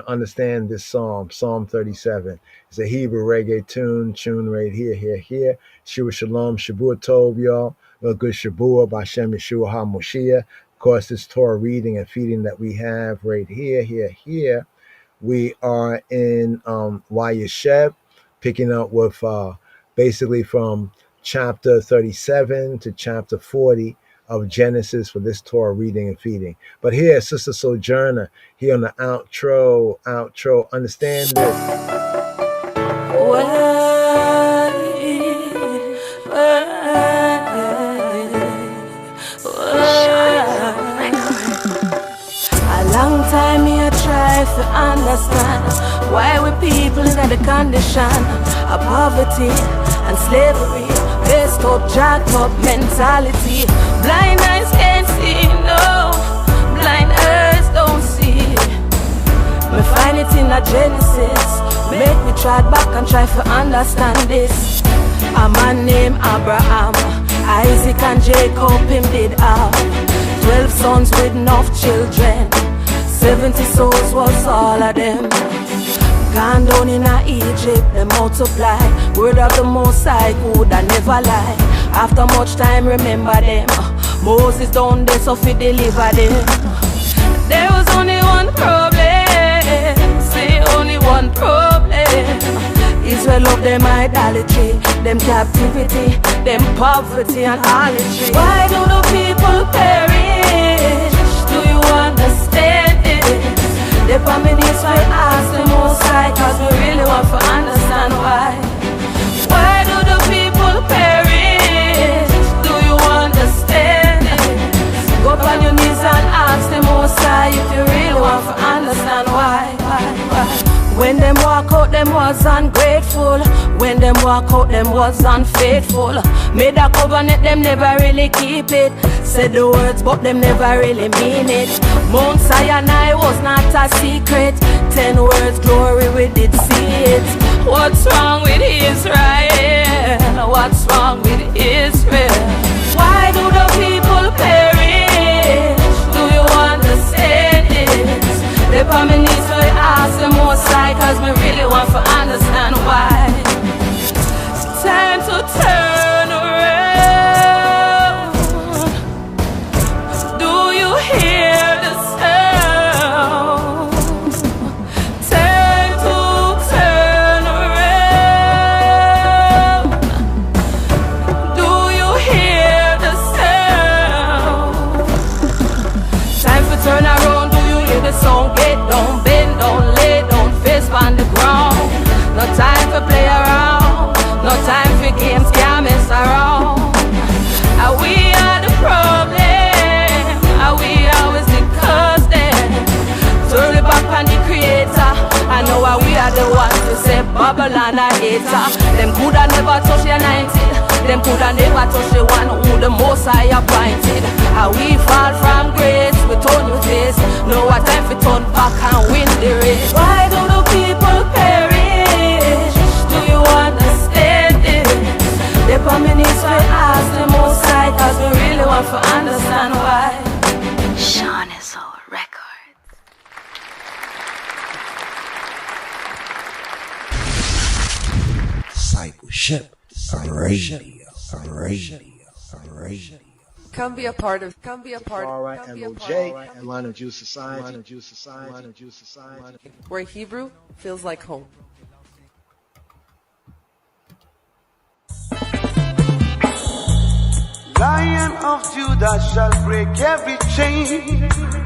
understand this Psalm 37. It's a Hebrew reggae tune right here. Shua Shalom, Shabua Tov, y'all. A good Shabua, B'Shem Yeshua HaMoshiach. Of course, this Torah reading and feeding that we have right here. We are in Wayyesheb, picking up with basically from chapter 37 to chapter 40 of Genesis for this Torah reading and feeding. But here, Sister Sojourner, here on the outro, understand this. A long time me I try to understand why we people in the condition of poverty and slavery, based up, jacked up mentality. Blind eyes can't see, no. Blind ears don't see. Me find it in a Genesis. Make me try back and try to understand this. A man named Abraham, Isaac and Jacob, him did have 12 sons with enough children. 70 souls was all of them. Gone down in Egypt, they multiply. Word of the Most High could I never lie. After much time, remember them. Moses down there, so fi deliver them. There was only one problem. Say only one problem. Israel love them idolatry, them captivity, them poverty and harlotry. Why do the people perish? Do you understand it? The families will ask the Most High, cause we really want to understand why. Why do the people perish? Do you understand it? Go on your knees and ask the Most High if you really want to understand why. When them walk out, them was ungrateful. When them walk out, them was unfaithful. Made a covenant, them never really keep it. Said the words, but them never really mean it. Mount Sinai was not a secret. 10 words, glory, we did see it. What's wrong with Israel? What's wrong with Israel? Why do the people perish? Do you understand it? The feminists will ask the Most High, cause we really want to understand why. It's time to turn around. Do you hear the sound? Time to turn around. Do you hear the sound? Time to turn around. Do you hear the song? Don't bend, don't lay, don't face on the ground. No time for play around. No time for games, can't mess around. Are we are the problem? Are we always the cause then? Turn it back on the creator. I know why we are the ones to say Babylon a hater. Them coulda never touch your 90. Them coulda never touch the one who the Most High appointed. How we fall from grace, we turn your face. No what time for turn back and win the race. Why do the people perish? Do you understand it? The feminists will ask the Most High, cause we really want to understand why. Sean is all records. Discipleship Radio. Come be a part of. Torah and OJ and Line of Jews Society. Where Hebrew feels like home. Lion of Judah shall break every chain.